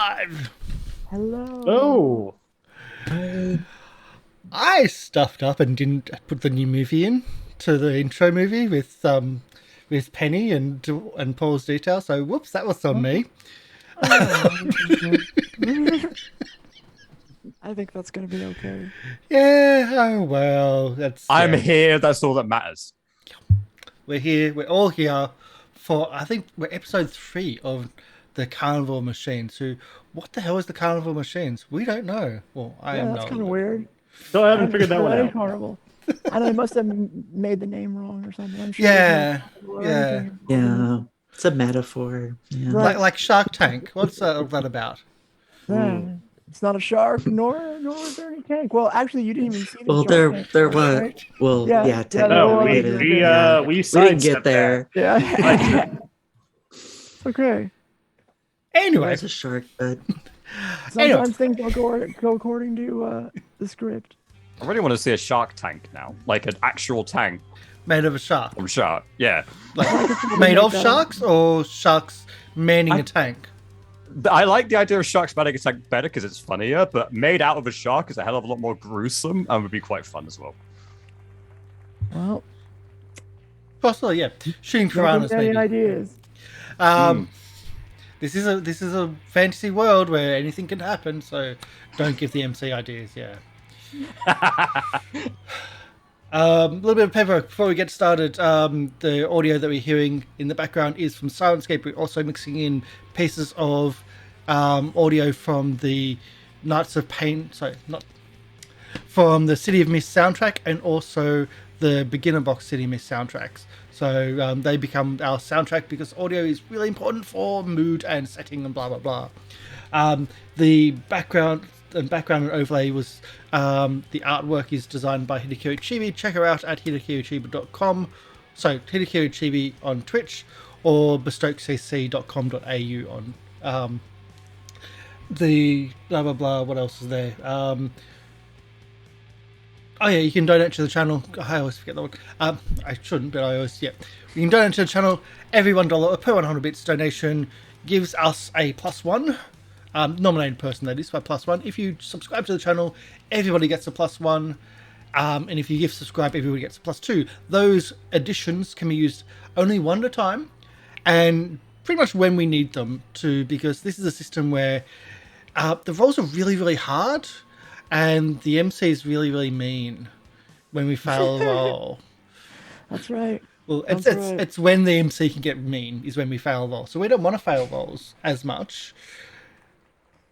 live. Hello. Oh, I stuffed up and didn't put the new movie in to the intro movie with Penny and Paul's detail. So whoops, that was on me. Oh, I think that's gonna be okay. Yeah. Oh well. I'm here. That's all that matters. We're here. We're all here for. I think we're episode 3 of the Carnival Machines. Who? What the hell is the Carnival Machines? We don't know. Well, I am That's no. kind of weird. So I haven't figured that one out. Carnival. I know they must have made the name wrong or something. I'm sure. Yeah. Or Yeah. anything. Yeah, it's a metaphor. Yeah. Right. Like Shark Tank. What's that about? Yeah. It's not a shark, nor is there any tank. Well, actually, you didn't even see the Well, Shark Tank, there was. right? Well, Yeah, yeah, yeah, technically No, we- we we- didn't. we Yeah. we We didn't sidestepped get there. Yeah. Okay. Anyway, There's a shark, but Sometimes things don't go according to the script. I really want to see a shark tank now, like an actual tank made of a shark. from shark. Yeah, Like probably made make of that sharks or sharks manning a tank? I like the idea of sharks manning a tank better because it's funnier, but made out of a shark is a hell of a lot more gruesome and would be quite fun as well. Well, Possibly, yeah. Shooting don't piranhas, give me any maybe. ideas. This is a fantasy world where anything can happen. So don't give the MC ideas. Yeah. A little bit of paperwork before we get started. The audio that we're hearing in the background is from Syrinscape. We're also mixing in pieces of audio from the Knights of Payne. Sorry, not from the City of Mist soundtrack, and also the Beginner Box City Mist soundtracks. So they become our soundtrack because audio is really important for mood and setting and blah blah blah. The background and overlay was the artwork is designed by Hideki Chibi. Check her out at hidekichibi.com. So Hideki Chibi on Twitch or bestokecc.com.au on the blah blah blah. What else is there? Oh yeah, you can donate to the channel. I always forget that one. I shouldn't, but I always, yeah. You can donate to the channel. Every $1 per 100 bits donation gives us a +1. Nominated person, that is, by +1. If you subscribe to the channel, everybody gets a +1. And if you give subscribe, everybody gets a +2. Those additions can be used only one at a time, and pretty much when we need them to, because this is a system where the rolls are really, really hard. And the MC is really, really mean when we fail a roll. That's right. Well, Right. it's when the MC can get mean is when we fail a roll. So we don't want to fail rolls as much.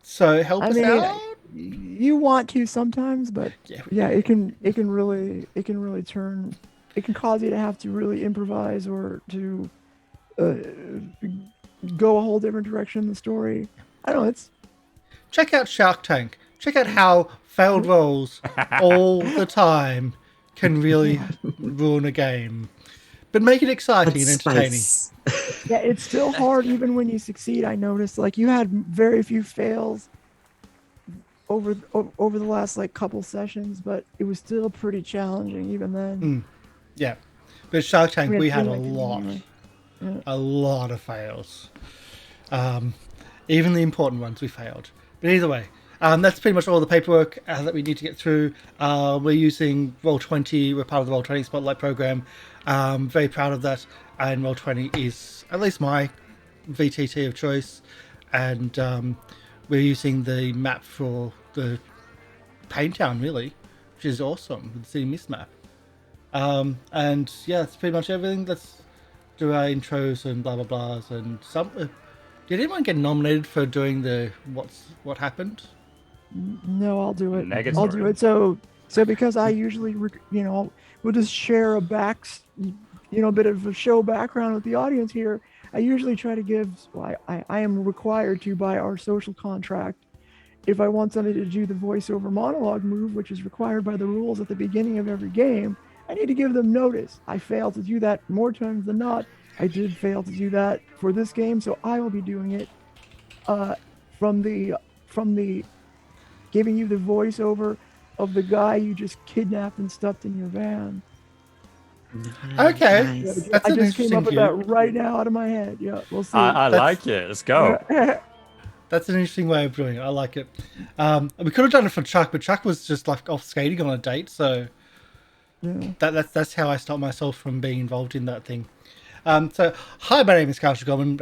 So help us out. You want to sometimes, but Yeah. it can really turn. It can cause you to have to really improvise or to go a whole different direction in the story. I don't know. It's Check out Shark Tank. Check out how failed rolls all the time can really ruin a game. But make it exciting and that's entertaining. spice. yeah, it's still hard even when you succeed. I noticed like you had very few fails over the last like couple sessions, but it was still pretty challenging even then. Yeah. But Shark Tank, we had a like, lot. yeah. A lot of fails. Even the important ones we failed. But either way, that's pretty much all the paperwork that we need to get through. We're using Roll20. We're part of the Roll20 Spotlight program. Very proud of that. And Roll20 is at least my VTT of choice. And we're using the map for the Payne Town, really, which is awesome with the City Mist map. And yeah, that's pretty much everything. Let's do our intros and blah blah blahs and some. Did anyone get nominated for doing the what happened? No, I'll do it. Negatory. I'll do it. So because I usually, we'll just share a bit of a show background with the audience here. I usually try to give. Well, I am required to by our social contract. If I want somebody to do the voiceover monologue move, which is required by the rules at the beginning of every game, I need to give them notice. I fail to do that more times than not. I did fail to do that for this game, so I will be doing it from the giving you the voiceover of the guy you just kidnapped and stuffed in your van. Okay. Nice. That's I an just came interesting up with view. that right now out of my head. Yeah, we'll see. I like it. Let's go. That's an interesting way of doing it. I like it. We could have done it for Chuck, but Chuck was just like off skating on a date, so Yeah. that's how I stop myself from being involved in that thing. So, hi, my name is Karsh Goblin,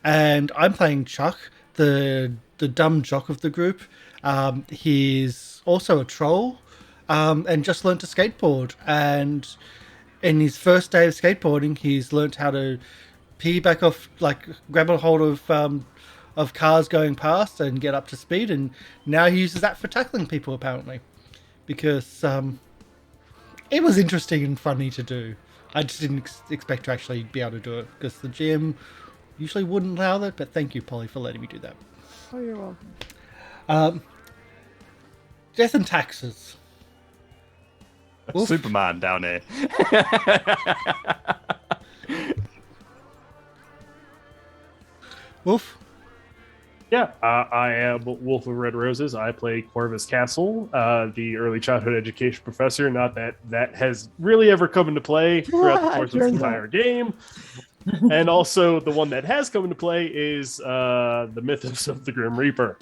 and I'm playing Chuck, the dumb jock of the group. He's also a troll, and just learnt to skateboard. And in his first day of skateboarding, he's learnt how to piggyback off, like grab a hold of cars going past and get up to speed. And now he uses that for tackling people, apparently, because it was interesting and funny to do. I just didn't expect to actually be able to do it because the GM usually wouldn't allow that. But thank you, Polly, for letting me do that. Oh, you're welcome. Death and taxes. Oof. Superman down here. Wolf. Yeah, I am Wolf of Red Roses. I play Corvus Castle, the early childhood education professor. Not that that has really ever come into play throughout the course of this entire game. And also the one that has come into play is the Mythos of the Grim Reaper.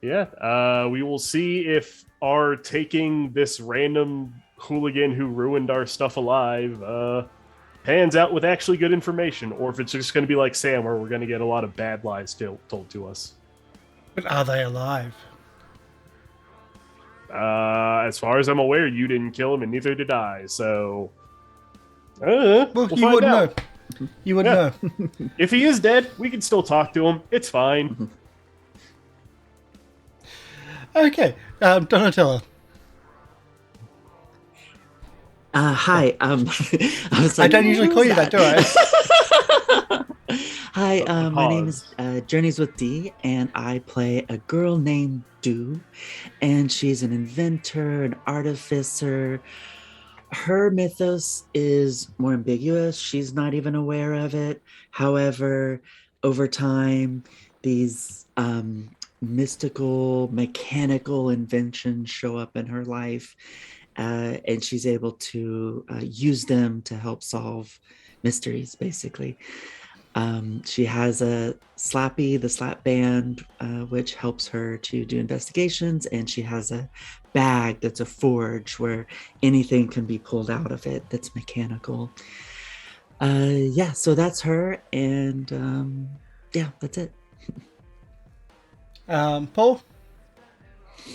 We will see if our taking this random hooligan who ruined our stuff alive pans out with actually good information, or if it's just going to be like Sam, where we're going to get a lot of bad lies told to us. But are they alive? As far as I'm aware, you didn't kill him, and neither did I. So, Well, we'll you find would know. out. You would know. If he is dead, we can still talk to him. It's fine. Okay, Donatella. Hi. I was like, I don't usually call you that, do I? Hi, my name Pause. is Journeys with D, and I play a girl named Do, and she's an inventor, an artificer. Her mythos is more ambiguous. She's not even aware of it. However, over time, these mystical, mechanical inventions show up in her life, and she's able to use them to help solve mysteries, basically. She has a Slappy, the slap band, which helps her to do investigations, and she has a bag that's a forge where anything can be pulled out of it that's mechanical. So that's her, and that's it. Paul.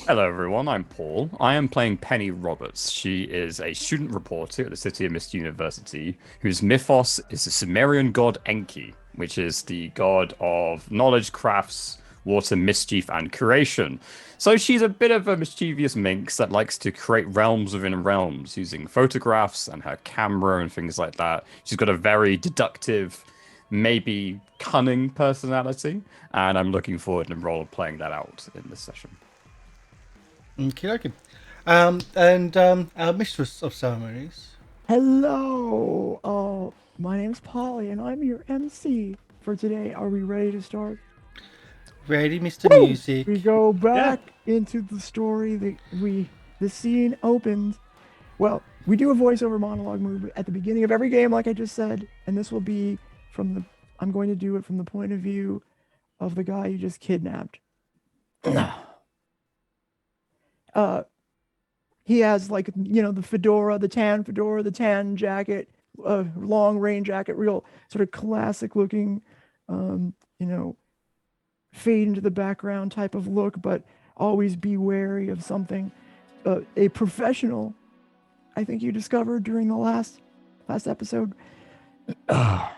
Hello, everyone. I'm Paul. I am playing Penny Roberts. She is a student reporter at the City of Mist University, whose mythos is the Sumerian god Enki, which is the god of knowledge, crafts, water, mischief, and creation. So she's a bit of a mischievous minx that likes to create realms within realms using photographs and her camera and things like that. She's got a very deductive, maybe cunning personality, and I'm looking forward to the role of playing that out in this session. Okay. And our mistress of ceremonies. Hello. My name's Polly, and I'm your MC for today. Are we ready to start? Ready, Mr. Music. We go back into the story. The scene opens. Well, we do a voiceover monologue move at the beginning of every game, like I just said, and this will be I'm going to do it from the point of view of the guy you just kidnapped. He has the fedora, the tan jacket, long range jacket, real sort of classic looking, fade into the background type of look, but always be wary of something. A professional, I think you discovered during the last episode. God,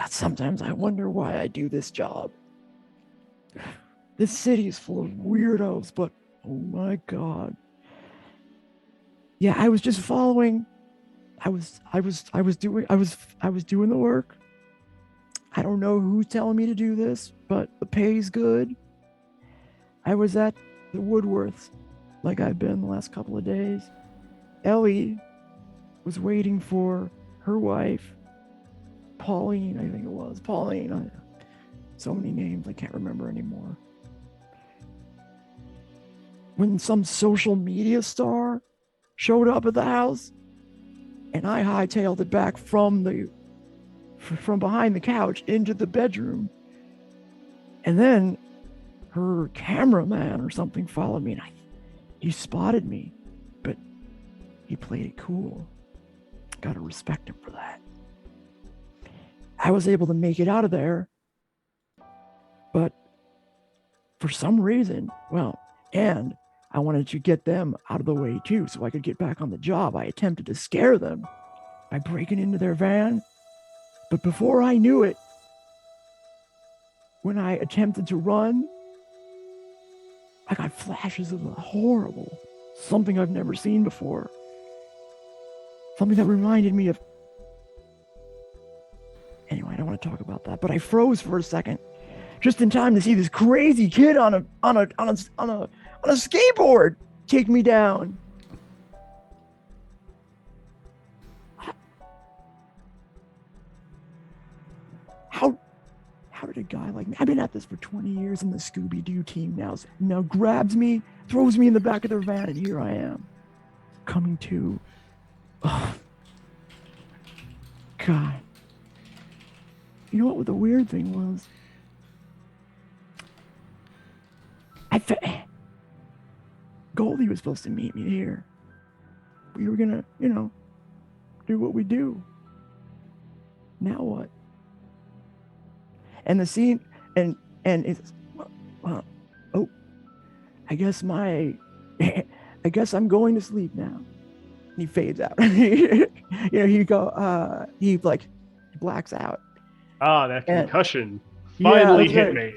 sometimes I wonder why I do this job. This city is full of weirdos, but oh my God. Yeah, I was just following. I was doing the work. I don't know who's telling me to do this, but the pay's good. I was at the Woodworths, like I've been the last couple of days. Ellie was waiting for her wife, Pauline, I think it was. Pauline. So many names, I can't remember anymore. When some social media star showed up at the house, and I hightailed it back from behind the couch into the bedroom And then her cameraman or something followed me, and he spotted me, but he played it cool. Gotta respect him for that. I was able to make it out of there, but for some reason, and I wanted to get them out of the way too, so I could get back on the job. I attempted to scare them by breaking into their van, but before I knew it, when I attempted to run, I got flashes of something I've never seen before. Something that reminded me of. Anyway, I don't want to talk about that, but I froze for a second, just in time to see this crazy kid on a skateboard take me down. How did a guy like me, I've been at this for 20 years in the Scooby-Doo team now grabs me, throws me in the back of their van, and here I am, coming to. Oh, God. You know what the weird thing was? Goldie was supposed to meet me here. We were gonna, do what we do. Now what? And the scene, and it's, I guess I'm going to sleep now. He fades out. He blacks out. Ah, that concussion finally hit me.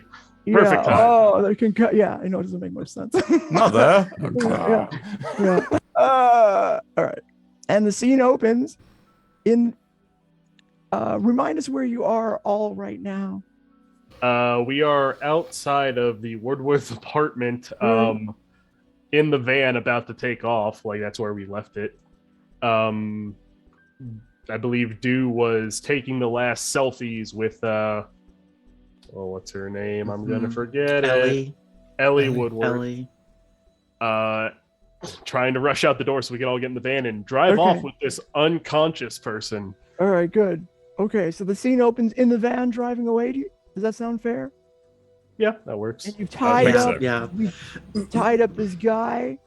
Perfect time. Oh, the concussion. Yeah, I know it doesn't make much sense. Mother. Yeah. All right. And the scene opens in. Remind us where you are all right now. We are outside of the Woodworth apartment, in the van about to take off. Like, that's where we left it. I believe Dew was taking the last selfies with, what's her name? I'm going to forget it. Ellie Woodworth. Trying to rush out the door so we can all get in the van and drive off with this unconscious person. All right, good. Okay, so the scene opens in the van driving away. Does that sound fair? Yeah, that works. And you've tied up. Yeah. You've tied up this guy.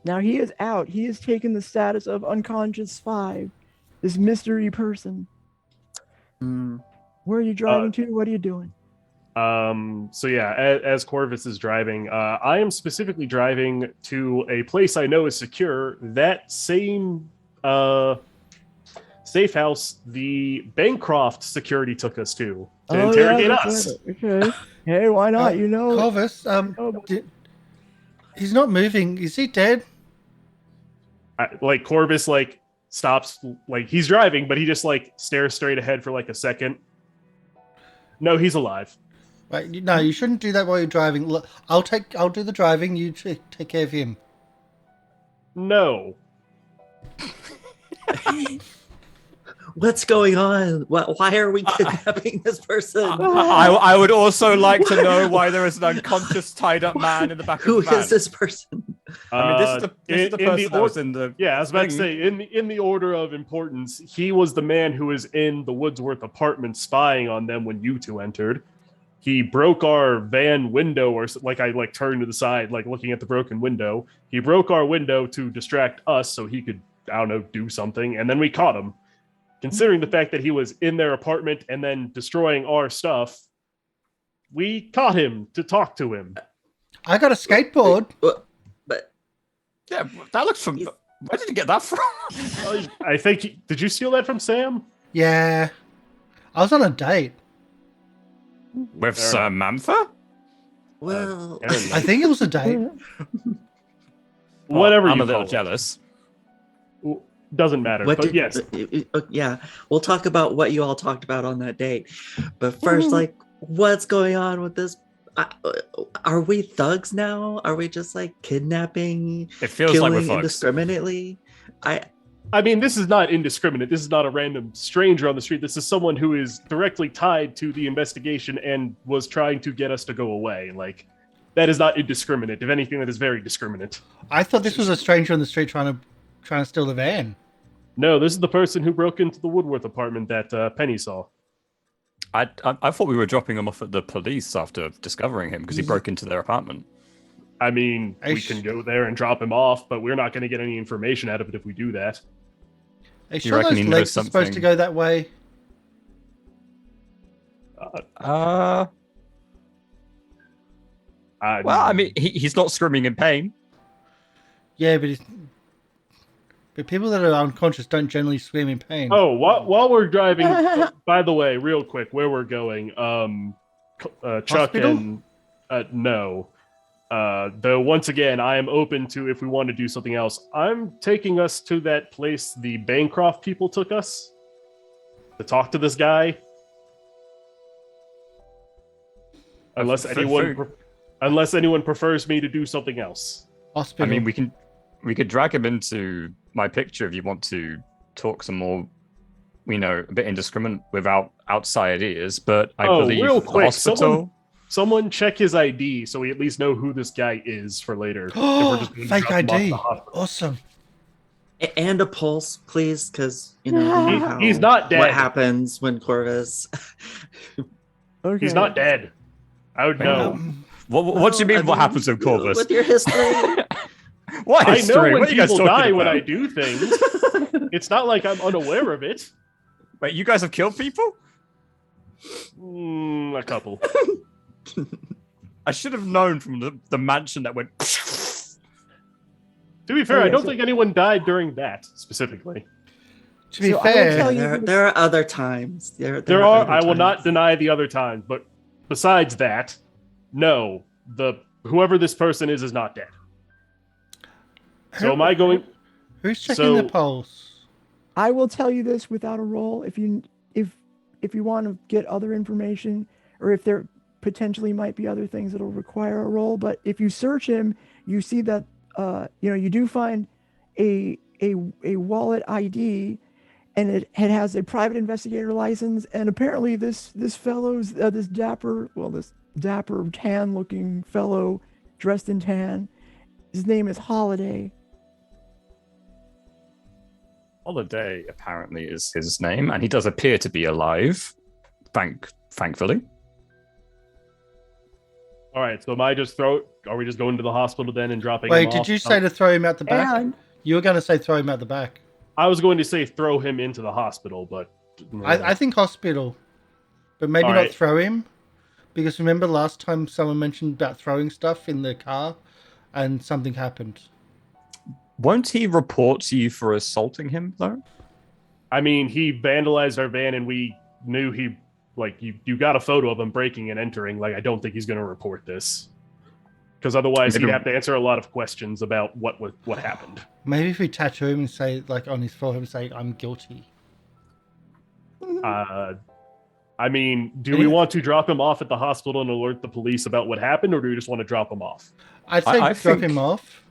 Now he is out. He has taken the status of unconscious 5. This mystery person. Where are you driving to? What are you doing? As Corvus is driving, I am specifically driving to a place I know is secure. That same safe house the Bancroft security took us to interrogate us. Okay. Hey, why not? Corvus, he's not moving. Is he dead? Corvus stops, he's driving, but he just stares straight ahead for a second. No, he's alive. Right, no, you shouldn't do that while you're driving. Look, I'll do the driving. You take care of him. No. What's going on? Why are we kidnapping this person? I would also like to know why there is an unconscious, tied-up man in the back of the van. Who is this person? This is the person that was in the... Yeah, I was about to say, in the order of importance, he was the man who was in the Woodsworth apartment spying on them when you two entered. He broke our van window, or I turned to the side, looking at the broken window. He broke our window to distract us so he could, do something, and then we caught him. Considering the fact that he was in their apartment and then destroying our stuff, we caught him to talk to him. I got a skateboard. But yeah, that looks from... Where did you get that from? I think... Did you steal that from Sam? Yeah. I was on a date. With Samantha? Well... I think it was a date. Whatever I'm you a little call it. jealous. Doesn't matter, yes. Yeah, we'll talk about what you all talked about on that date. But first, what's going on with this? Are we thugs now? Are we just kidnapping, it feels killing like we're thugs indiscriminately? I mean, this is not indiscriminate. This is not a random stranger on the street. This is someone who is directly tied to the investigation and was trying to get us to go away. That is not indiscriminate. If anything, that is very discriminate. I thought this was a stranger on the street trying to steal the van. No, this is the person who broke into the Woodworth apartment that Penny saw. I thought we were dropping him off at the police after discovering him because he broke into their apartment. I mean, we can go there and drop him off, but we're not going to get any information out of it if we do that. Are you Do you sure reckon those he knows legs are supposed to something? go that way? Well, I mean, he's not screaming in pain. Yeah, but people that are unconscious don't generally scream in pain. Oh, while we're driving, by the way, real quick, where we're going, Chuck Hospital? and no. Though once again, I am open to if we want to do something else. I'm taking us to that place the Bancroft people took us to talk to this guy. Unless anyone prefers me to do something else. Hospital. I mean, we could drag him into my picture if you want to talk some more, a bit indiscriminate without outside ears. But I believe real the quick, hospital. someone check his ID so we at least know who this guy is for later. If we're just gonna Fake drop him off ID. the hospital. Awesome. And a pulse, please, because you know He's not dead. What happens when Corvus? Okay. He's not dead. I would know. What do you mean? What happens with Corvus? With your history. What I history? know when What are you guys people talking die when about? I do things. It's not like I'm unaware of it. Wait, you guys have killed people? A couple. I should have known from the mansion that went. To be fair, Okay, I don't so- think anyone died during that specifically. To be So I will fair, tell you- There are other times. There There are. are. other I will not times. deny the other times, but besides that, no. Whoever this person is not dead. So am I going? who's checking so- the pulse? I will tell you this without a roll. If you want to get other information, or if there potentially might be other things that'll require a roll, but if you search him, you see that you do find a wallet ID, and it has a private investigator license, and apparently this fellow's this dapper tan looking fellow dressed in tan, his name is Holiday. Holiday apparently is his name, and he does appear to be alive. Thankfully. All right. So are we just going to the hospital then and dropping Wait, him did off? you say to throw him out the back? And You were going to say throw him out the back. I was going to say throw him into the hospital, but I think hospital, but maybe All not right. throw him, because remember last time someone mentioned about throwing stuff in the car, and something happened. Won't he report to you for assaulting him, though? I mean, he vandalized our van, and we knew he you got a photo of him breaking and entering. Like, I don't think he's going to report this, because otherwise he'd Maybe- have to answer a lot of questions about what happened. Maybe if we tattoo him and say, like, on his forehead, say, "I'm guilty." I mean, do we want to drop him off at the hospital and alert the police about what happened, or do we just want to drop him off? I'd say I drop think- him off.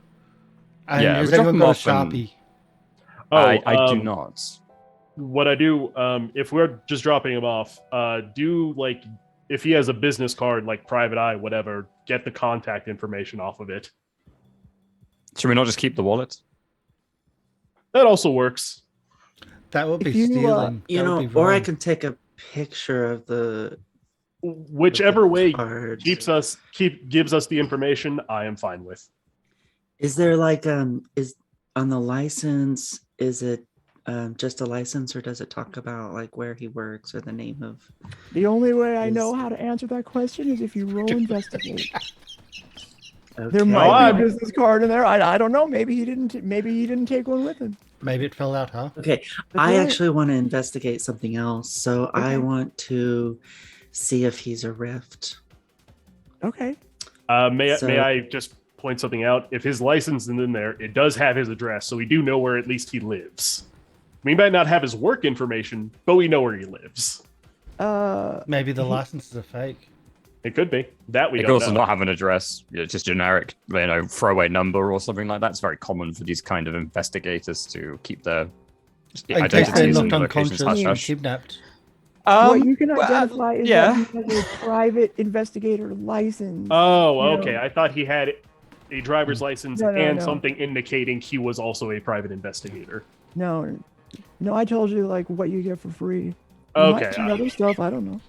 And Yeah, has we drop anyone him got a off and- Sharpie? I do not. What I do, if we're just dropping him off, if he has a business card, like private eye, whatever, get the contact information off of it. Should we not just keep the wallet? That also works. That would be If you, stealing. You That know, would be or I wrong. can take a picture of the Whichever way card. gives us the information, I am fine with. Is there like is on the license? Is it just a license, or does it talk about like where he works or the name of? the only way I know how to answer that question is if you roll investigate. There Okay. might be a business card in there. I don't know. Maybe he didn't take one with him. Maybe it fell out, huh? Okay, That's I right. actually want to investigate something else. So I Okay. want to see if he's a rift. Okay. May So- I just point something out? If his license is in there, it does have his address, so we do know where at least he lives. We might not have his work information, but we know where he lives. Maybe the licenses are fake. It could be that we It could don't also know. not have an address, just generic, throwaway number or something like that. It's very common for these kind of investigators to keep their In case they're identities and knocked locations unconscious hush and hush. kidnapped. What you can identify is yeah. that he has a private investigator license. Oh, You know. okay. I thought he had a driver's license No, and no. something indicating he was also a private investigator. No, I told you like what you get for free. You Okay, might see other stuff. I don't know.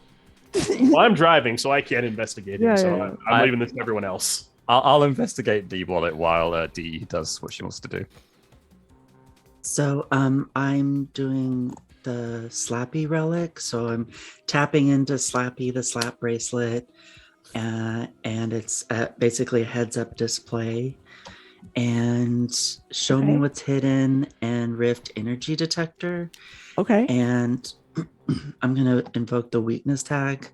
Well, I'm driving, so I can't investigate Yeah, it. So yeah. I'm leaving this to everyone else. I'll investigate the wallet while Dee does what she wants to do. So I'm doing the Slappy relic. So I'm tapping into Slappy, the slap bracelet, and it's basically a heads-up display. And show me what's hidden and Rift energy detector. Okay. And I'm gonna invoke the weakness tag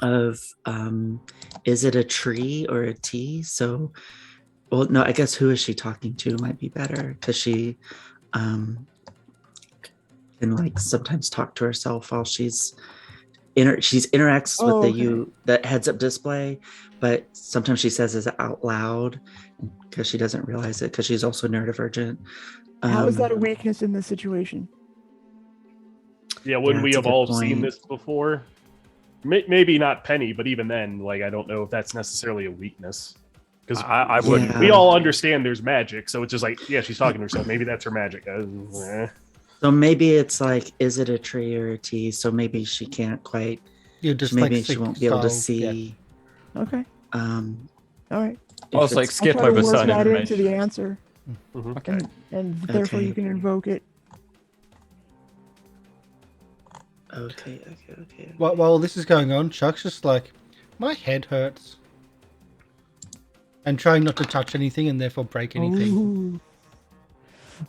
of is it a tree or a T? So, well, no, I guess who is she talking to might be better because she can like sometimes talk to herself while she's interacts with the heads up display, but sometimes she says it out loud because she doesn't realize it because she's also neurodivergent. How is that a weakness in this situation? Yeah, wouldn't we that's a have good all point. seen this before? Maybe not Penny, but even then, like, I don't know if that's necessarily a weakness. Because I wouldn't. Yeah. we all understand there's magic, so it's just like, yeah, she's talking to herself. Maybe that's her magic. So maybe it's like, is it a tree or a T? So maybe she can't quite. You're just Maybe she won't be able to see. Okay. All right. Well, it's like I'll skip try to over work certain that into information. the answer, Okay. and therefore Okay. you can invoke it. Okay. While this is going on, Chuck's just like, my head hurts. And trying not to touch anything and therefore break anything. Ooh.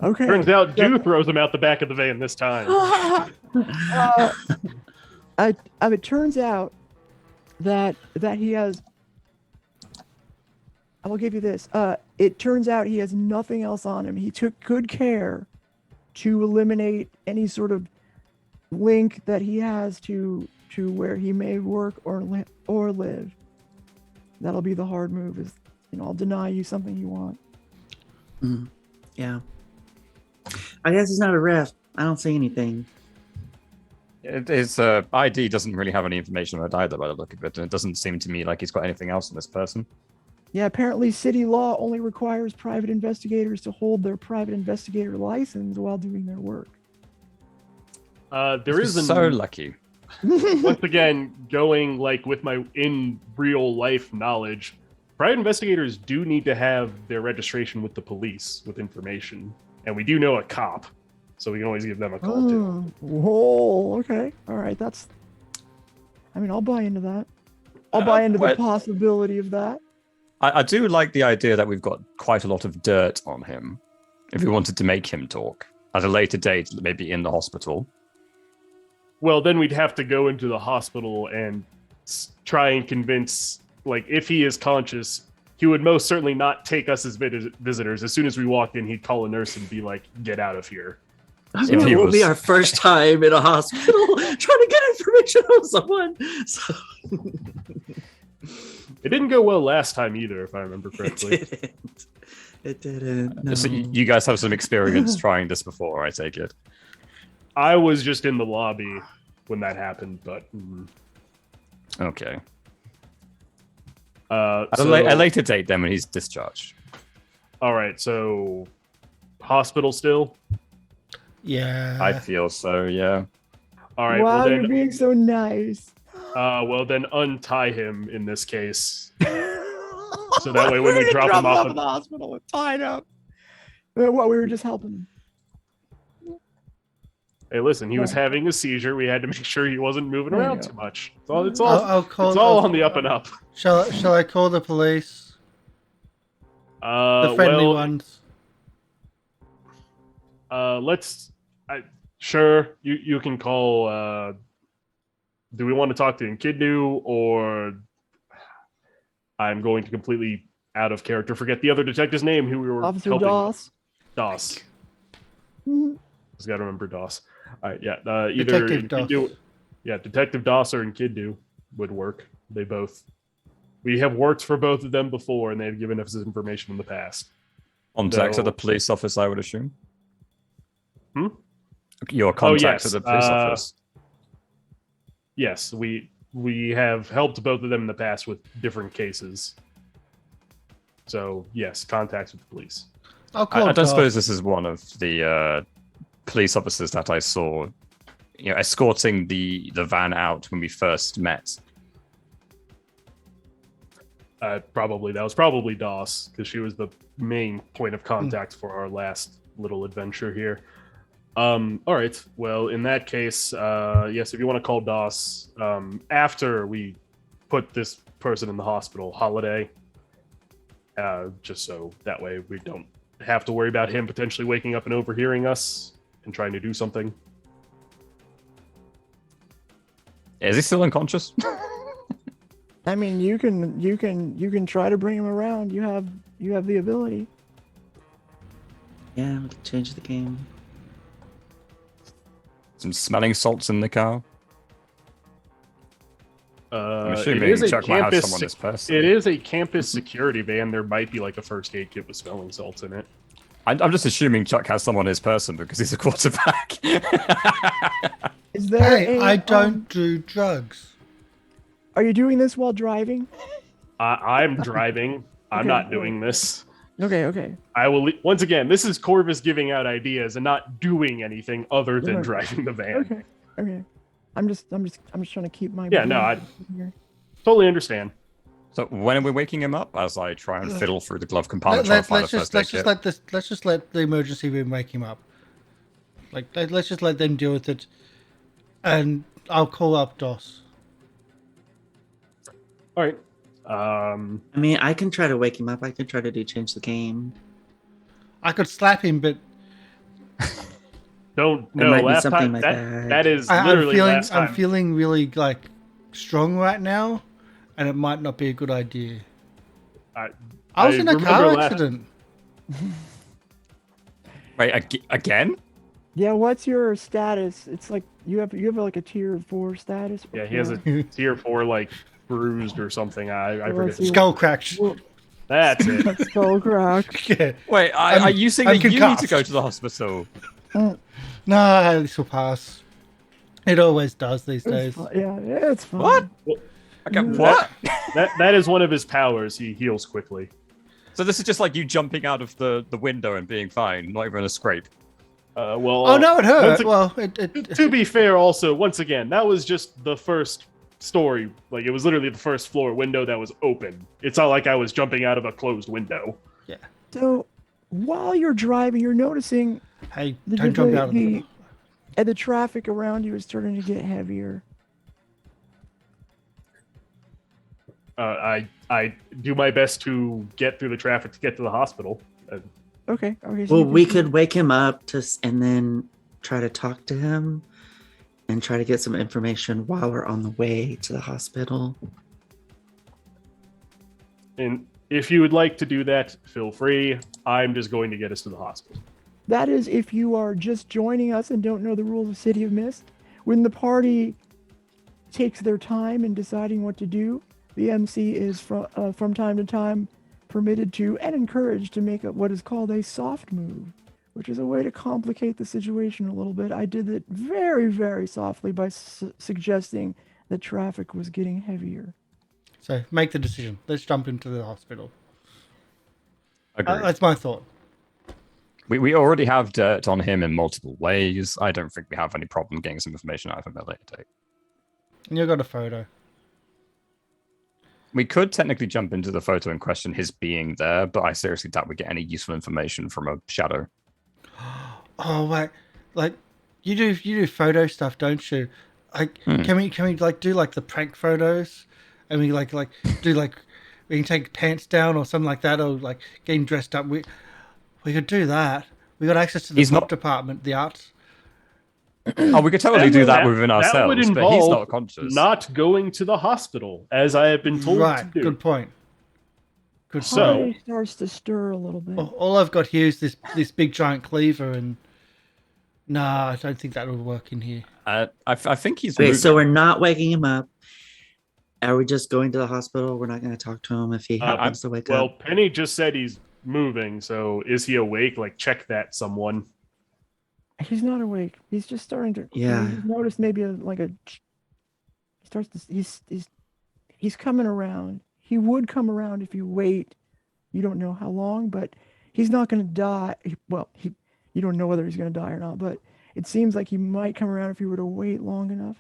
Okay. Turns out Dew throws him out the back of the van this time. It turns out that he has. I will give you this. It turns out he has nothing else on him. He took good care to eliminate any sort of link that he has to where he may work or live. That'll be the hard move. Is I'll deny you something you want. Yeah. I guess it's not a rift. I don't see anything. His ID doesn't really have any information on it either by the look of it, and it doesn't seem to me like he's got anything else on this person. Yeah, apparently city law only requires private investigators to hold their private investigator license while doing their work. There is so lucky. Once again, going like with my in real life knowledge, private investigators do need to have their registration with the police with information, and we do know a cop, so we can always give them a call too. Whoa, okay. All right, I'll buy into that. I'll buy into the possibility of that. I do like the idea that we've got quite a lot of dirt on him. If we wanted to make him talk at a later date, maybe in the hospital. Well, then we'd have to go into the hospital and try and convince, like, if he is conscious, he would most certainly not take us as visitors. As soon as we walked in, he'd call a nurse and be like, "Get out of here." It will be our first time in a hospital trying to get information on someone. So... It didn't go well last time either, if I remember correctly. It didn't. No. So you guys have some experience trying this before, I take it. I was just in the lobby when that happened, but Okay. At a later date, then, when he's discharged. All right, so hospital still. Yeah. I feel so. Yeah. All right. Wow, well, then, you're being so nice. well then, untie him in this case, so that way when we drop him off at the hospital, tied up. What we were just helping him. Hey, listen, he was having a seizure. We had to make sure he wasn't moving around too much. It's all I'll on the up and up. Shall I call the police? The friendly ones. Sure, you can call. Do we want to talk to Nkidnu, or I'm going to completely out of character forget the other detective's name who we were Officer helping. Doss. Doss. Mhm. Just got to remember Doss. All right, yeah. Either Detective Doss. Nkidnu, Detective Doss or Nkidnu would work. We have worked for both of them before, and they've given us this information in the past. Contact So- of the police office, I would assume. Hmm? Your contact yes, of the police office. Yes, we have helped both of them in the past with different cases. So yes, contacts with the police. I'll call I don't Doss. suppose this is one of the police officers that I saw escorting the van out when we first met. That was probably Doss, because she was the main point of contact for our last little adventure here. All right. Well, in that case, yes, if you want to call Doss, after we put this person in the hospital, Holiday, just so that way we don't have to worry about him potentially waking up and overhearing us and trying to do something. Is he still unconscious? I mean, you can try to bring him around. You have the ability. Yeah, we can change the game. Some smelling salts in the car. I'm It assuming is a Chuck might have campus. someone this person. It is a campus security van. There might be like a first aid kit with smelling salts in it. I'm just assuming Chuck has someone his person because he's a quarterback. Is there? Hey, I don't do drugs. Are you doing this while driving? I'm driving. I'm Okay. not doing this. Okay. I will. Once again, this is Corvus giving out ideas and not doing anything other than Yeah. driving the van. Okay. I'm just trying to keep my. Yeah, no, I here. totally understand. So when are we waking him up? As I try and fiddle through the glove compartment, trying to find a first aid kit. Let's just let the emergency room wake him up. Let's just let them deal with it, and I'll call up Doss. All right. I mean, I can try to wake him up. I can try to change the game. I could slap him, but Don't It no. might be Last something time like that that. is I'm literally feeling last time. I'm feeling really strong right now, and it might not be a good idea. I was in a car remember accident. Wait, again? Yeah. What's your status? It's like you have like a tier 4 status. Yeah, he has a tier 4 like bruised or something. I Well, forget. let's see. Skull cracked. Well, That's it. skull crack. Yeah. Wait, are you saying I'm that you need to concussed. go to the hospital? No, this will pass. It always does these days. Yeah, it's fine. What? Okay, what? That is one of his powers. He heals quickly. So this is just like you jumping out of the window and being fine, not even a scrape. Well. Oh no, it hurt. once Well, it to be fair, also, once again, that was just the first story. Like, it was literally the first floor window that was open. It's not like I was jumping out of a closed window. yeah. So while you're driving, you're noticing Hey, don't jump out of the. and the traffic around you is starting to get heavier. I do my best to get through the traffic to get to the hospital. Okay. So Well, you we can- could wake him up and then try to talk to him and try to get some information while we're on the way to the hospital. And if you would like to do that, feel free. I'm just going to get us to the hospital. That is, if you are just joining us and don't know the rules of City of Mist, when the party takes their time in deciding what to do, the MC is from time to time permitted to and encouraged to make what is called a soft move, which is a way to complicate the situation a little bit. I did it very, very softly by suggesting that traffic was getting heavier. So make the decision. Let's jump into the hospital. Agreed. That's my thought. We already have dirt on him in multiple ways. I don't think we have any problem getting some information out of him at a later date. And you got a photo. We could technically jump into the photo and question his being there, but I seriously doubt we get any useful information from a shadow. Oh wait, like you do photo stuff, don't you? Like, can we do like the prank photos, and we like do like we can take pants down or something like that, or like getting dressed up. We could do that. We got access to the pop department, the arts. Oh, we could totally do that within That ourselves, would but he's involve not conscious. not going to the hospital, as I have been told Right. to do. Good point. Good. So- Party starts to stir a little bit. All I've got here is this big giant cleaver, and nah, I don't think that will work in here. I think he's Wait, moving. so we're not waking him up. Are we just going to the hospital? We're not going to talk to him if he happens to wake Well, up. Penny just said he's moving, so is he awake? Like, check that, someone. He's not awake. He's just starting to. Yeah. He's noticed maybe he starts to. He's coming around. He would come around if you wait. You don't know how long, but he's not going to die. Well, you don't know whether he's going to die or not, but it seems like he might come around if you were to wait long enough.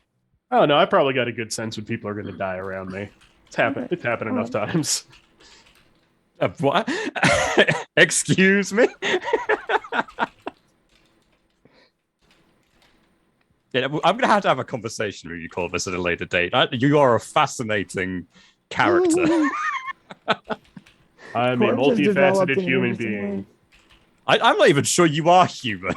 Oh no, I probably got a good sense when people are going to die around me. It's happened. Okay. It's happened enough times. What? Excuse me? Yeah, I'm going to have a conversation with you, Corvus, at a later date. You are a fascinating character. I'm a Corvus has developed multifaceted in an human interesting being. way. I'm not even sure you are human.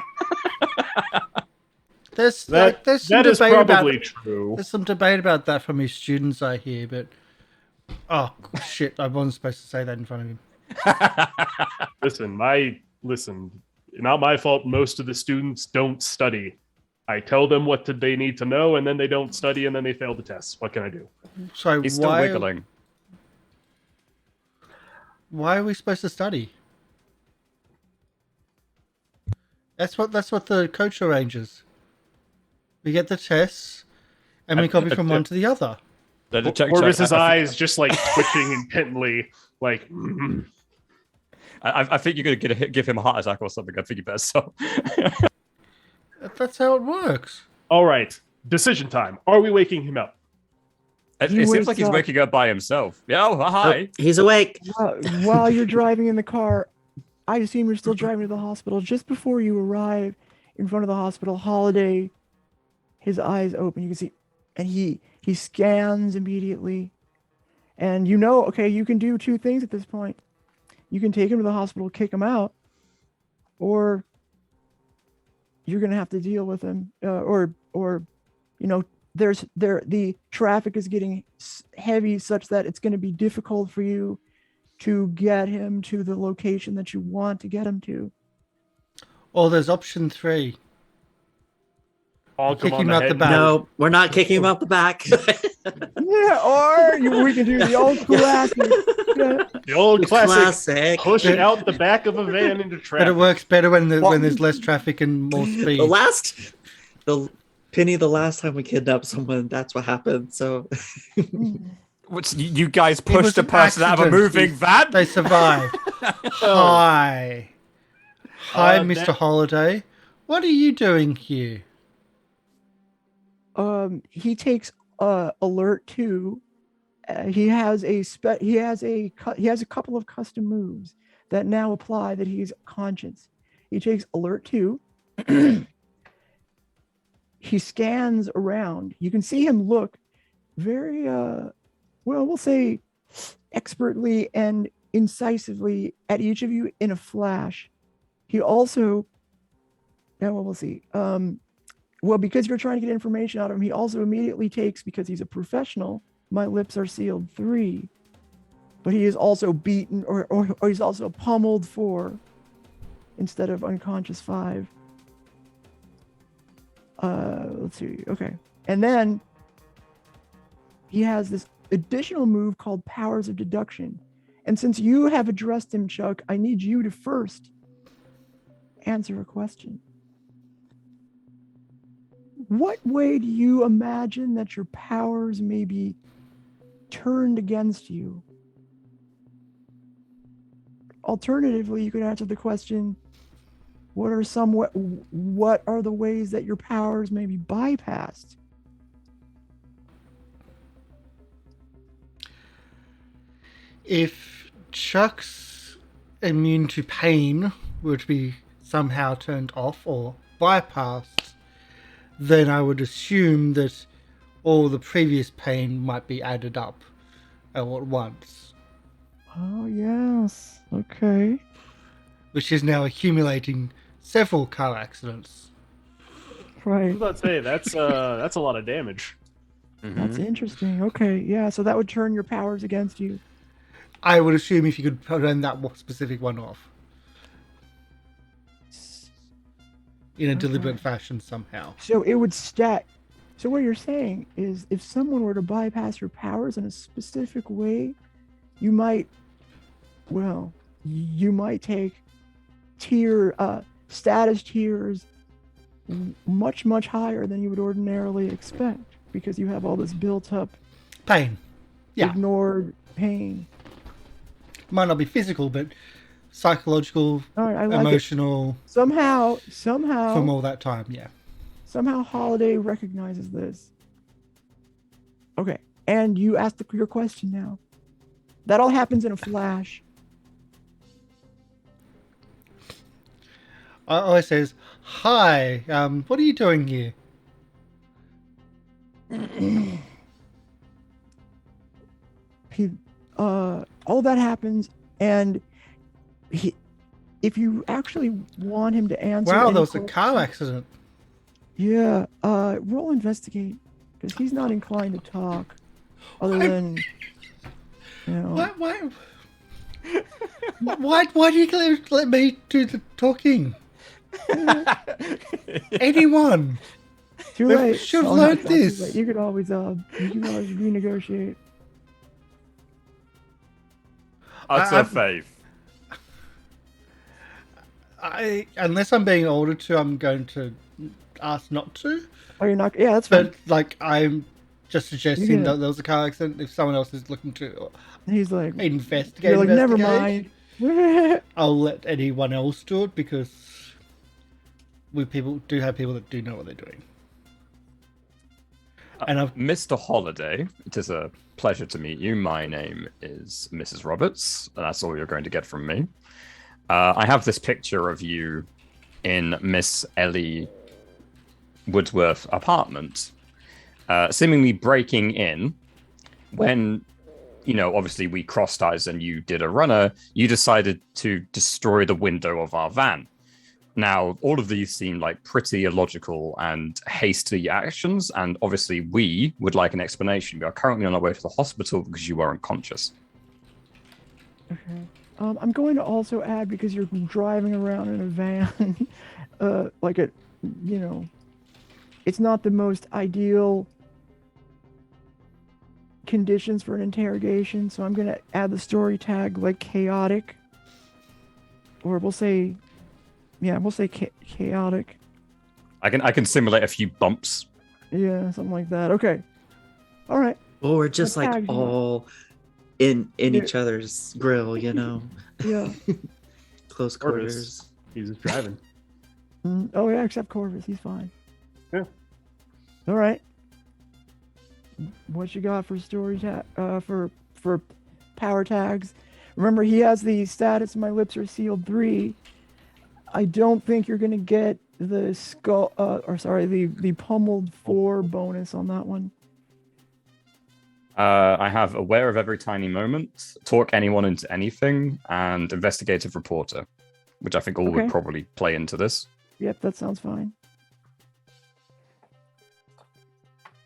There's some That is debate probably about true. there's some debate about that from his students, I hear, but oh shit, I wasn't supposed to say that in front of him. Listen, not my fault. Most of the students don't study. I tell them what they need to know, and then they don't study, and then they fail the tests. What can I do? So He's still wiggling. Why are we supposed to study? That's what the coach arranges. We get the tests, and we copy from one to the other. Corvus's eyes just like twitching intently, like. I think you're going to give him a heart attack or something. I think you better stop. That's how it works. All right, decision time. Are we waking him up? It seems like he's waking up by himself. Yeah, oh, hi. He's awake. While you're driving in the car, I assume you're still driving to the hospital. Just before you arrive in front of the hospital, Holiday, his eyes open. You can see, and he scans immediately. And you know, okay, you can do two things at this point. You can take him to the hospital, kick him out, or you're gonna have to deal with him, or you know, the traffic is getting heavy such that it's going to be difficult for you to get him to the location that you want to get him to. Or there's option 3. I'll Kick come him on out the the head. back. No, we're not kicking him out the back. Yeah, or we can do the old classic. The old The classic. classic. Push it out the back of a van into But traffic. it works better when there's less traffic and more speed. The last time we kidnapped someone, that's what happened. So You guys It was pushed a an person out of a accident. moving van? They survived. Hi, Mr. Holiday. What are you doing here? He takes alert 2. He has a couple of custom moves that now apply that he's conscious. He takes alert 2. He scans around. You can see him look very we'll say expertly and incisively at each of you in a flash. He also we'll see. Because you're trying to get information out of him, he also immediately takes, because he's a professional, my lips are sealed 3. But he is also beaten or he's also pummeled 4 instead of unconscious 5. Let's see. Okay. And then he has this additional move called Powers of Deduction. And since you have addressed him, Chuck, I need you to first answer a question. What way do you imagine that your powers may be turned against you? Alternatively, you could answer the question, what are the ways that your powers may be bypassed? If Chuck's immune to pain were to be somehow turned off or bypassed, then I would assume that all the previous pain might be added up all at once. Oh, yes. Okay. Which is now accumulating several car accidents. I Right. was about to say that's a lot of damage. That's interesting. Okay. Yeah. So that would turn your powers against you. I would assume if you could turn that specific one off in a deliberate fashion somehow. So it would stack. So what you're saying is if someone were to bypass your powers in a specific way, you might take status tiers much, much higher than you would ordinarily expect because you have all this built up Pain. Yeah. ignored pain. Might not be physical, but psychological, All right, I like emotional it. Somehow from all that time, yeah. Somehow Holiday recognizes this. Okay, and you ask your question now. That all happens in a flash. I says, "Hi, what are you doing here?" All that happens, and if you actually want him to answer. Wow, there was a car accident. Yeah, roll investigate, because he's not inclined to talk, other than, you know. Why do you let me do the talking? Anyone Too late. should have learned not too this. late. You could always renegotiate. Utter faith. Unless I'm being ordered to, I'm going to ask not to. Oh, you're not? Yeah, that's fine. But like, I'm just suggesting that there was a car accident. If someone else is looking to, he's like, investigate. You're like, never mind. I'll let anyone else do it, because we do have people that do know what they're doing. And Mr. Holiday, it is a pleasure to meet you. My name is Mrs. Roberts, and that's all you're going to get from me. I have this picture of you in Miss Ellie Woodsworth's apartment, seemingly breaking in when, obviously we crossed eyes and you did a runner. You decided to destroy the window of our van. Now, all of these seem like pretty illogical and hasty actions, and obviously we would like an explanation. We are currently on our way to the hospital because you are unconscious. Okay. I'm going to also add, because you're driving around in a van, it's not the most ideal conditions for an interrogation, so I'm going to add the story tag like chaotic, or we'll say chaotic. I can simulate a few bumps. Yeah, something like that. Okay. All right. Or we're just like all in each other's grill, Yeah. Close quarters. He's just driving. Oh yeah, except Corvus, he's fine. Yeah. All right. What you got for story tag? For power tags? Remember, he has the status. My lips are sealed 3. I don't think you're gonna get the the pummeled 4 bonus on that one. I have aware of every tiny moment, talk anyone into anything, and investigative reporter, which I think all would probably play into this. Yep, that sounds fine.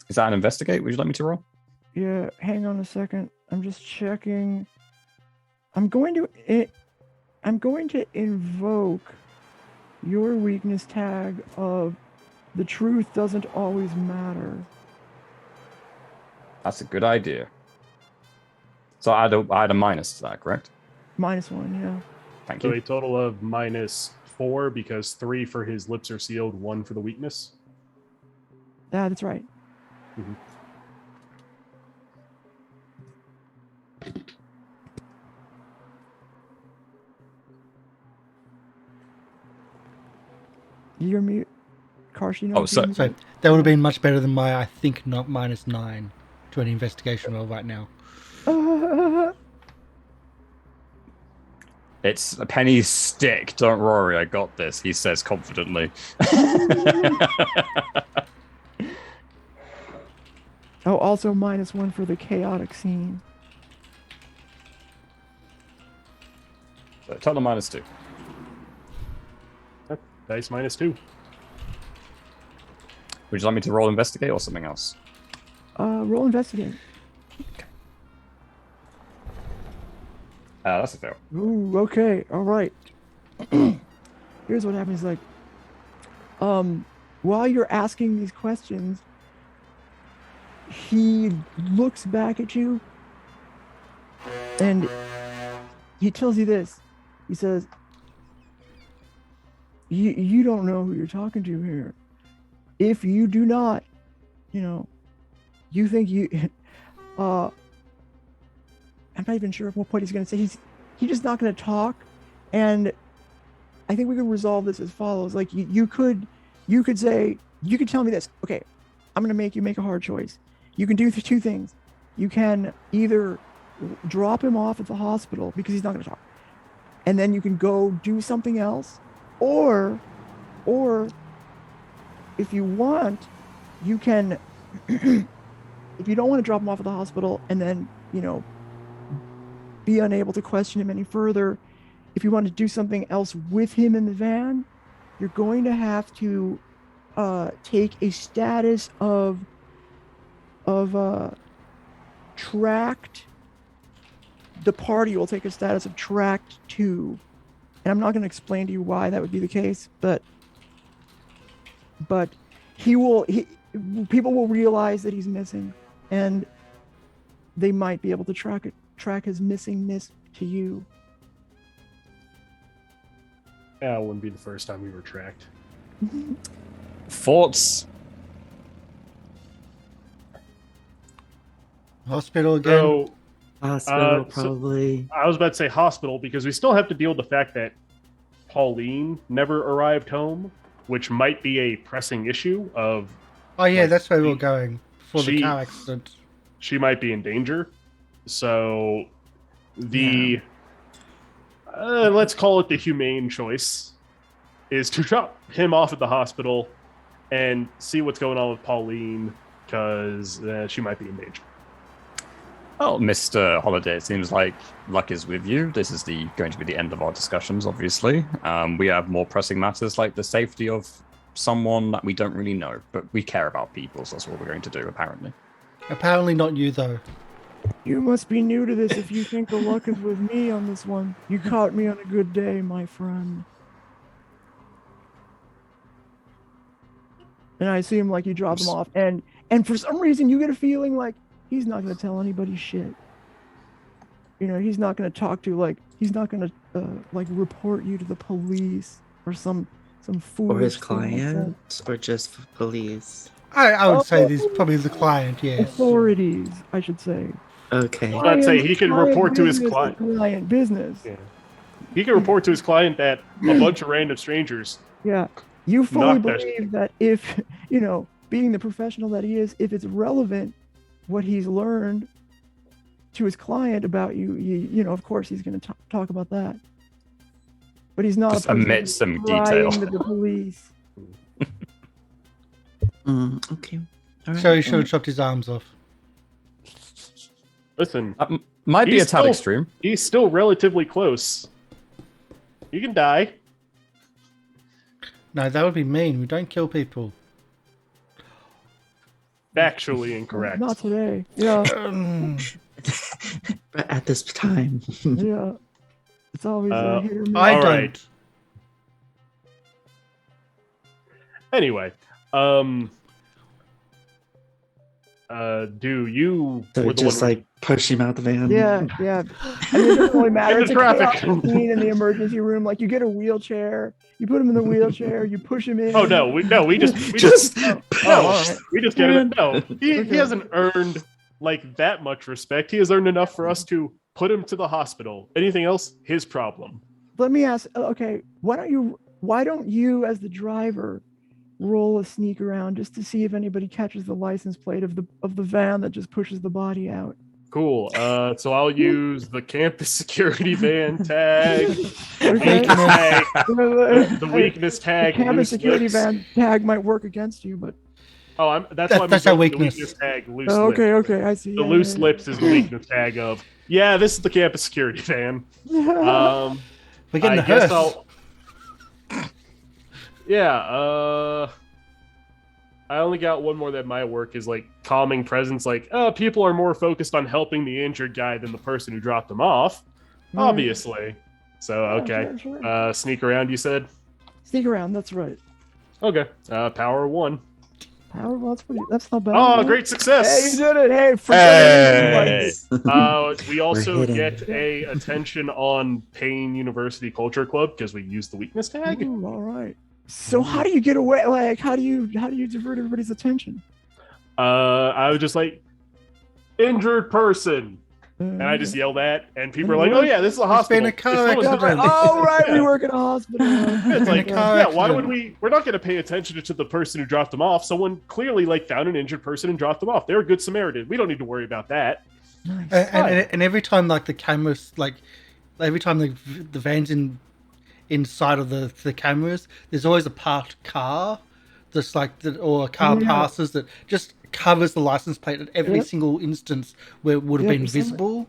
Is that an investigate? Would you like me to roll? Yeah, hang on a second. I'm just checking. I'm going to invoke your weakness tag of the truth doesn't always matter. That's a good idea. So I had a minus to that, correct? -1, yeah. Thank So you. a total of -4, because 3 for his lips are sealed, 1 for the weakness. Yeah, that's right. Mm-hmm. You're mute. Karsh, you know. So that would have been much better than my, I think, not -9 to an investigation roll right now. It's a Penny's stick. Don't worry, I got this, he says confidently. Oh, also -1 for the chaotic scene. So total -2. Dice -2. Would you like me to roll investigate or something else? Roll investigate. That's a fail. Ooh, okay, all right. Here's what happens. Like, while you're asking these questions, he looks back at you and he tells you this. He says, you don't know who you're talking to here. If you do not, you think you, I'm not even sure what he's going to say. He's just not going to talk. And I think we can resolve this as follows. Like, you could say, you can tell me this. Okay, I'm going to make you make a hard choice. You can do two things. You can either drop him off at the hospital because he's not going to talk, and then you can go do something else, or if you want, you can, if you don't want to drop him off at the hospital and then, be unable to question him any further, if you want to do something else with him in the van, you're going to have to take a status of tracked. The party will take a status of tracked 2. And I'm not going to explain to you why that would be the case, but people will realize that he's missing, and they might be able to track his missingness to you. Yeah, it wouldn't be the first time we were tracked. Thoughts? Hospital again. So, Hospital, probably. I was about to say hospital because we still have to deal with the fact that Pauline never arrived home, which might be a pressing issue of... Oh yeah, that's where we're going for the car accident. She might be in danger. So let's call it the humane choice, is to drop him off at the hospital and see what's going on with Pauline, because she might be in danger. Well, Mr. Holiday, it seems like luck is with you. This is going to be the end of our discussions, obviously. We have more pressing matters like the safety of someone that we don't really know, but we care about people, so that's what we're going to do, apparently. Apparently not you, though. You must be new to this if you think the luck is with me on this one. You caught me on a good day, my friend. And I see him like you drop him off, and for some reason you get a feeling like he's not going to tell anybody shit. He's not going to talk to he's not going to report you to the police or some fool. Or his client, or just police. I would say this is probably the client, yes. Authorities, I should say. Okay. I'd say he can report to his client. Client business. Yeah. He can report to his client that a bunch of random strangers. Yeah. You fully believe that if, being the professional that he is, if it's relevant, what he's learned to his client about you, of course he's going to talk about that. But he's not just omit some detail to the police. Okay. All right. So he should have chopped his arms off. Listen, might be a tad extreme. He's still relatively close. You can die. No, that would be mean. We don't kill people. Factually incorrect. Not today. Yeah. But at this time. Yeah. It's always a hit or miss. I All don't. right. Anyway, do you? So were the just one push him out the van. Yeah. I mean, it doesn't really matter. In the It's a traffic. chaotic scene in the emergency room. Like, you get a wheelchair, you put him in the wheelchair, you push him in. Oh no, we just get it. No, he hasn't earned that much respect. He has earned enough for us to put him to the hospital. Anything else, his problem. Let me ask. Okay, why don't you, as the driver, roll a sneak around just to see if anybody catches the license plate of the van that just pushes the body out? Cool. So I'll use the campus security van tag. Okay. The weakness tag. The campus loose security lips. van tag might work against you, but that's why that's we our go with weakness. The weakness tag. Loose okay, lips. I see. The loose lips is the weakness tag of. Yeah, this is the campus security van. We're getting the I guess hearse. I only got one more that might work, is calming presence. People are more focused on helping the injured guy than the person who dropped him off, obviously. So, okay. Sure. Sneak around, you said? Sneak around, that's right. Okay. Power 1. Power, well, that's not bad. Oh, right? great success! Hey, you did it! Hey, Hey! We also hidden. get a attention on Payne University Culture Club because we used the weakness tag. Ooh, all right. So how do you get away? How do you divert everybody's attention? I was just injured person. And I just yell that, and people are like, "Oh yeah, this is a hospital." been a car It's someone's- accident. Oh right, we work in a hospital. It's like, car yeah, why would accident. we're not going to pay attention to the person who dropped them off. Someone clearly found an injured person and dropped them off. They're a good Samaritan. We don't need to worry about that. Nice. And every time the cameras every time the van's inside of the cameras, there's always a parked car that's or a car passes that just covers the license plate at every single instance where it would have been visible.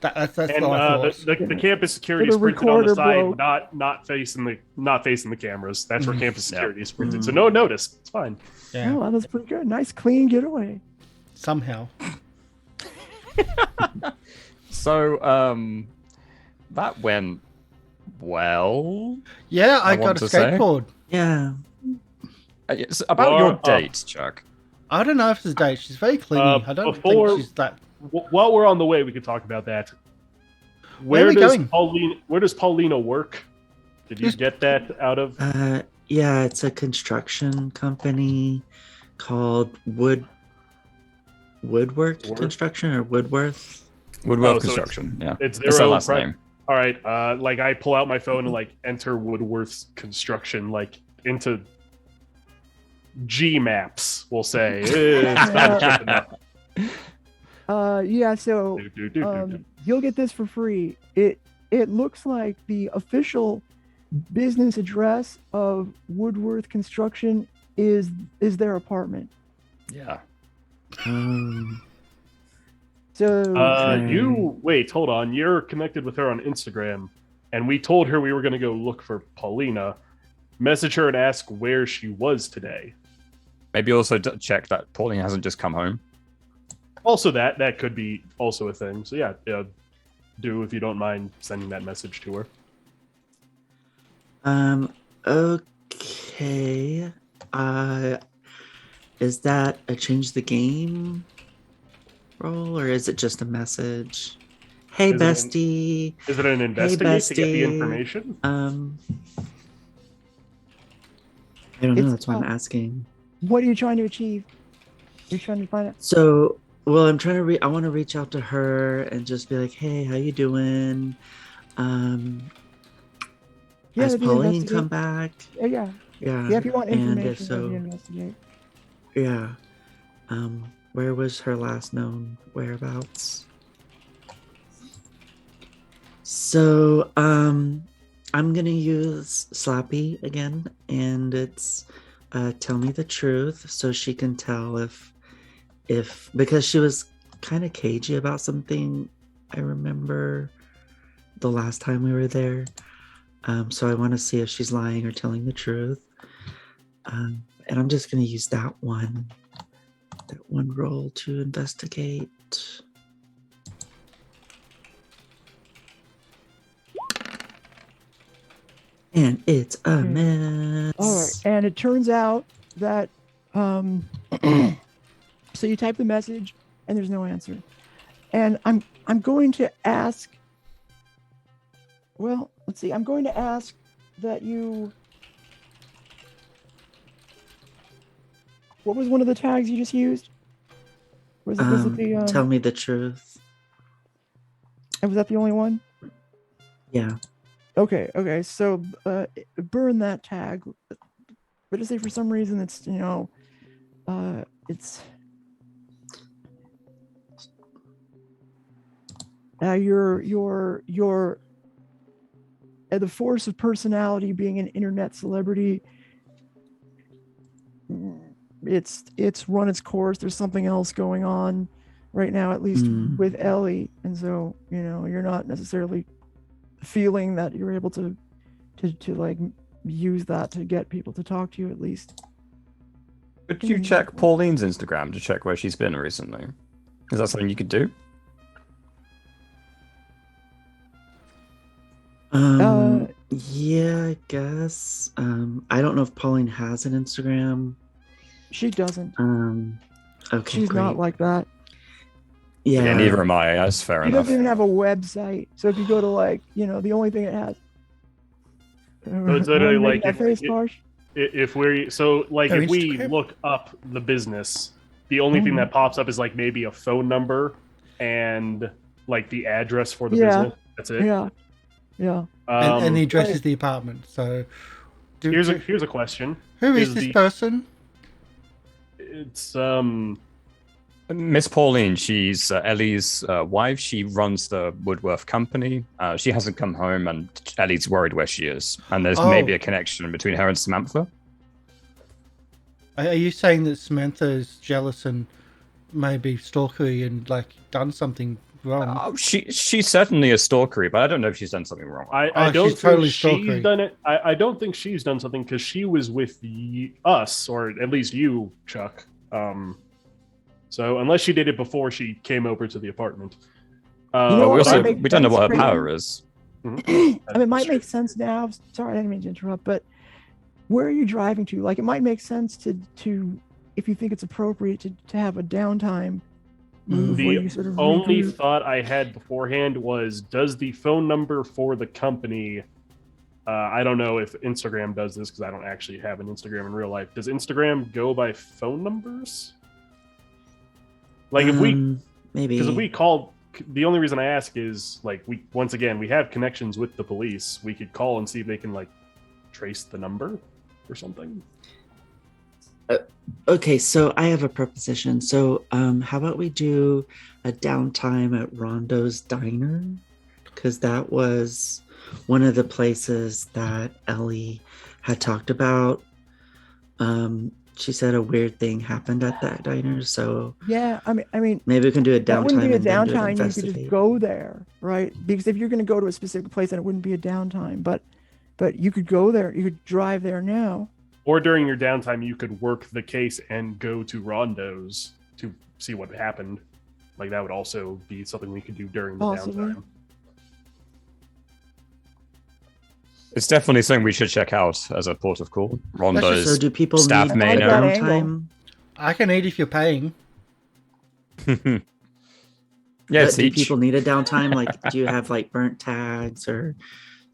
That's And what I thought. the campus security is printed on the side, not facing the cameras. That's where campus security is printed. So no notice. It's fine. Yeah. Oh, that's pretty good. Nice clean getaway. Somehow. So, that went well. Yeah, I got want a to say. skateboard. Yeah. It's about your date, Chuck. I don't know if it's a date. She's very clingy. I don't before- think she's that. While we're on the way, we can talk about that. Where are we going? Where does Paulina work? Did you get that out of? Yeah, it's a construction company called Woodworth Construction or Woodworth. Woodworth Oh, so Construction. Yeah, It's that's their their own last name. All right. I pull out my phone and enter Woodworth's Construction into G maps. We'll say. It's not just enough. Yeah, so Do. you'll get this for free. It looks like the official business address of Woodworth Construction is their apartment. Yeah. So You wait. Hold on. You're connected with her on Instagram, and we told her we were going to go look for Paulina. Message her and ask where she was today. Maybe also check that Pauline hasn't just come home. Also, that could be also a thing. So yeah, do if you don't mind sending that message to her. Okay. Is that a change the game role or is it just a message? Hey, Is it an- bestie. Is it an investigate to get the bestie. information? I don't know. It's, That's why I'm asking. what are you trying to achieve? You're trying to find out. So, well, I'm trying to I want to reach out to her and just be like, "Hey, how you doing? Yeah, Has that'd be Pauline investigate. come back? Yeah. Yeah. Yeah, if you want And information, if that'd be so, investigate. yeah. Where was her last known whereabouts? So, I'm gonna use Slappy again, and it's tell me the truth, so she can tell if because she was kind of cagey about something. I remember the last time we were there, so I want to see if she's lying or telling the truth. And I'm just gonna use that one roll to investigate. And it's a mess. All right, and it turns out that so you type the message and there's no answer, and I'm going to ask. Well, let's see. I'm going to ask that you. What was one of the tags you just used? Was it the Tell me the truth. was that the only one? Yeah. Okay. So burn that tag. But just say for some reason it's it's your the force of personality being an internet celebrity. It's run its course. There's something else going on right now, at least with Ellie, and so you're not necessarily feeling that you're able to like use that to get people to talk to you at least. Could you check Pauline's Instagram to check where she's been recently? Is that something you could do? Yeah, I guess. I don't know if Pauline has an Instagram. She doesn't. Okay, She's great. not like that. Yeah. Yeah, neither am I. That's fair She enough. doesn't even have a website. So if you go to the only thing it has. So it's literally like that face, Karsh? if we Instagram? look up the business, the only thing that pops up is maybe a phone number and like the address for the Yeah. business. That's it. Yeah. And the address is the apartment. So Here's a question. who is this person? It's Miss Pauline, she's Ellie's wife. She runs the Woodworth company. She hasn't come home, and Ellie's worried where she is. And there's maybe a connection between her and Samantha. Are you saying that Samantha is jealous and maybe stalkery and like done something wrong? Oh, she's certainly a stalkery, but I don't know if she's done something wrong. I don't she's think totally she's stalkery. done it. I don't think she's done something because she was with us, or at least you, Chuck. So unless she did it before she came over to the apartment. You know what might make we don't know what her sense for power you? is. I mean, it might make sense now. Sorry, I didn't mean to interrupt, but where are you driving to? Like, it might make sense to if you think it's appropriate to have a downtime move where you The sort of only regroup. thought I had beforehand was, does the phone number for the company? I don't know if Instagram does this because I don't actually have an Instagram in real life. Does Instagram go by phone numbers? Like if we maybe because if we call, the only reason I ask is like we have connections with the police. We could call and see if they can like trace the number or something. Okay, so I have a proposition. So how about we do a downtime at Rondo's Diner? Because that was one of the places that Ellie had talked about. She said a weird thing happened at that diner, so Yeah, I mean, maybe we can do a that wouldn't downtime be a and then do an downtime. You could just investigate. go there, right? Because if you're going to go to a specific place, then it wouldn't be a downtime. But you could go there. You could drive there now. Or during your downtime, you could work the case and go to Rondo's to see what happened. Like that would also be something we could do during the Possibly. downtime. It's definitely something we should check out as a port of call. Rondo's So do people staff need may like know. that downtime? I can eat if you're paying. Yeah, But it's do each. people need a downtime? Like, do you have like burnt tags or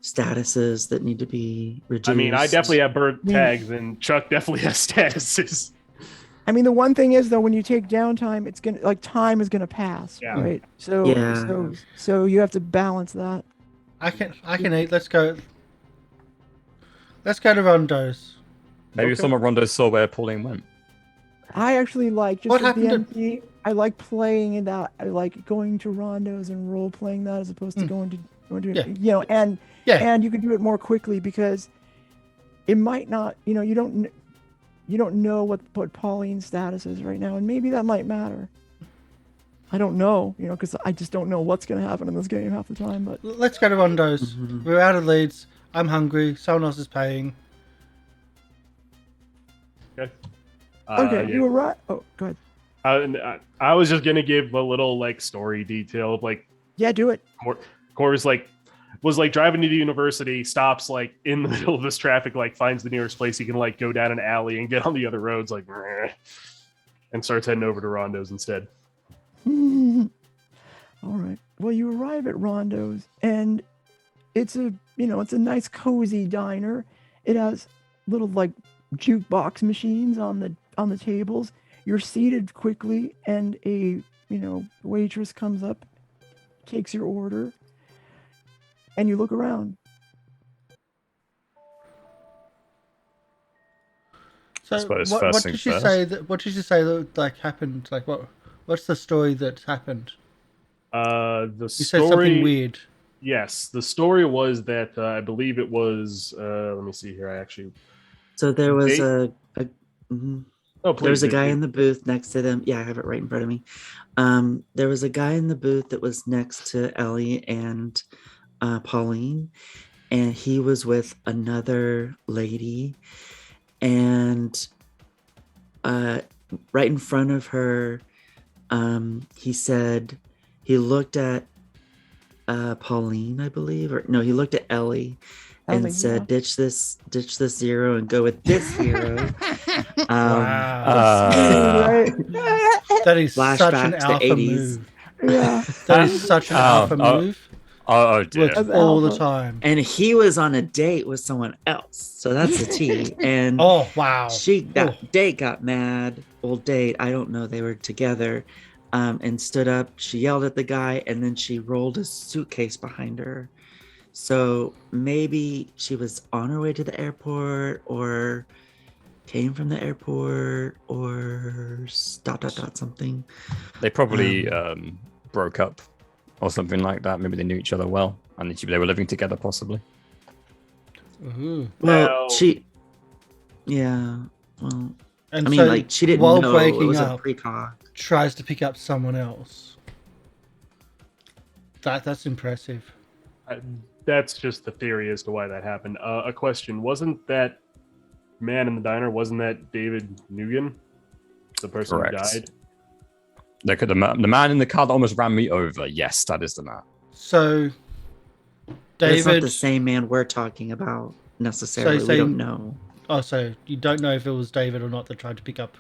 statuses that need to be reduced? I mean, I definitely have burnt Yeah. tags, and Chuck definitely has statuses. I mean, the one thing is though, when you take downtime, it's gonna time is gonna pass, Yeah. right? So Yeah. so you have to balance that. I can eat. Let's go. Let's go to Rondo's. Maybe Okay. some of Rondo's saw where Pauline went. I actually like just What as the happened MP. I like playing in that. I like going to Rondo's and role playing that as opposed to going to Yeah. you know, and Yeah. you can do it more quickly because it might not. You know, you don't know what Pauline's status is right now, and maybe that might matter. I don't know, you know, because I just don't know what's going to happen in this game half the time. But Let's go to Rondo's. Mhm. We're out of leads. I'm hungry. Someone else is paying. Okay. okay, Yeah. you were right. Oh, go ahead. I was just gonna give a little like story detail of like Yeah, do it. Corvus was driving to the university, stops like in the middle of this traffic, like finds the nearest place he can like go down an alley and get on the other roads, like and starts heading over to Rondo's instead. All right. Well, you arrive at Rondo's, and it's a nice cozy diner. It has little like jukebox machines on the tables. You're seated quickly, and a waitress comes up, takes your order, and you look around. So I suppose what first did things she first. say? What did she say that like happened? Like what's the story that happened? The You said something story, weird. yes, the story was that I believe it was. Let me see here. I actually. So there was They- mhm. Oh, There was a please, guy in the booth next to them. Yeah, I have it right in front of me. There was a guy in the booth that was next to Ellie and Pauline, and he was with another lady, and right in front of her, he said he looked at Pauline, I believe, or no, he looked at Ellie and Ellie, said, yeah. ditch this zero and go with this hero. Wow. Right? That is such an flashback to the alpha 80s. move. Yeah. That is such an alpha move. Oh dear. Works That's all the alpha. time. And he was on a date with someone else. So that's a T. And Oh wow. that date got mad. Old date. I don't know. They were together. and stood up. She yelled at the guy, and then she rolled a suitcase behind her. So maybe she was on her way to the airport, or came from the airport, or something. They probably broke up or something like that. Maybe they knew each other well, and they were living together, possibly. Ooh. Well, yeah. Well, And I mean, so like, she didn't while know breaking it was up, a precog. tries to pick up someone else. That's impressive. That's just the theory as to why that happened. A question: wasn't that man in the diner? Wasn't that David Nugan, the person Correct. who died? The man in the car that almost ran me over. Yes, that is the man. So, But it's not David. the same man we're talking about necessarily. So We don't know. Oh, so you don't know if it was David or not that tried to pick up.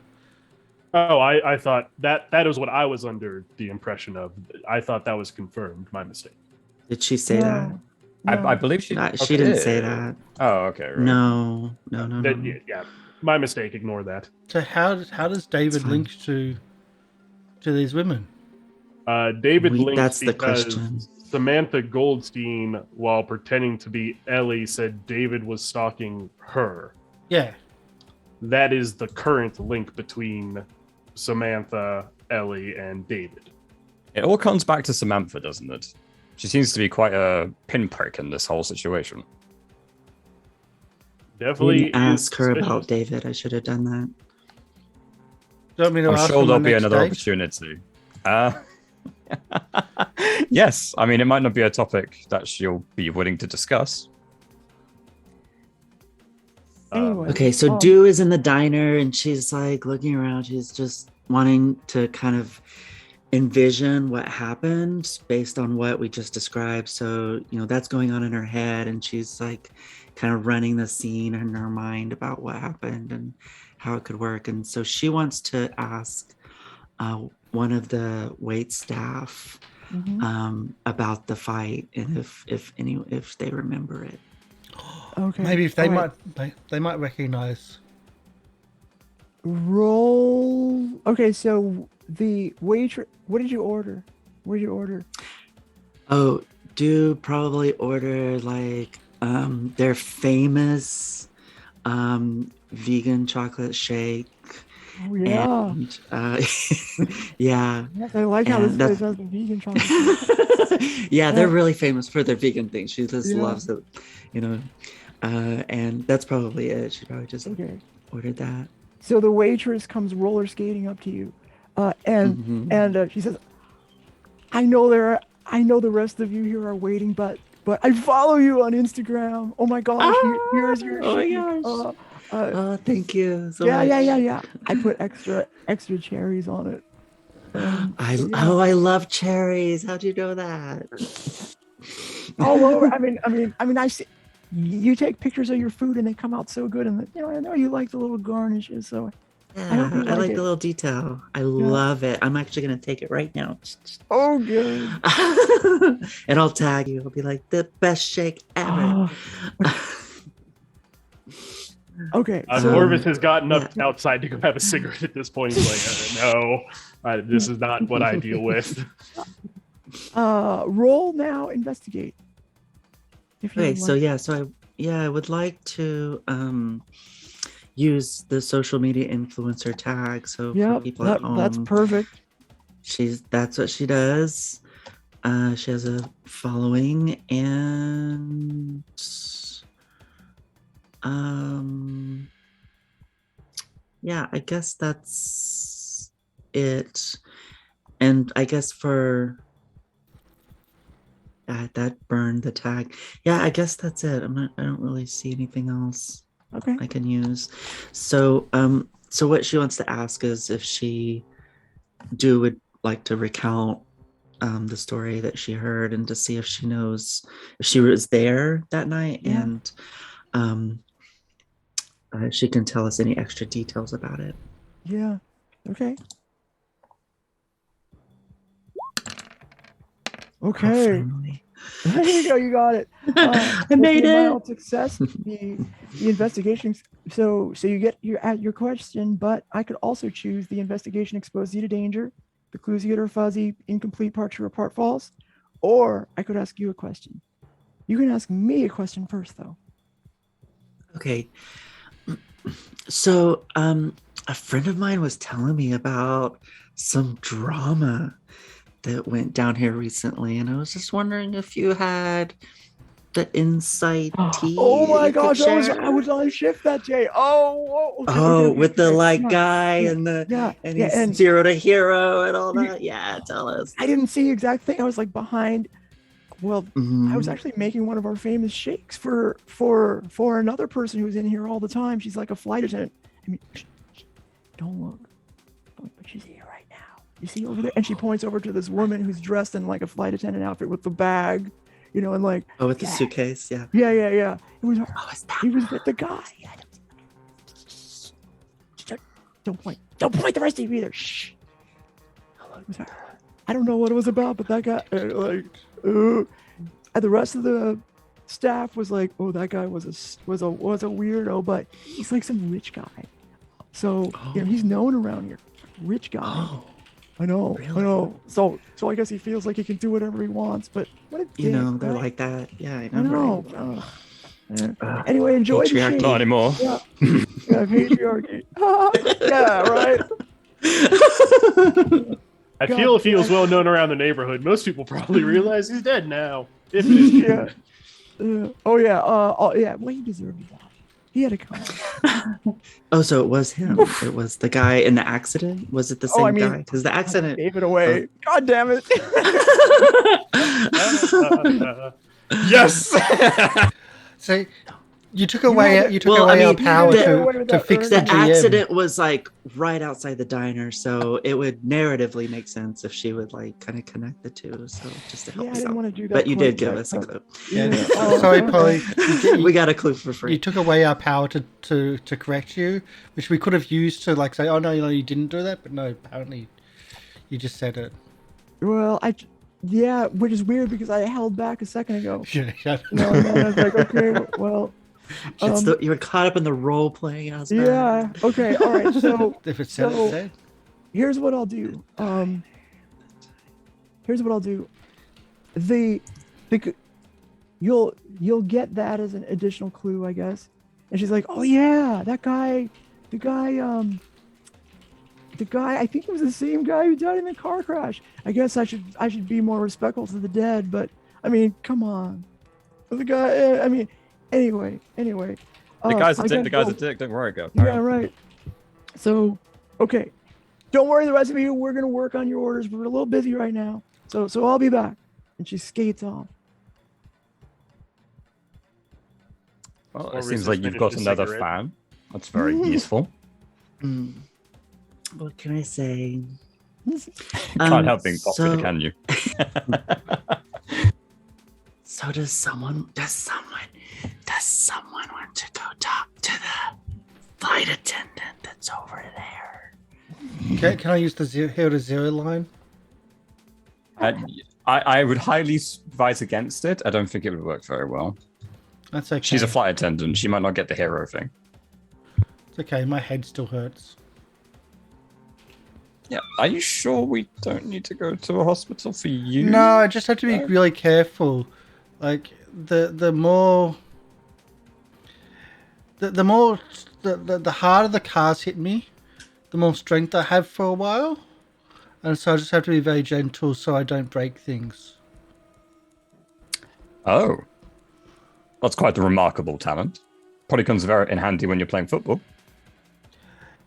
Oh, I thought that is what I was under the impression of. I thought that was confirmed. My mistake. Did she say that? No. I believe she. She didn't say that. Oh, okay. Right. No. Yeah, my mistake. Ignore that. So how does David fine. link to these women? David links That's the because question. Samantha Goldstein, while pretending to be Ellie, said David was stalking her. Yeah. That is the current link between Samantha, Ellie, and David. It all comes back to Samantha, doesn't it? She seems to be quite a pinprick in this whole situation. Definitely Didn't ask her suspicious. about David. I should have done that. Do you want me to I'm ask sure on my there'll be next another date? opportunity. Yes, I mean, it might not be a topic that she'll be willing to discuss. Anyway. Okay, so Dew is in the diner and she's like looking around. She's just wanting to kind of envision what happened based on what we just described. So, that's going on in her head, and she's like kind of running the scene in her mind about what happened and how it could work. And so she wants to ask one of the wait staff about the fight and if they remember it. Okay. Maybe if they all right. they might recognize. Roll. Okay, so the waitress. What did you order? What did you order? Oh, do probably order like their famous vegan chocolate shake. Oh yeah. And, yeah. Yes, I like how this and place that's- has the vegan chocolate. Yeah, they're really famous for their vegan things. She just Yeah. loves it, and that's probably it. She probably just Okay. ordered that. So the waitress comes roller skating up to you, and she says, "I know the rest of you here are waiting, but I follow you on Instagram. Oh my gosh, here's your Oh my shake. gosh. Oh, thank you so much. Yeah. I put extra cherries on it. I love cherries. How'd you know that? All over. I mean, I see you take pictures of your food and they come out so good, and I know you like the little garnishes. So Yeah, hope you I like like it. the little detail. I love it. I'm actually gonna take it right now. oh good. And I'll tag you. I'll be like, the best shake ever. Okay. Corvus has gotten up outside to go have a cigarette at this point. He's like, no, this is not what I deal with. Roll now. Investigate. If you Okay, would so like. I would like to use the social media influencer tag. So for people at home, that's perfect. that's what she does. She has a following, and I guess that's it. And I guess for that burned the tag. Yeah, I guess that's it. I don't really see anything else Okay. I can use. So so what she wants to ask is if she would like to recount the story that she heard, and to see if she knows if she was there that night, and she can tell us any extra details about it. Yeah. Okay. Okay. Finally. There you go. You got it. I made it. Mild success. The investigation. So you get your question, but I could also choose the investigation exposes you to danger. the clues you get are fuzzy, incomplete, part true or part false. Or I could ask you a question. You can ask me a question first, though. Okay. So, a friend of mine was telling me about some drama that went down here recently, and I was just wondering if you had the insight tea. Oh my you could gosh, share? I was on shift that day. Oh, okay, okay, with the okay. like Yeah, guy yeah, and the yeah, and yeah, he's and zero to hero and all you- that. Yeah, tell us. I didn't see the exact thing. I was like behind. Well, I was Mhm. actually making one of our famous shakes for another person who's in here all the time. She's like a flight attendant. I mean, don't look, but she's here right now. You see over there, and she points over to this woman who's dressed in like a flight attendant outfit with the bag, you know, and like with the suitcase, yeah. Yeah. It was her. Oh, is that He was with the guy. Don't point. Don't point the rest of you either. Shh. It was her. I don't know what it was about, but that guy, and the rest of the staff was like, "Oh, that guy was a weirdo, but he's like some rich guy. So he's known around here. Rich guy. Oh, I know. really? I know. So I guess he feels like he can do whatever he wants. But what a dick, you know, they're right? like that. Yeah, I I know. know. Yeah. Anyway, enjoy the patriarchy. shake. Not anymore. Yeah, patriarchy. Yeah, right. I God feel if he was bless. well known around the neighborhood, most people probably realize he's dead now. If it is true. Yeah. Oh yeah. Well, he deserved that. He had a comment. Oh, so it was him. It was the guy in the accident. Was it the same guy? Because the accident. Gave it away. God damn it. Yes. So you took away had you took Well, away I our mean, power you to, away with to that fix the early- The GM. accident was like right outside the diner, so it would narratively make sense if she would like kind of connect the two. So just to help Yeah, I us didn't out. want to do that. But you did quite give yet, us a but- clue. Yeah. Oh, Sorry, okay. Polly. We got a clue for You free. took away our power to correct you, which we could have used to like say, "Oh no, you didn't do that," but no, apparently you just said it. Well, which is weird because I held back a second ago. Yeah, yeah. No, and then I was like, okay, well, You were caught up in the role playing aspect. yeah, okay, all right. So If it said So- it said. here's what I'll do. You'll get that as an additional clue, I guess. And she's like, oh yeah, the guy, I think it was the same guy who died in the car crash. I guess I should be more respectful to the dead, but I mean, come on. The guy, I mean, anyway. The guy's a I dick. gotta The guy's go. a dick. Don't worry, go. Yeah, right. So, okay. Don't worry, the rest of you. We're gonna work on your orders. We're a little busy right now. So I'll be back. And she skates off. Well, Or it seems was like it you've got finished a another cigarette? fan. That's very useful. What can I say? Can't help being popular, so- can you? So does someone want to go talk to the flight attendant that's over there? Can I use the hero to zero line? I would highly advise against it. I don't think it would work very well. That's okay. She's a flight attendant. She might not get the hero thing. It's okay. My head still hurts. Yeah. Are you sure we don't need to go to a hospital for you? No, I just have to be really careful. Like the more the harder the cars hit me, the more strength I have for a while, and so I just have to be very gentle so I don't break things. Oh. That's quite a remarkable talent. Probably comes very in handy when you're playing football.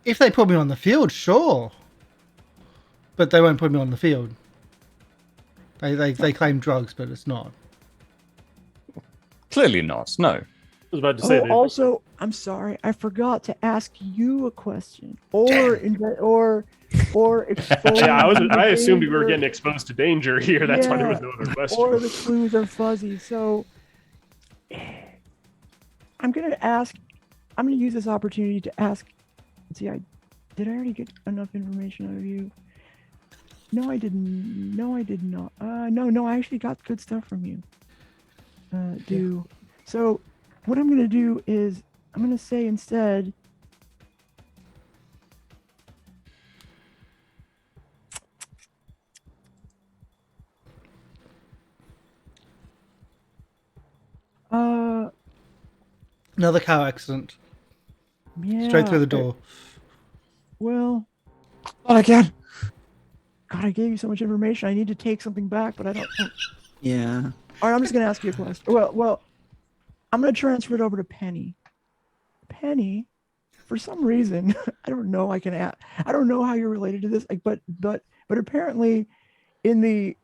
If they put me on the field, sure, but they won't put me on the field. They claim drugs, but it's not. Clearly not. No. I was about to say that. Also, I'm sorry, I forgot to ask you a question, or expose. Yeah, you to I assumed we were danger, getting exposed to danger here. That's why there was Yeah. no other question. or the clues are fuzzy. So I'm gonna use this opportunity to ask. Let's see, did I already get enough information out of you? No, I didn't. No, I did not. No, I actually got good stuff from you. So what I'm gonna do is I'm gonna say instead. Another car accident. Yeah. Straight through the door. Well, not again. God, I gave you so much information. I need to take something back, but I don't. Yeah. All right, I'm just gonna ask you a question. Well, I'm gonna transfer it over to Penny. Penny, for some reason, I don't know. I don't know how you're related to this, like, but apparently, in the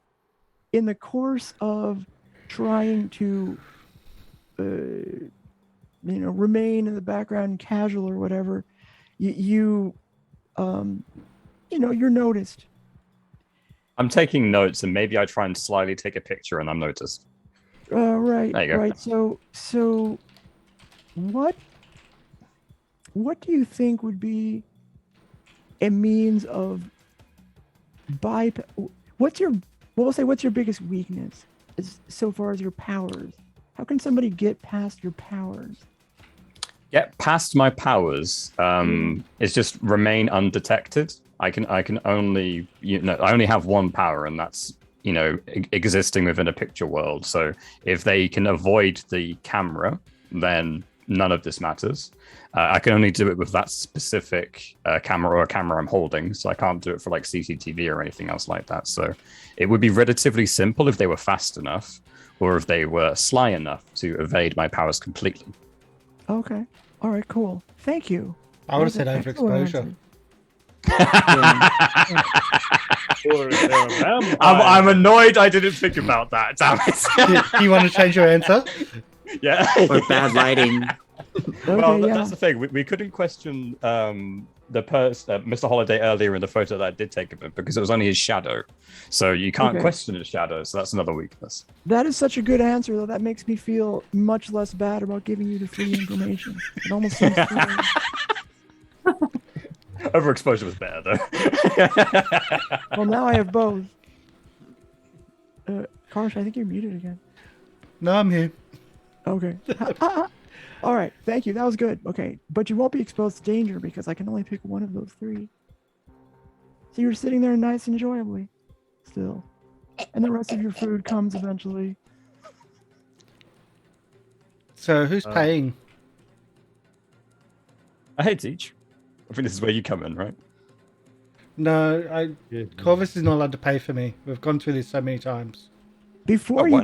course of trying to, remain in the background, casual or whatever, you're noticed. I'm taking notes, and maybe I try and slyly take a picture, and I'm noticed. Right. There you go. Right. So, what do you think would be a means of what's your biggest weakness so far as your powers? How can somebody get past your powers? Get past my powers is just remain undetected. I can only I only have one power, and that's existing within a picture world. So if they can avoid the camera, then none of this matters. I can only do it with that specific camera or a camera I'm holding, so I can't do it for like CCTV or anything else like that. So it would be relatively simple if they were fast enough, or if they were sly enough to evade my powers completely. Okay. All right. Cool. Thank you. I would have said overexposure. I'm annoyed I didn't think about that. Damn it. Do you want to change your answer? Yeah. Or bad lighting. Well, that's the thing. We couldn't question Mr. Holiday earlier in the photo that I did take of him because it was only his shadow. So you can't question his shadow. So that's another weakness. That is such a good answer, though. That makes me feel much less bad about giving you the free information. It almost seems Overexposure was better, though. Well, now I have both. Karsh, I think you're muted again. No, I'm here. Okay. All right. Thank you. That was good. Okay. But you won't be exposed to danger because I can only pick one of those three. So you're sitting there nice and enjoyably still. And the rest of your food comes eventually. So who's paying? I hate Teach. I think this is where you come in, right? No, Corvus is not allowed to pay for me. We've gone through this so many times. Before you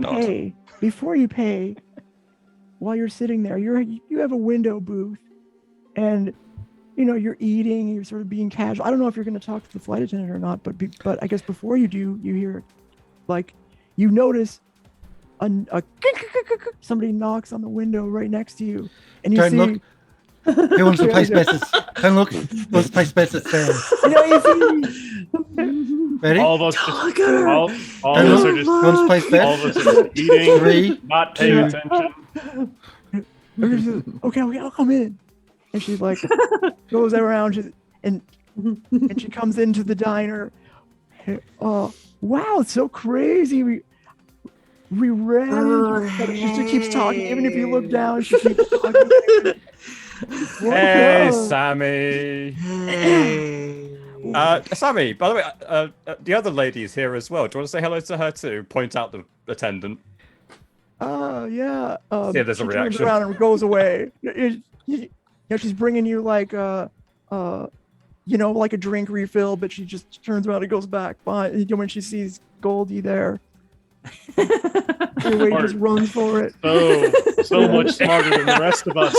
pay, while you're sitting there, you have a window booth, and you're eating. You're sort of being casual. I don't know if you're going to talk to the flight attendant or not, but I guess before you do, you hear, like, you notice somebody knocks on the window right next to you, and you see. Look. Who wants to place bets? Don't look. Who wants to place bets at Sam? Ready? All of us just, all of us are just, Who wants to place bets? all of us are just eating, 3, not paying 2. attention. Okay, I'll come in. And she like goes around and she comes into the diner. Oh, wow, it's so crazy. We ran. She just keeps talking. Even if you look down, she keeps talking. Hey, Sammy. Hey. Sammy, by the way, the other lady is here as well. Do you want to say hello to her too? Point out the attendant. Yeah. See if there's a reaction. Turns around and goes away. She's bringing you like like a drink refill, but she just turns around and goes back behind when she sees Goldie there. Anyway, just runs for it. So much smarter than the rest of us.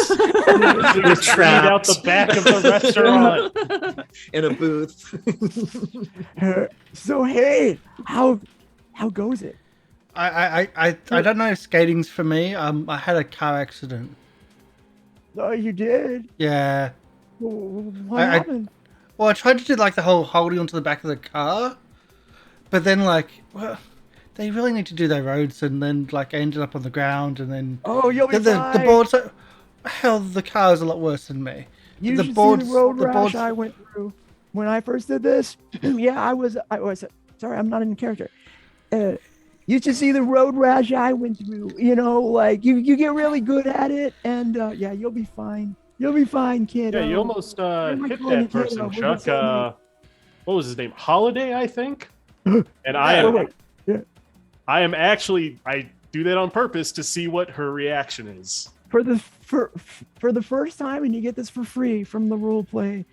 You're trapped out the back of the restaurant in a booth. So hey, how goes it? I don't know if skating's for me. I had a car accident. Oh, you did? Yeah. What happened? I tried to do like the whole holding onto the back of the car, but then they really need to do their roads, and then I ended up on the ground, and then you'll be fine. The board. Hell, the car is a lot worse than me. You should see the road rash I went through when I first did this. Yeah, I was. Sorry, I'm not in character. You should see the road rash I went through. You get really good at it, and you'll be fine. You'll be fine, kid. Yeah, you almost hit that person, Chuck. What was his name? Holiday, I think. And I am actually, I do that on purpose to see what her reaction is. For the for the first time, and you get this for free from the role play.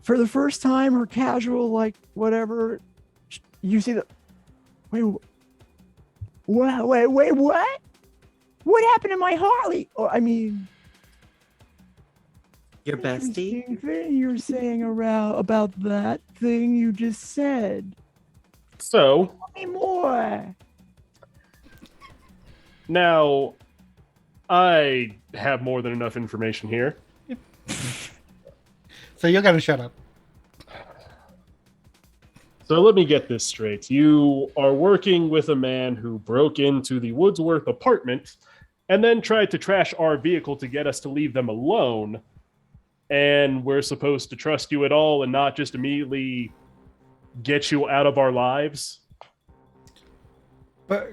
For the first time, her casual, like, whatever, you see the... Wait, what? What happened to my Harley? Or, I mean... Your bestie? Interesting thing you're saying about that thing you just said. So, Tell me more. now, I have more than enough information here. So you're going to shut up. So let me get this straight. You are working with a man who broke into the Woodsworth apartment and then tried to trash our vehicle to get us to leave them alone. And we're supposed to trust you at all and not just immediately get you out of our lives? But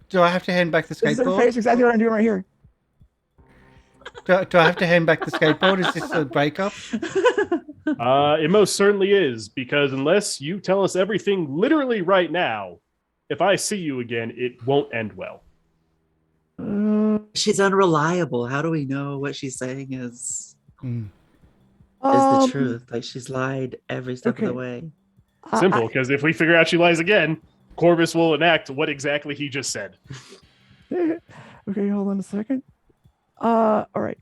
do I have to hand back the skateboard? That's exactly what I'm doing right here. Do I have to hand back the skateboard? Is this a breakup? It most certainly is, because unless you tell us everything literally right now, if I see you again, it won't end well. She's unreliable. How do we know what she's saying is Is the truth? Like, she's lied every step of the way. Simple, because if we figure out she lies again, Corvus will enact what exactly he just said. Okay, hold on a second. All right.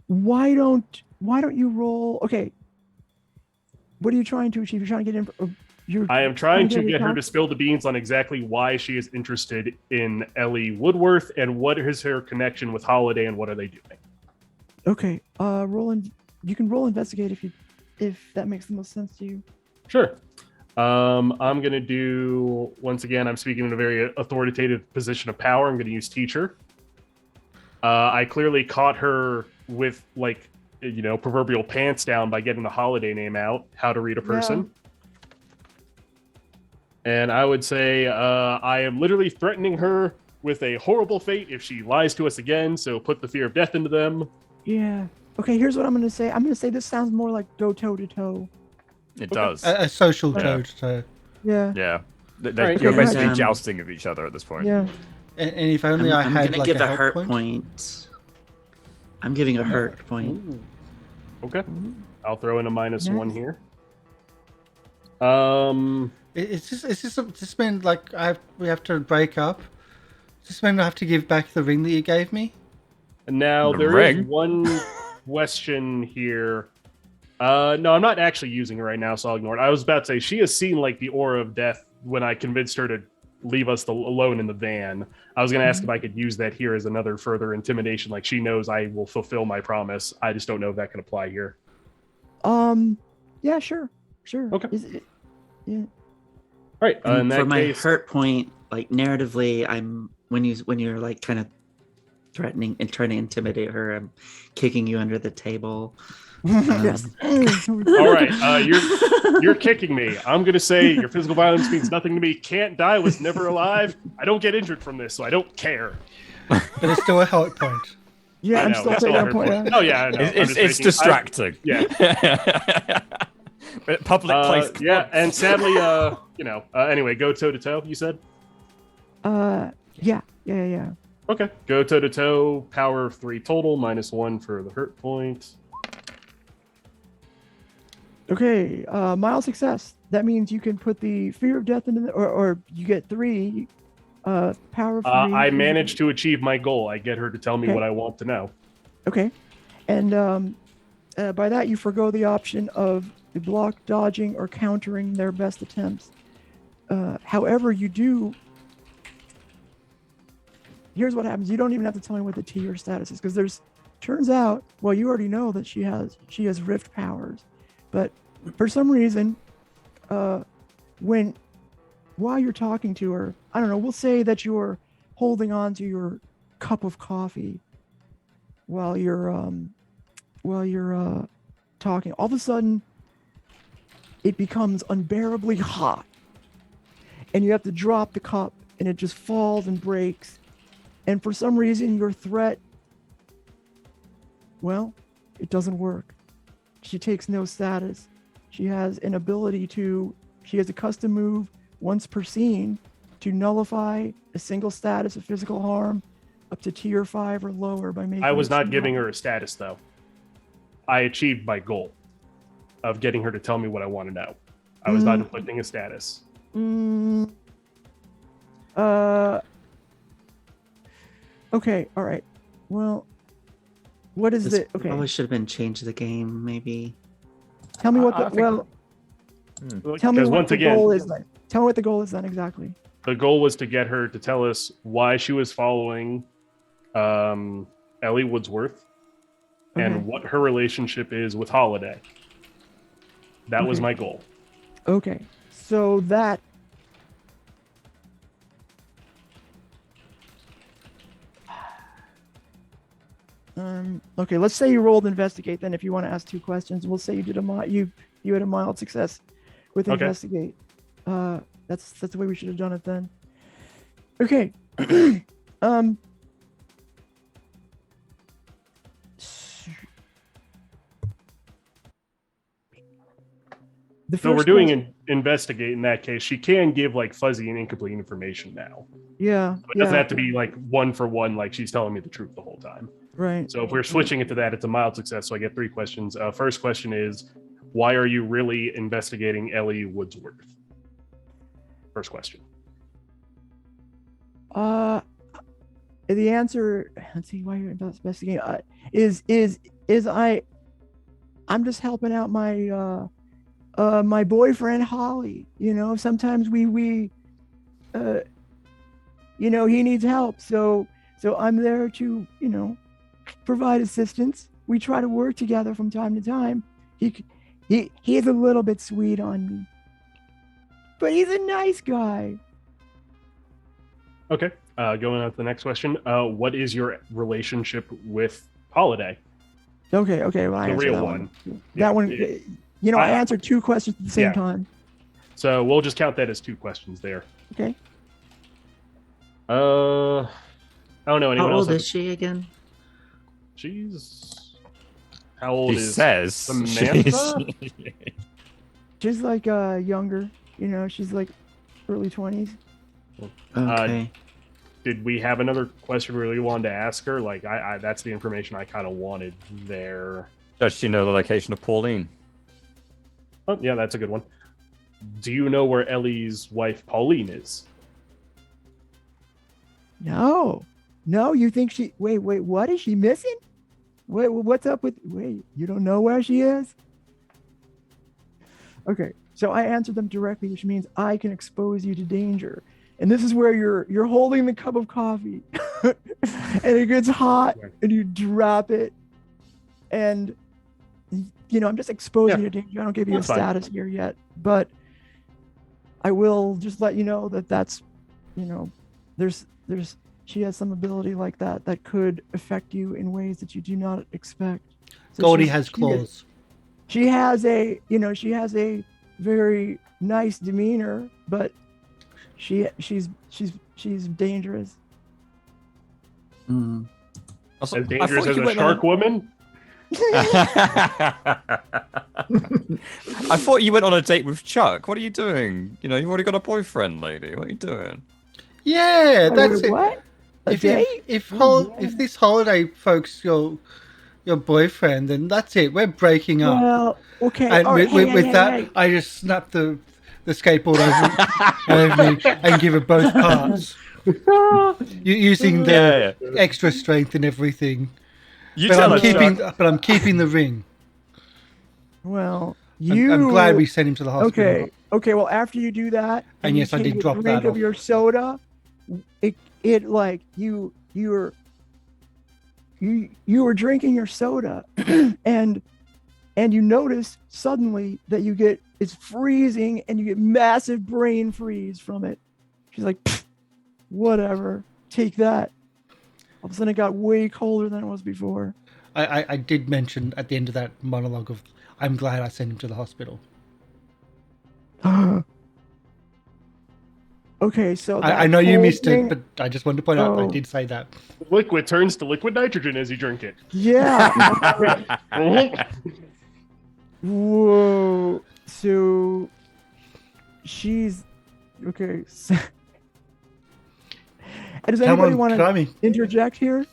Why don't you roll? Okay. What are you trying to achieve? You're trying to get in. I am trying to get her to spill the beans on exactly why she is interested in Ellie Woodworth and what is her connection with Holiday and what are they doing. Okay. You can roll investigate if that makes the most sense to you. Sure. I'm going to do, once again, I'm speaking in a very authoritative position of power. I'm going to use teacher. I clearly caught her with, like, proverbial pants down by getting the Holiday name out, how to read a person. Yeah. And I would say I am literally threatening her with a horrible fate if she lies to us again, so put the fear of death into them. Yeah. Okay, here's what I'm going to say. I'm going to say this sounds more like go toe-to-toe. It does. A social toe-to-toe. Yeah. Yeah. Right, You're yeah. basically jousting of each other at this point. Yeah. And if only I I'm had gonna like give a a hurt hurt point. I'm giving a hurt point. Ooh. Okay. I'll throw in a -1 here. It's just mean like we have to break up. Just mean I have to give back the ring that you gave me. Now, The there ring? is one question here. No, I'm not actually using it right now, so I'll ignore it. I was about to say, she has seen like the aura of death when I convinced her to leave us alone in the van. I was going to ask if I could use that here as another further intimidation. Like, she knows I will fulfill my promise. I just don't know if that can apply here. Yeah, sure. Okay. Yeah. All right. In that For my case, hurt point, like, narratively, I'm when you're like kind of threatening and trying to intimidate her, I'm kicking you under the table. Yes. all right. You're kicking me. I'm gonna say your physical violence means nothing to me. Can't die, was never alive. I don't get injured from this, so I don't care. But it's still a hurt point. Yeah, I I'm know, still it's taking all that her point. point. Oh yeah, I know. It's distracting. Yeah. But public place. Yeah, and sadly, anyway, go toe to toe. You said. Yeah. Okay, go toe to toe. Power of 3 total, -1 for the hurt point. Okay, mild success. That means you can put the fear of death into or you get 3 power of 3. I managed to achieve my goal. I get her to tell me what I want to know. Okay, and by that you forgo the option of the block, dodging, or countering their best attempts. However, you do. Here's what happens. You don't even have to tell me what the tier status is, because turns out, well, you already know that she has rift powers, but for some reason, while you're talking to her, I don't know, we'll say that you're holding on to your cup of coffee while you're talking. All of a sudden, it becomes unbearably hot, and you have to drop the cup, and it just falls and breaks. And for some reason, your threat, well, it doesn't work. She takes no status. She has an ability she has a custom move once per scene to nullify a single status of physical harm up to tier 5 or lower by making. I was not giving her a status, though. I achieved my goal of getting her to tell me what I want to know. I was not inflicting a status. Okay, all right. Well, what is This it? Okay, probably should have been changed the game, maybe. tell me what I the think- well. Tell me Because what once the again, goal is then. Tell me what the goal is then exactly. the goal was to get her to tell us why she was following Ellie Woodsworth Okay. and what her relationship is with Holiday. That was Okay. my goal. Okay, so that. Okay, let's say you rolled investigate. Then, if you want to ask 2 questions, we'll say you did you had a mild success with Okay. investigate. That's the way we should have done it then. Okay. The So we're first doing question- an investigate in that case. She can give like fuzzy and incomplete information now. Yeah. So it doesn't have to be like 1 for 1, like she's telling me the truth the whole time. Right. So if we're switching it to that, it's a mild success. So I get 3 questions. First question is, why are you really investigating Ellie Woodsworth? First question. The answer. Let's see why you're investigating. I'm just helping out my my boyfriend Holly. You know, sometimes we you know, he needs help, so I'm there to, you know, provide assistance. We try to work together from time to time. He's a little bit sweet on me, but he's a nice guy. Okay. Going on to the next question. What is your relationship with Holiday? Okay, well, I The answered real that one. That Yeah, one, yeah. you know, I answered 2 questions at the same Yeah. time. So we'll just count that as 2 questions there. Okay. I don't know. Anyone How else? old is she again? She's. How old He is says Samantha? She's like younger, you know, she's like early 20s. Okay. Did we have another question we really wanted to ask her? Like, I that's the information I kind of wanted there. Does she know the location of Pauline? Oh, yeah, that's a good one. Do you know where Ellie's wife Pauline is? No, you think she? Wait, what is she missing? Wait, what's up with? Wait, you don't know where she is? Okay, so I answered them directly, which means I can expose you to danger. And this is where you're holding the cup of coffee, and it gets hot, and you drop it, and you know I'm just exposing you to danger. I don't give you That's a fine. status here yet, but I will just let you know that that's, you know, there's she has some ability like that could affect you in ways that you do not expect. So Goldie she's- has claws. She has a, you know, she has a very nice demeanor, but she's dangerous. Mm. Also, As I dangerous thought as you a went shark on- woman? I thought you went on a date with Chuck. What are you doing? You know, you've already got a boyfriend, lady. What are you doing? Yeah, I that's would- it. What? A date? If Oh, yeah. if this holiday folks your boyfriend, then that's it. We're breaking up. Well, okay. And all right, with hey, that, hey. I just snap the skateboard over me and give it both parts. Using the Yeah. extra strength and everything. You But tell her, I'm Chuck. keeping the ring. Well, I'm glad we sent him to the hospital. Okay. Well, after you do that, And you yes, I take did a drop drink that of off. your soda. It like you were drinking your soda, and you notice suddenly that it's freezing, and you get massive brain freeze from it. She's like, "Pfft, whatever, take that." All of a sudden, it got way colder than it was before. I did mention at the end of that monologue of I'm glad I sent him to the hospital. Okay, so I that know you whole missed thing- it, but I just wanted to point out I Oh. did say that. Liquid turns to liquid nitrogen as you drink it. Yeah. Whoa. So she's okay. So, Does Come anybody on, want to Kami. interject here?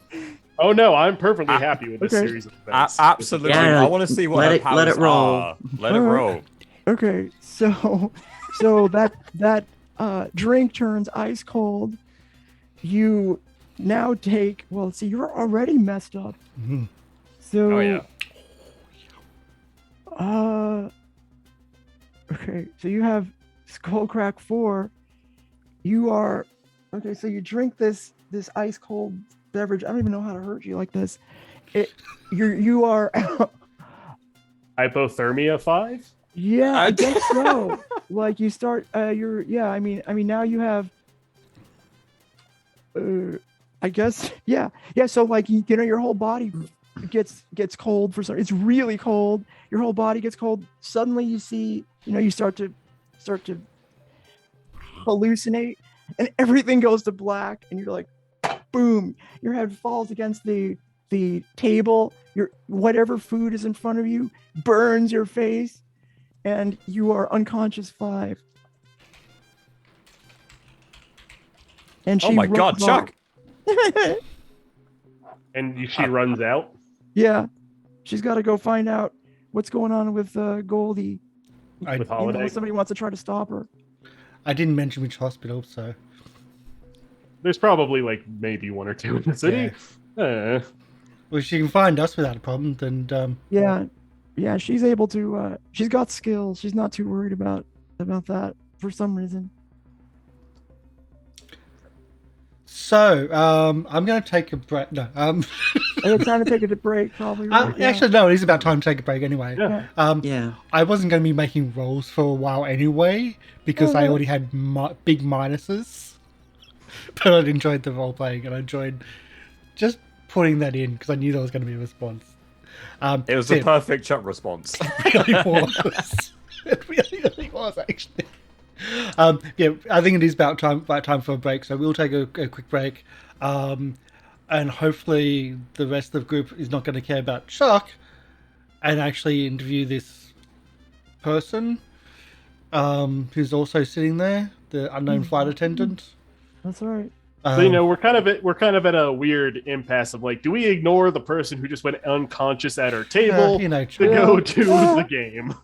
Oh no, I'm perfectly happy with this okay. series of events. Absolutely. Yeah, I want to see what let her it- powers let it roll. are. Let it All right. roll. Okay, so that drink turns ice cold. You now take, well, see, you're already messed up. Mhm. So Oh yeah. Okay, so you have Skullcrack 4. You are okay, so you drink this ice cold beverage. I don't even know how to hurt you like this. You are Hypothermia 5? yeah, I guess so. Like you start you're yeah, I mean now you have I guess yeah. So like you know your whole body gets cold for some, it's really cold. Your whole body gets cold. Suddenly you see, you start to hallucinate and everything goes to black and you're like boom, your head falls against the table. Your whatever food is in front of you burns your face and you are unconscious 5. And Oh she my God, runs off. Chuck! And she runs out. Yeah, she's got to go find out what's going on with Goldie. With Holiday. Somebody wants to try to stop her. I didn't mention which hospital, so There's probably like maybe 1 or 2 in the city. well, if she can find us without a problem, then Yeah, she's able to. She's got skills. She's not too worried about that for some reason. So, I'm going to take a break. No, It's time to take a break, probably. Right? Yeah. actually, no, it is about time to take a break anyway. Yeah. Yeah. I wasn't going to be making rolls for a while anyway because I already had big minuses. But I enjoyed the role playing and I enjoyed just putting that in because I knew there was going to be a response. It was a perfect Chuck response. It really was. It really was, actually. Yeah, I think it is about time for a break, so we'll take a quick break. And hopefully the rest of the group is not going to care about Chuck and actually interview this person who's also sitting there, the unknown flight attendant. That's all right. So we're kind of at a weird impasse of like, do we ignore the person who just went unconscious at our table to go to the game?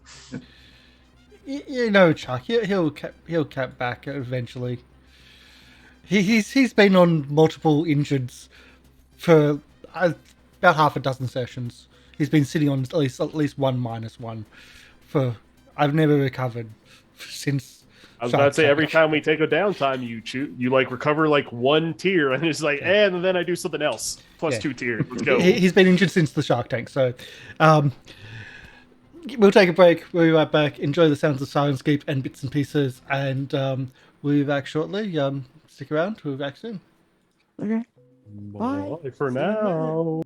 Chuck, he'll cap back eventually. He's been on multiple injuries for about half a dozen sessions. He's been sitting on at least one -1 for. I've never recovered since. I was about to say every time we take a downtime, you like recover like 1 tier, and it's like, and then I do something else plus 2 tiers. Let's go. He's been injured since the Shark Tank, so we'll take a break. We'll be right back. Enjoy the sounds of Syrinscape and bits and pieces, and we'll be back shortly. Stick around. We'll be back soon. Okay. Bye for now.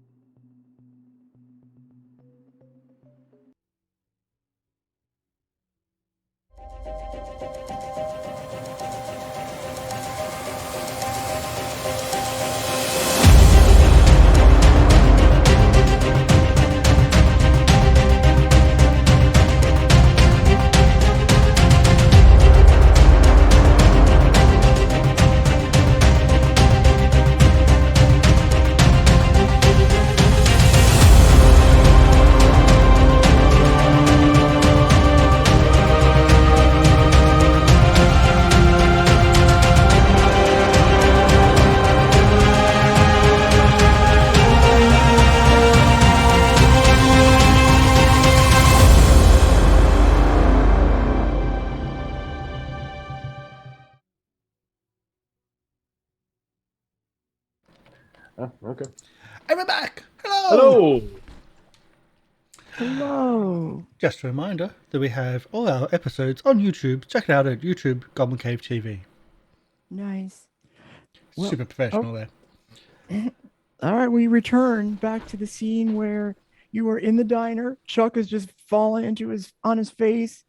Okay. And we're back. Hello. Hello. Just a reminder that we have all our episodes on YouTube. Check it out at YouTube GoblinCaveTV. Nice. Super professional there. All right, we return back to the scene where you were in the diner. Chuck is just falling on his face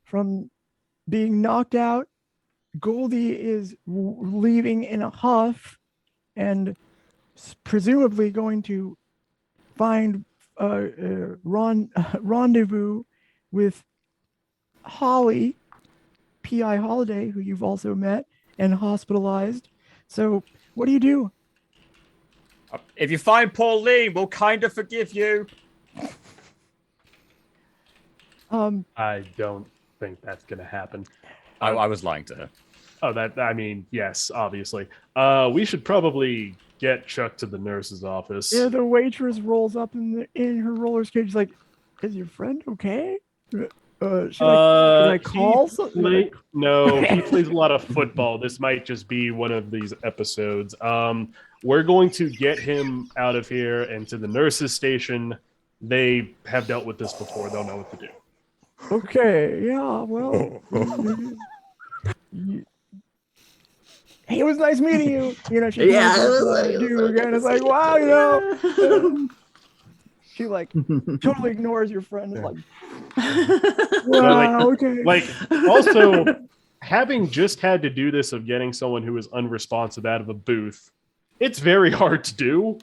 from being knocked out. Goldie is leaving in a huff and presumably going to find rendezvous with Holly, P.I. Holiday, who you've also met and hospitalized. So What do you do? If you find Pauline, we'll kind of forgive you. I don't think that's gonna happen. I was lying to her. Oh, yes, obviously. We should probably get Chuck to the nurse's office. Yeah, the waitress rolls up in her roller skate. She's like, "Is your friend okay? Should I call something?" No, he plays a lot of football. This might just be one of these episodes. We're going to get him out of here and to the nurse's station. They have dealt with this before. They'll know what to do. Okay, yeah, well. Hey, it was nice meeting you. You know, she again. It's like, wow, you know. She like totally ignores your friend. It's like, wow, okay. Like, also, having just had to do this of getting someone who is unresponsive out of a booth, it's very hard to do.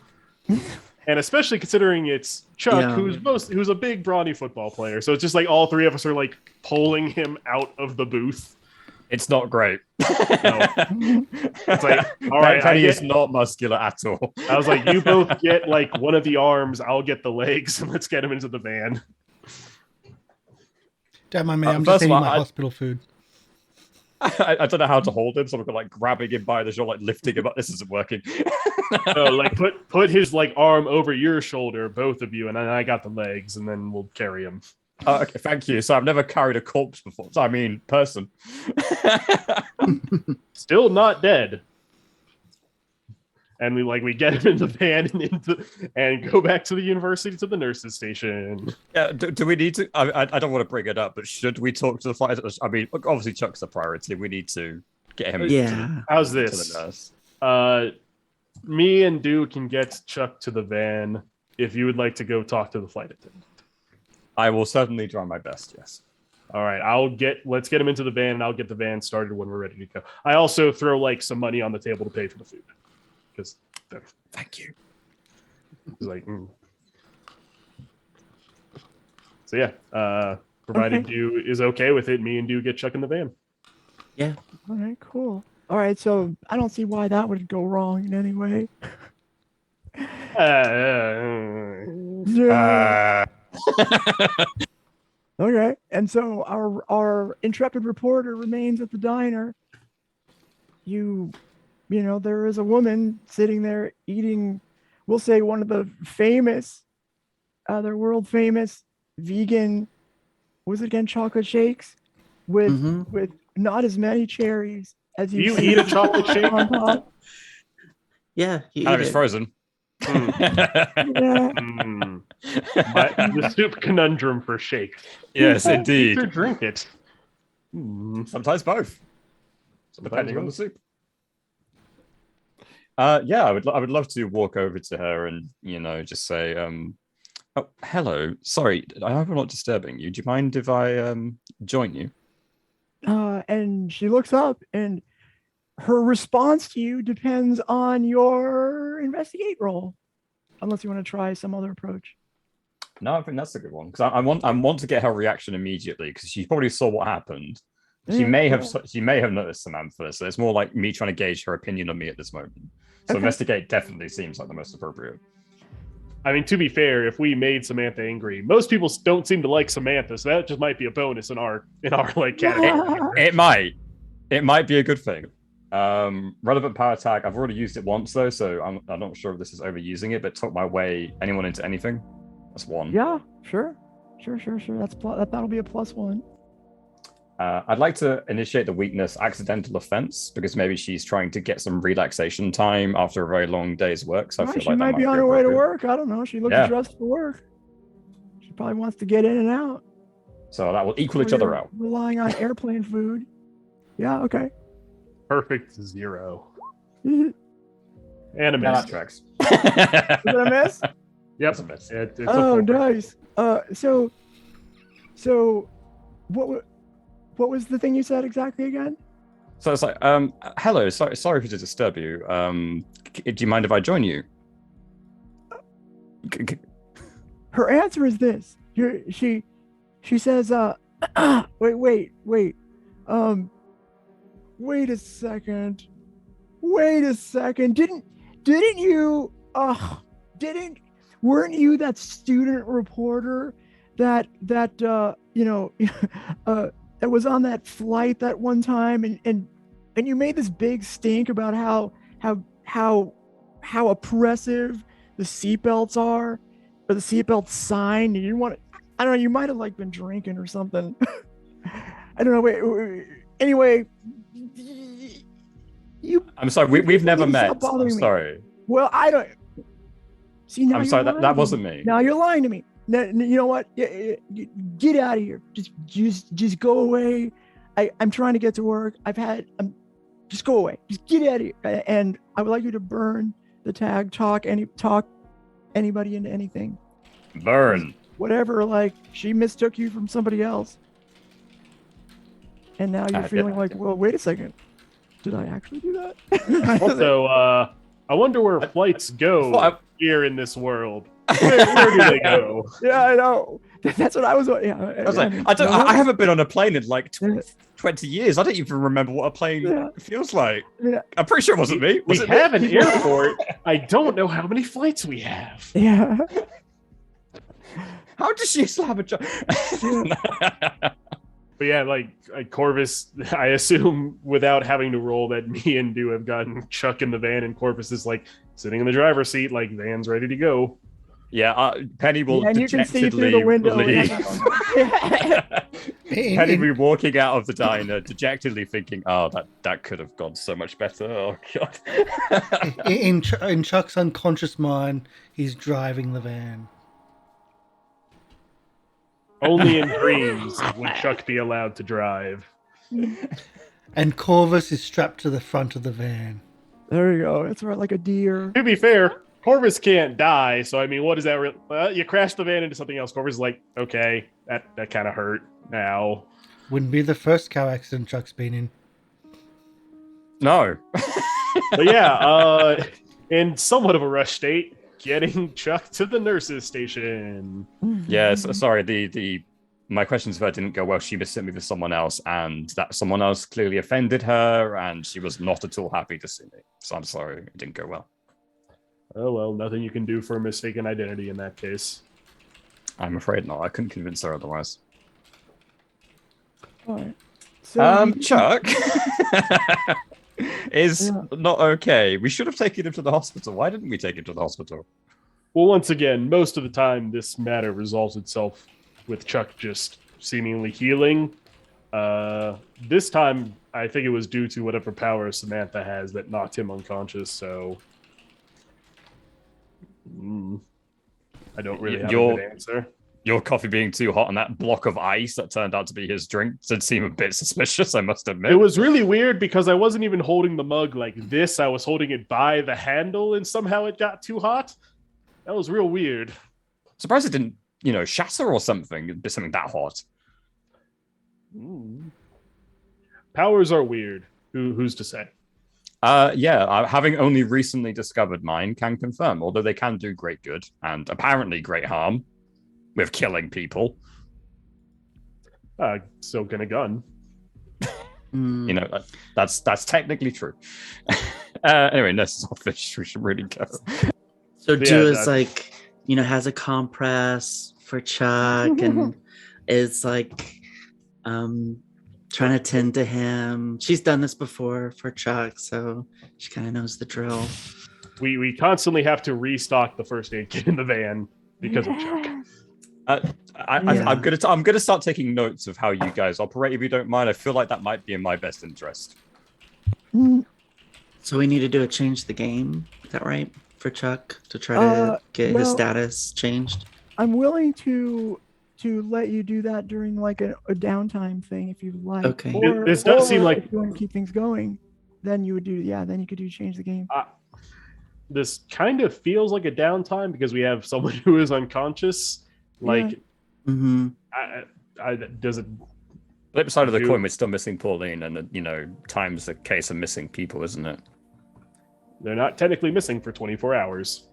And especially considering it's Chuck, who's a big brawny football player. So it's just like all three of us are like pulling him out of the booth. It's not great. No. It's like, all right, Penny is not muscular at all. I was like, you both get like one of the arms, I'll get the legs, and let's get him into the van. Don't mind me, I'm just eating my hospital food. I don't know how to hold him, so I'm like grabbing him by the shoulder, like lifting him up. This isn't working. Like put his like arm over your shoulder, both of you, and then I got the legs, and then we'll carry him. Okay, thank you. So I've never carried a corpse before. So I mean, person. Still not dead. And we get him in the van and go back to the university to the nurse's station. Yeah. Do we need to? I don't want to bring it up, but should we talk to the flight? I mean, obviously Chuck's the priority. We need to get him. Yeah. How's to this? the nurse. Me and Du can get Chuck to the van if you would like to go talk to the flight attendant. I will certainly try my best. Yes. All right, let's get him into the van, and I'll get the van started when we're ready to go. I also throw like some money on the table to pay for the food because Thank you. Like. So yeah, provided Du is okay with it, me and Du get Chuck in the van. Yeah. All right, cool. All right, so I don't see why that would go wrong in any way. Okay, and so our intrepid reporter remains at the diner. You know, there is a woman sitting there eating, we'll say one of the famous, their world famous vegan, what was it again, chocolate shakes with not as many cherries as you eat a chocolate shake on top. Yeah, It's frozen. Yeah. The soup conundrum for shake. Yes, indeed. Eat or drink it. Sometimes both. Depending on the soup. Yeah, I would love to walk over to her and, you know, just say, oh, hello. Sorry, I hope I'm not disturbing you. Do you mind if I join you? And she looks up, and her response to you depends on your investigate roll, unless you want to try some other approach. No, I think that's a good one, because I want to get her reaction immediately, because she probably saw what happened. She may have noticed Samantha, so it's more like me trying to gauge her opinion on me at this moment. So investigate definitely seems like the most appropriate. I mean, to be fair, if we made Samantha angry, most people don't seem to like Samantha, so that just might be a bonus in our like category. It might be a good thing. Relevant power tag. I've already used it once though, so I'm not sure if this is overusing it. But talk my way anyone into anything. That's one. Yeah, sure. That'll be a +1. I'd like to initiate the weakness accidental offense, because maybe she's trying to get some relaxation time after a very long day's work. So I feel she like might be on her way to work. I don't know. She looks dressed for work. She probably wants to get in and out. So that will equal each other out. Relying on airplane food. Yeah. Okay. Perfect 0. Is And a miss. That tracks. it a miss? Yep. That's a miss. It's a Oh, 4. nice. So, what was the thing you said exactly again? So it's like, hello, sorry to disturb you. Do you mind if I join you? Her answer is this. She says, wait a second. Wait a second. Didn't you? Weren't you that student reporter that that was on that flight that one time, and you made this big stink about how oppressive the seatbelts are, or the seatbelt sign. And you want, I don't know, you might have like been drinking or something. I don't know. Wait. Anyway, I'm sorry, we've never met. I'm bothering me. sorry. Well, I don't. See, now I'm you're sorry, lying that to wasn't me. me. Now you're lying to me. Now, you know what? Get out of here. Just go away. I'm trying to get to work. Just go away. Just get out of here. And I would like you to burn the tag. Talk anybody into anything. Burn. Whatever. Like, she mistook you from somebody else, and now you're feeling like, well, wait a second. Did I actually do that? Also, I wonder where flights go here in this world. Where do they go? Yeah, I know. That's what I was. Yeah, I was like, I haven't been on a plane in like 20 years. I don't even remember what a plane feels like. I'm pretty sure it wasn't me. We have an airport. I don't know how many flights we have. Yeah. How does she still have a job? But yeah, like Corvus, I assume without having to roll, that me and Do have gotten Chuck in the van, and Corvus is like sitting in the driver's seat, like van's ready to go. Yeah, Penny will and you can see through the window. leave. Penny will be walking out of the diner, dejectedly thinking, "Oh, that could have gone so much better." Oh god. in Chuck's unconscious mind, he's driving the van. Only in dreams would Chuck be allowed to drive. And Corvus is strapped to the front of the van. There you go. It's right, like a deer. To be fair, Corvus can't die, so I mean, what is that? You crash the van into something else. Corvus is like, okay, that kind of hurt now. Wouldn't be the first car accident Chuck's been in. No. But yeah, in somewhat of a rush state, getting Chuck to the nurse's station. Yes, sorry, my questions of her didn't go well. She mistook me for someone else, and that someone else clearly offended her, and she was not at all happy to see me. So I'm sorry, it didn't go well. Oh well, nothing you can do for a mistaken identity in that case. I'm afraid not. I couldn't convince her otherwise. All right. So Chuck is not okay. We should have taken him to the hospital. Why didn't we take him to the hospital? Well, once again, most of the time this matter resolves itself with Chuck just seemingly healing. This time, I think it was due to whatever power Samantha has that knocked him unconscious, so I don't really have a good answer. Your coffee being too hot and that block of ice that turned out to be his drink did seem a bit suspicious, I must admit. It was really weird because I wasn't even holding the mug like this. I was holding it by the handle, and somehow it got too hot. That was real weird. Surprised it didn't, shatter or something. Something that hot. Powers are weird. Who's to say? Having only recently discovered mine, can confirm. Although they can do great good and apparently great harm with killing people. Still get a gun. That's technically true. Anyway, this is off. We should really go. So Do is like, has a compress for Chuck and is like trying to tend to him. She's done this before for Chuck, so she kind of knows the drill. We constantly have to restock the first aid kit in the van because of Chuck. I'm gonna start taking notes of how you guys operate, if you don't mind. I feel like that might be in my best interest. So we need to do a change the game. Is that right? For Chuck to try to get his status changed. I'm willing to let you do that during like a downtime thing if you like. Okay. This does seem like if you want to keep things going, then you would do then you could do change the game. This kind of feels like a downtime because we have someone who is unconscious. Like, does it? Flip side of the coin, we're still missing Pauline, and time's a case of missing people, isn't it? They're not technically missing for 24 hours.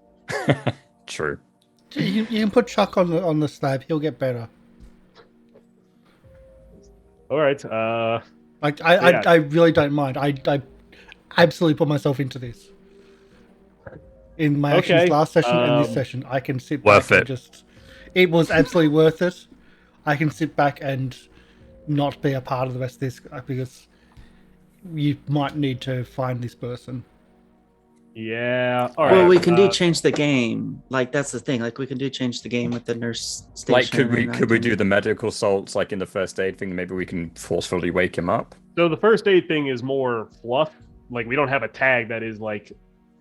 True. You can put Chuck on the slab. He'll get better. All right. I really don't mind. absolutely put myself into this. In my actions last session and this session, I can sit back and just... It was absolutely worth it. I can sit back and not be a part of the rest of this because you might need to find this person. Yeah. All right. Well, we can do change the game. Like that's the thing. Like we can do change the game with the nurse station. Like could we do the medical salts like in the first aid thing? Maybe we can forcefully wake him up. So the first aid thing is more fluff. Like we don't have a tag that is like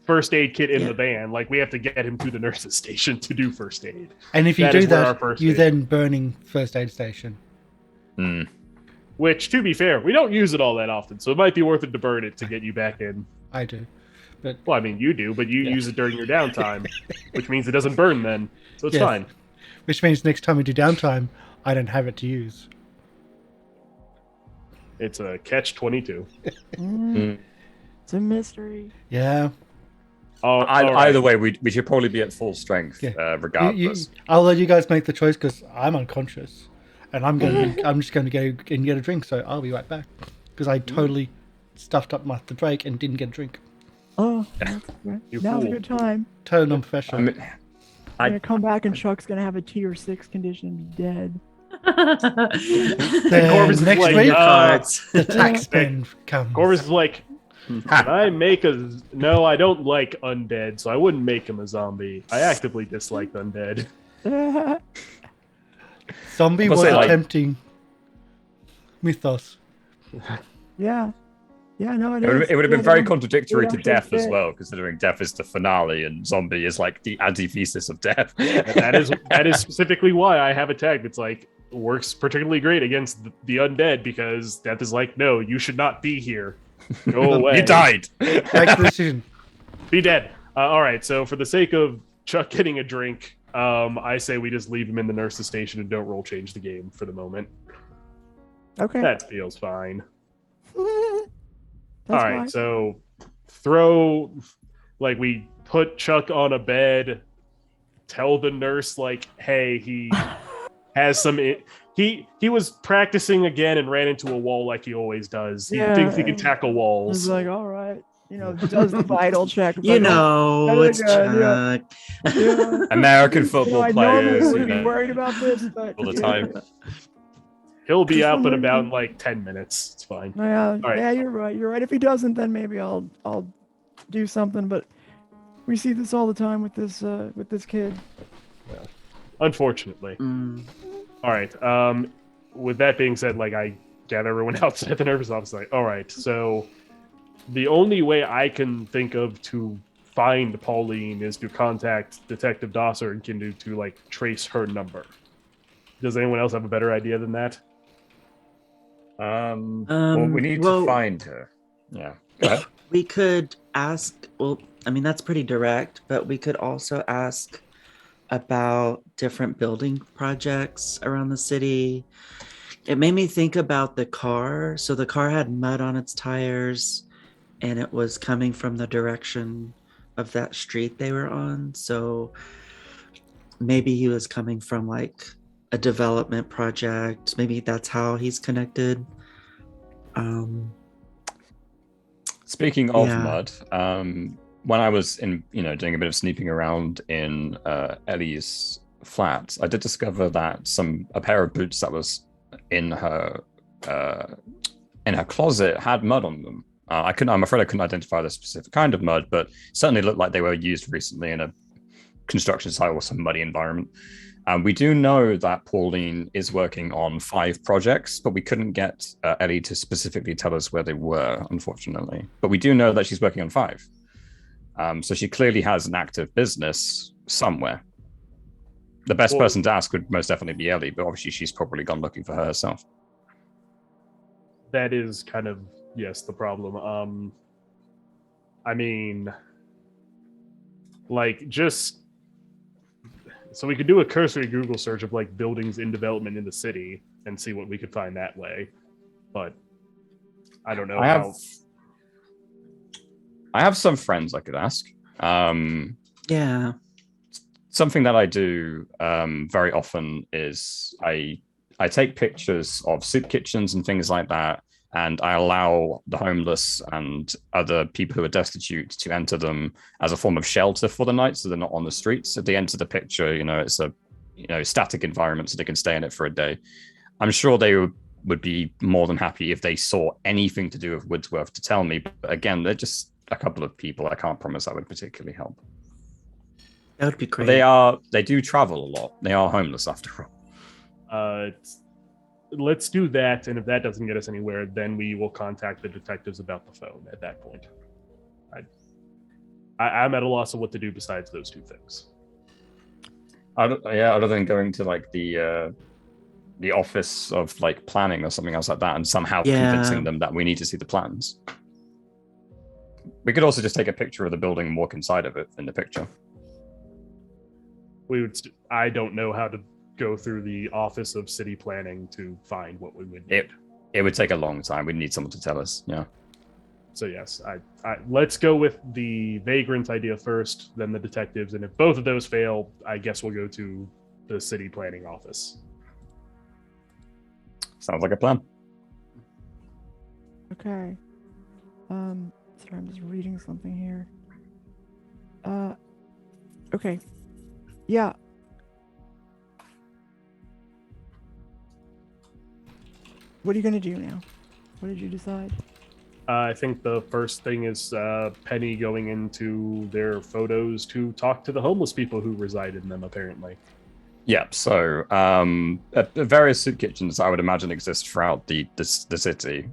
first aid kit in the van. Like we have to get him to the nurse's station to do first aid. And if you do that, you then burning first aid station. Which, to be fair, we don't use it all that often, so it might be worth it to burn it to get you back in. I do. But well, I mean, you do, but you use it during your downtime, which means it doesn't burn then, so it's fine. Which means next time we do downtime, I don't have it to use. It's a catch-22. It's a mystery. Yeah. Either way, we should probably be at full strength, regardless. I'll let you guys make the choice because I'm unconscious, and I'm just going to go and get a drink. So I'll be right back because I totally stuffed up the break and didn't get a drink. Oh, now's a good time. Total non-professional. I'm gonna come back and Chuck's gonna have a tier 6 condition and be dead. Corvus next like, week, the tax bin comes. Corvus is like, can I make a... No, I don't like undead, so I wouldn't make him a zombie. I actively dislike undead. Zombie was a tempting mythos. Yeah. Yeah, no, it would have been very contradictory to death as well, considering death is the finale and zombie is like the antithesis of death. that is specifically why I have a tag that's like works particularly great against the undead, because death is like, no, you should not be here. Go away. You died. Make the decision. Be dead. All right. So for the sake of Chuck getting a drink, I say we just leave him in the nurse's station and don't roll change the game for the moment. Okay. That feels fine. That's all right, fine. So we put Chuck on a bed, tell the nurse like, hey, he has some... He was practicing again and ran into a wall like he always does. He thinks he can tackle walls. He's like, all right. Does the vital check. It's Chuck. Yeah. American football I players. normally wouldn't be worried about this, but... All the time. He'll be up and about in like 10 minutes. It's fine. Yeah, right. Yeah, you're right. You're right. If he doesn't, then maybe I'll do something. But we see this all the time with this kid. Yeah. Unfortunately. All right. With that being said, like I gather everyone else at the nurse's office, like, all right. So the only way I can think of to find Pauline is to contact Detective Dosser and Kindu to like trace her number. Does anyone else have a better idea than that? Well, we need to find her. Yeah. Go ahead. We could ask, well, I mean, that's pretty direct, but we could also ask about different building projects around the city. It made me think about the car. So the car had mud on its tires and it was coming from the direction of that street they were on. So maybe he was coming from like a development project. Maybe that's how he's connected. Speaking of mud, when I was doing a bit of snooping around in Ellie's flat, I did discover that a pair of boots that was in her closet had mud on them. I'm afraid I couldn't identify the specific kind of mud, but certainly looked like they were used recently in a construction site or some muddy environment. We do know that Pauline is working on 5 projects, but we couldn't get Ellie to specifically tell us where they were, unfortunately. But we do know that she's working on 5. So she clearly has an active business somewhere. The best person to ask would most definitely be Ellie, but obviously she's probably gone looking for her herself. That is kind of, yes, the problem. I mean, like, so we could do a cursory Google search of like buildings in development in the city and see what we could find that way. But I don't know. I have some friends I could ask. Yeah. Something that I do very often is I take pictures of soup kitchens and things like that, and I allow the homeless and other people who are destitute to enter them as a form of shelter for the night, so they're not on the streets. If they enter the picture, it's a static environment, so they can stay in it for a day. I'm sure they would be more than happy if they saw anything to do with Woodsworth to tell me. But again, they're just a couple of people. I can't promise that would particularly help. That would be great. They do travel a lot. They are homeless after all. Let's do that, and if that doesn't get us anywhere, then we will contact the detectives about the phone at that point. I'm at a loss of what to do besides those two things. Other than going to like the office of like planning or something else like that, and somehow convincing them that we need to see the plans. We could also just take a picture of the building and walk inside of it in the picture. I don't know how to go through the Office of City Planning to find what we would need. It would take a long time. We'd need someone to tell us. Yeah. So yes, let's go with the vagrant idea first, then the detectives, and if both of those fail, I guess we'll go to the city planning office. Sounds like a plan. Okay. Sorry, I'm just reading something here. Okay. Yeah. What are you gonna do now? What did you decide? I think the first thing is Penny going into their photos to talk to the homeless people who reside in them, apparently. Yeah, so various soup kitchens, I would imagine, exist throughout the city.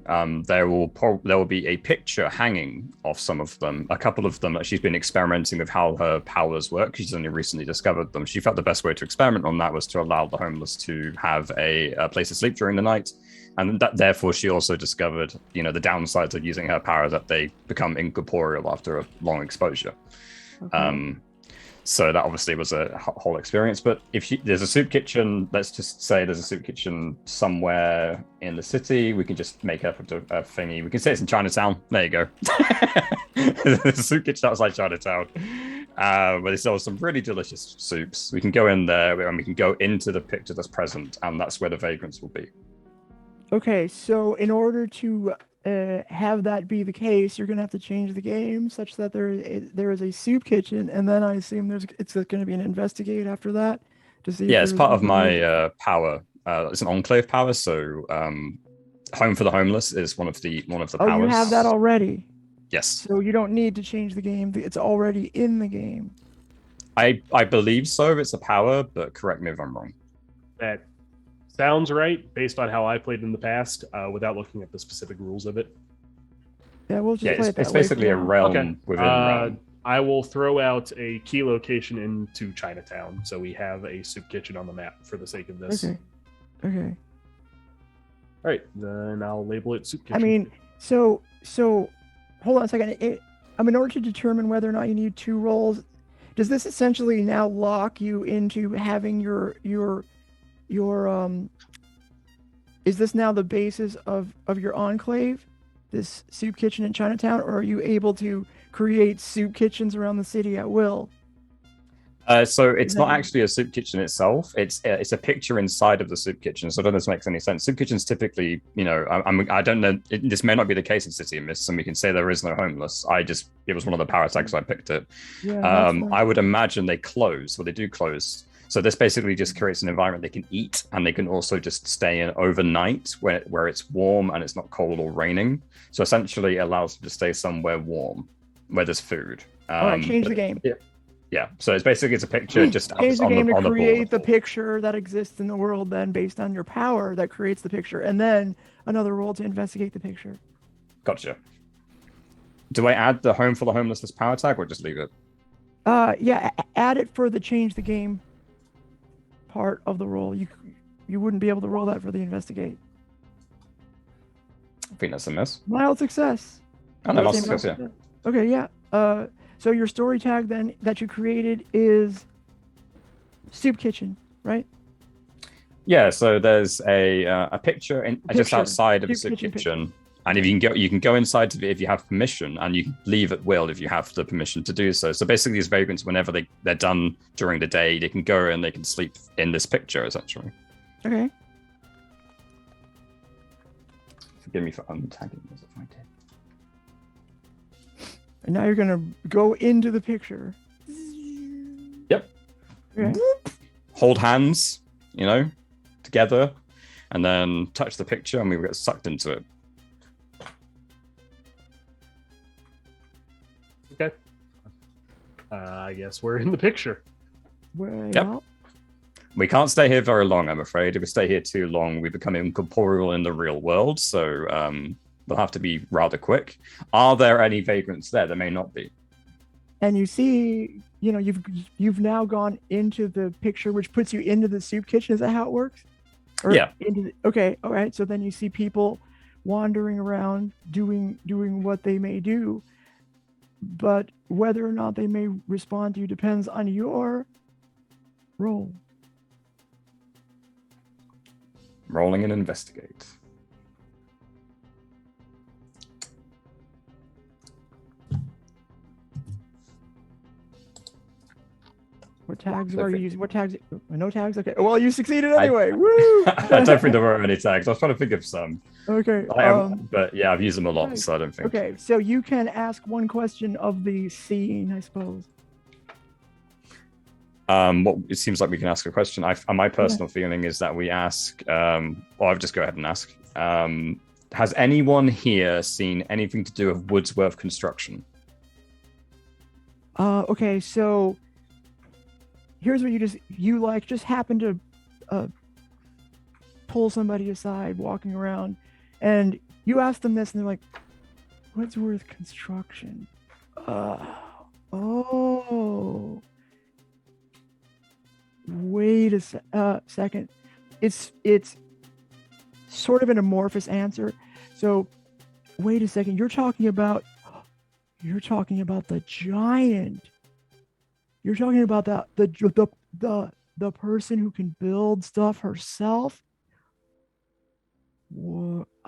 There will be a picture hanging of some of them. A couple of them, she's been experimenting with how her powers work. She's only recently discovered them. She felt the best way to experiment on that was to allow the homeless to have a place to sleep during the night. And therefore, she also discovered, the downsides of using her power, that they become incorporeal after a long exposure. Okay. So that obviously was a whole experience. But if there's a soup kitchen, let's just say there's a soup kitchen somewhere in the city, we can just make up a thingy. We can say it's in Chinatown. There you go. There's a soup kitchen outside Chinatown where they sell some really delicious soups. We can go in there and we can go into the picture that's present, and that's where the vagrants will be. Okay, so in order to have that be the case, you're going to have to change the game such that there is a soup kitchen, and then I assume it's going to be an investigate after that to see. Yeah, it's part of my power. It's an enclave power, so Home for the Homeless is one of the powers. Oh, you have that already. Yes. So you don't need to change the game. It's already in the game. I believe so. It's a power, but correct me if I'm wrong. That sounds right, based on how I played in the past, without looking at the specific rules of it. Yeah, we'll just play it that it's basically a realm okay. within realm. I will throw out a key location into Chinatown, so we have a soup kitchen on the map for the sake of this. Okay. All right, then I'll label it soup kitchen. I mean, so hold on a second. In order to determine whether or not you need two roles, does this essentially now lock you into having your is this now the basis of your enclave, this soup kitchen in Chinatown, or are you able to create soup kitchens around the city at will? So it's not actually a soup kitchen itself. It's a picture inside of the soup kitchen. So I don't know if this makes any sense. Soup kitchens typically, I don't know. This may not be the case in City of Mists, and we can say there is no homeless. It was one of the power tags I picked it. Yeah, I would imagine they close. Well, they do close. So this basically just creates an environment they can eat, and they can also just stay in overnight where it's warm and it's not cold or raining. So essentially, it allows them to stay somewhere warm where there's food. All right, change the game. Yeah. So it's a picture just change the game to create the board. picture that exists in the world, then based on your power that creates the picture, and then another role to investigate the picture. Gotcha. Do I add the Home for the Homeless power tag, or just leave it? Yeah, add it for the change the game part of the role. You wouldn't be able to roll that for the investigate. I think that's a miss. Mild success. Oh, no, mild success, yeah. Okay, yeah. So your story tag then that you created is soup kitchen, right? Yeah. So there's a picture just outside of the soup kitchen, and if you can go inside of it if you have permission, and you can leave at will if you have the permission to do so. So basically, these vagrants, whenever they're done during the day, they can go and they can sleep in this picture essentially. Okay. Forgive me for untagging this if I did. And now you're gonna go into the picture. Yep. Okay. Hold hands, together, and then touch the picture, and we get sucked into it. Okay. I guess we're in the picture. Well, We can't stay here very long, I'm afraid. If we stay here too long, we become incorporeal in the real world, so we'll have to be rather quick. Are there any vagrants there? There may not be. and you see, you've now gone into the picture, which puts you into the soup kitchen. Is that how it works? Yeah. Okay, all right. So then you see people wandering around doing what they may do, but whether or not they may respond to you depends on your role. Rolling and investigate. What tags are you using? What tags? No tags? Okay. Well, you succeeded anyway. Woo! I don't think there were any tags. I was trying to think of some. Okay. But yeah, I've used them a lot, nice. so I don't think. Okay, so you can ask one question of the scene, I suppose. What it seems like we can ask a question. My personal feeling is that we ask. I'll just go ahead and ask. Has anyone here seen anything to do with Woodsworth construction? Okay, so here's what you just happen to pull somebody aside walking around, and you ask them this, and they're like, Woodsworth construction. Oh. Wait a second. It's sort of an amorphous answer. So wait a second. You're talking about the giant. You're talking about the person who can build stuff herself.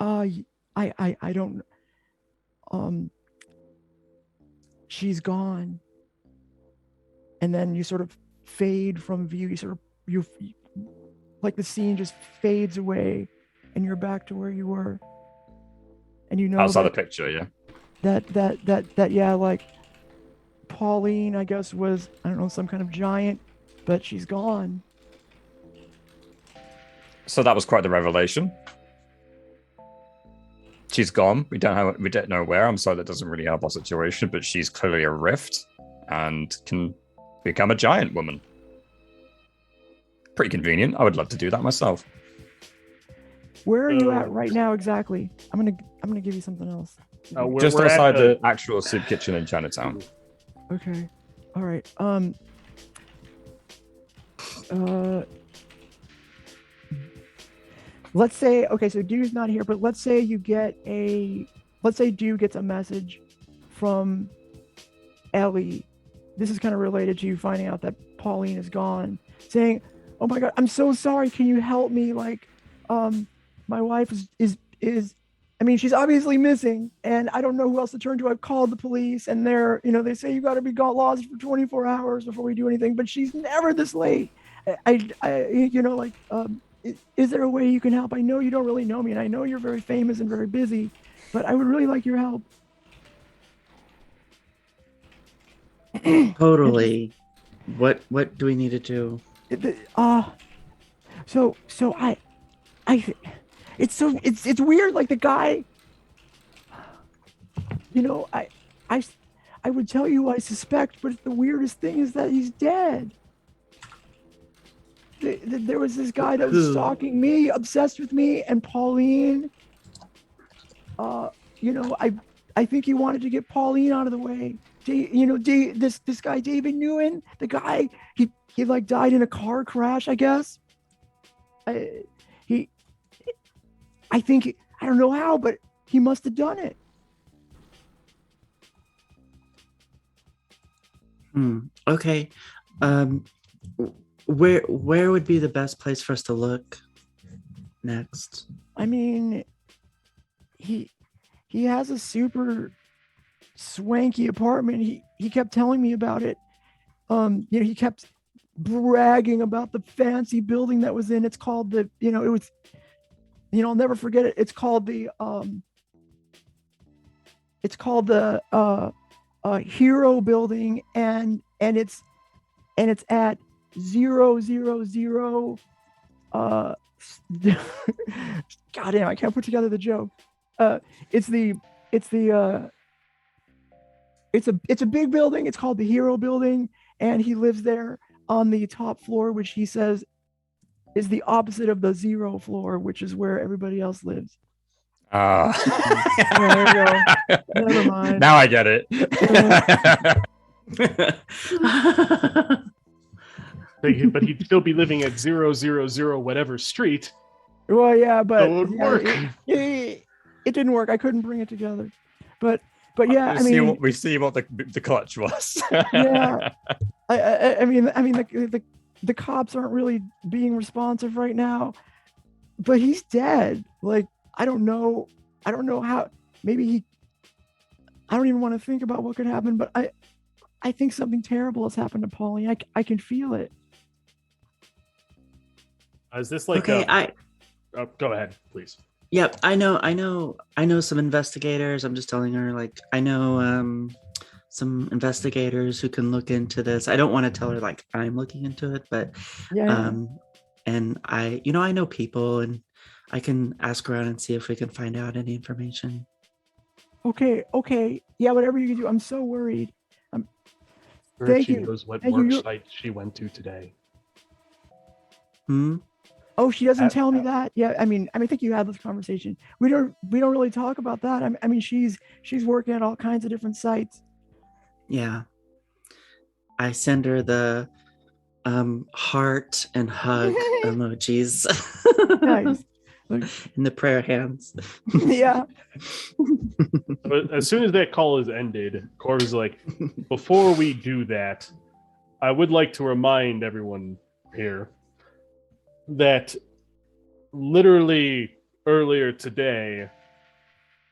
I don't. She's gone. And then you sort of fade from view. You like the scene just fades away, and you're back to where you were. And Outside the picture, yeah. That yeah, like Pauline, I guess, was, I don't know, some kind of giant, but she's gone. So that was quite the revelation. She's gone. We don't know where. I'm sorry, that doesn't really help our situation, but she's clearly a rift and can become a giant woman. Pretty convenient. I would love to do that myself. Where are you at right now exactly? I'm gonna give you something else. Just outside the actual soup kitchen in Chinatown. Okay. All right. Let's say, okay, so Dew's not here, but let's say Dew gets a message from Ellie. This is kind of related to you finding out that Pauline is gone, saying, "Oh my God, I'm so sorry. Can you help me? Like, my wife is I mean, she's obviously missing, and I don't know who else to turn to. I've called the police, and they say you got to be lost for 24 hours before we do anything, but she's never this late. Is there a way you can help? I know you don't really know me, and I know you're very famous and very busy, but I would really like your help." Totally. What do we need to do? It's weird. Like the guy, I would tell you I suspect, but the weirdest thing is that he's dead. There was this guy that was stalking me, obsessed with me, and Pauline. I think he wanted to get Pauline out of the way. This guy David Newen, the guy he like died in a car crash, I guess. I don't know how, but he must have done it. Okay. Where would be the best place for us to look next? I mean, he has a super swanky apartment. He kept telling me about it. He kept bragging about the fancy building that was in. It's called I'll never forget it. It's called the Hero Building, and it's at 000. God damn, I can't put together the joke. It's a big building. It's called the Hero Building, and he lives there on the top floor, which he says is the opposite of the 0 floor, which is where everybody else lives. There you go. Never mind. Now I get it. But he'd still be living at 000 whatever street. Well, yeah, but So it would work. It didn't work. I couldn't bring it together. But yeah, we see what the clutch was. Yeah, I mean, the cops aren't really being responsive right now. But he's dead. Like, I don't know how. Maybe I don't even want to think about what could happen. But I think something terrible has happened to Paulie. I can feel it. Is this like okay? Go ahead, please. Yep, I know some investigators. I'm just telling her, like, I know some investigators who can look into this. I don't want to tell her like I'm looking into it, but Yeah. And I know people, and I can ask around and see if we can find out any information. Okay. Yeah, whatever you can do. I'm so worried. Thank you. She knows what Thank work you. site she went to today. Oh, she doesn't tell me that. Yeah, I mean, I think you had this conversation. We don't really talk about that. I mean, she's working at all kinds of different sites. Yeah, I send her the heart and hug emojis. Nice. In the prayer hands. Yeah. But as soon as that call is ended, Corvus is like, before we do that, I would like to remind everyone here that literally earlier today,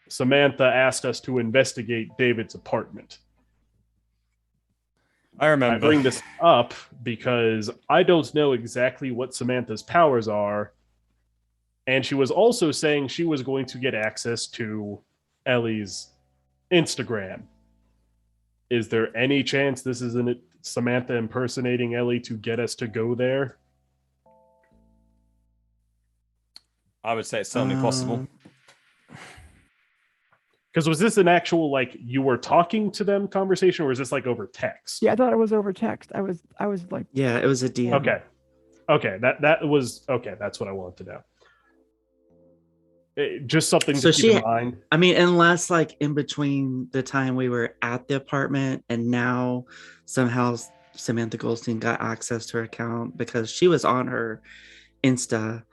Samantha asked us to investigate David's apartment. I remember. I bring this up because I don't know exactly what Samantha's powers are. And she was also saying she was going to get access to Ellie's Instagram. Is there any chance this isn't Samantha impersonating Ellie to get us to go there? I would say it's certainly possible. Because was this an actual, like, you were talking to them conversation, or was this like over text? Yeah, I thought it was over text. I was like, yeah, it was a DM. Okay, that was okay. That's what I wanted to know. Just something to keep in mind. I mean, unless like in between the time we were at the apartment and now somehow Samantha Goldstein got access to her account because she was on her Insta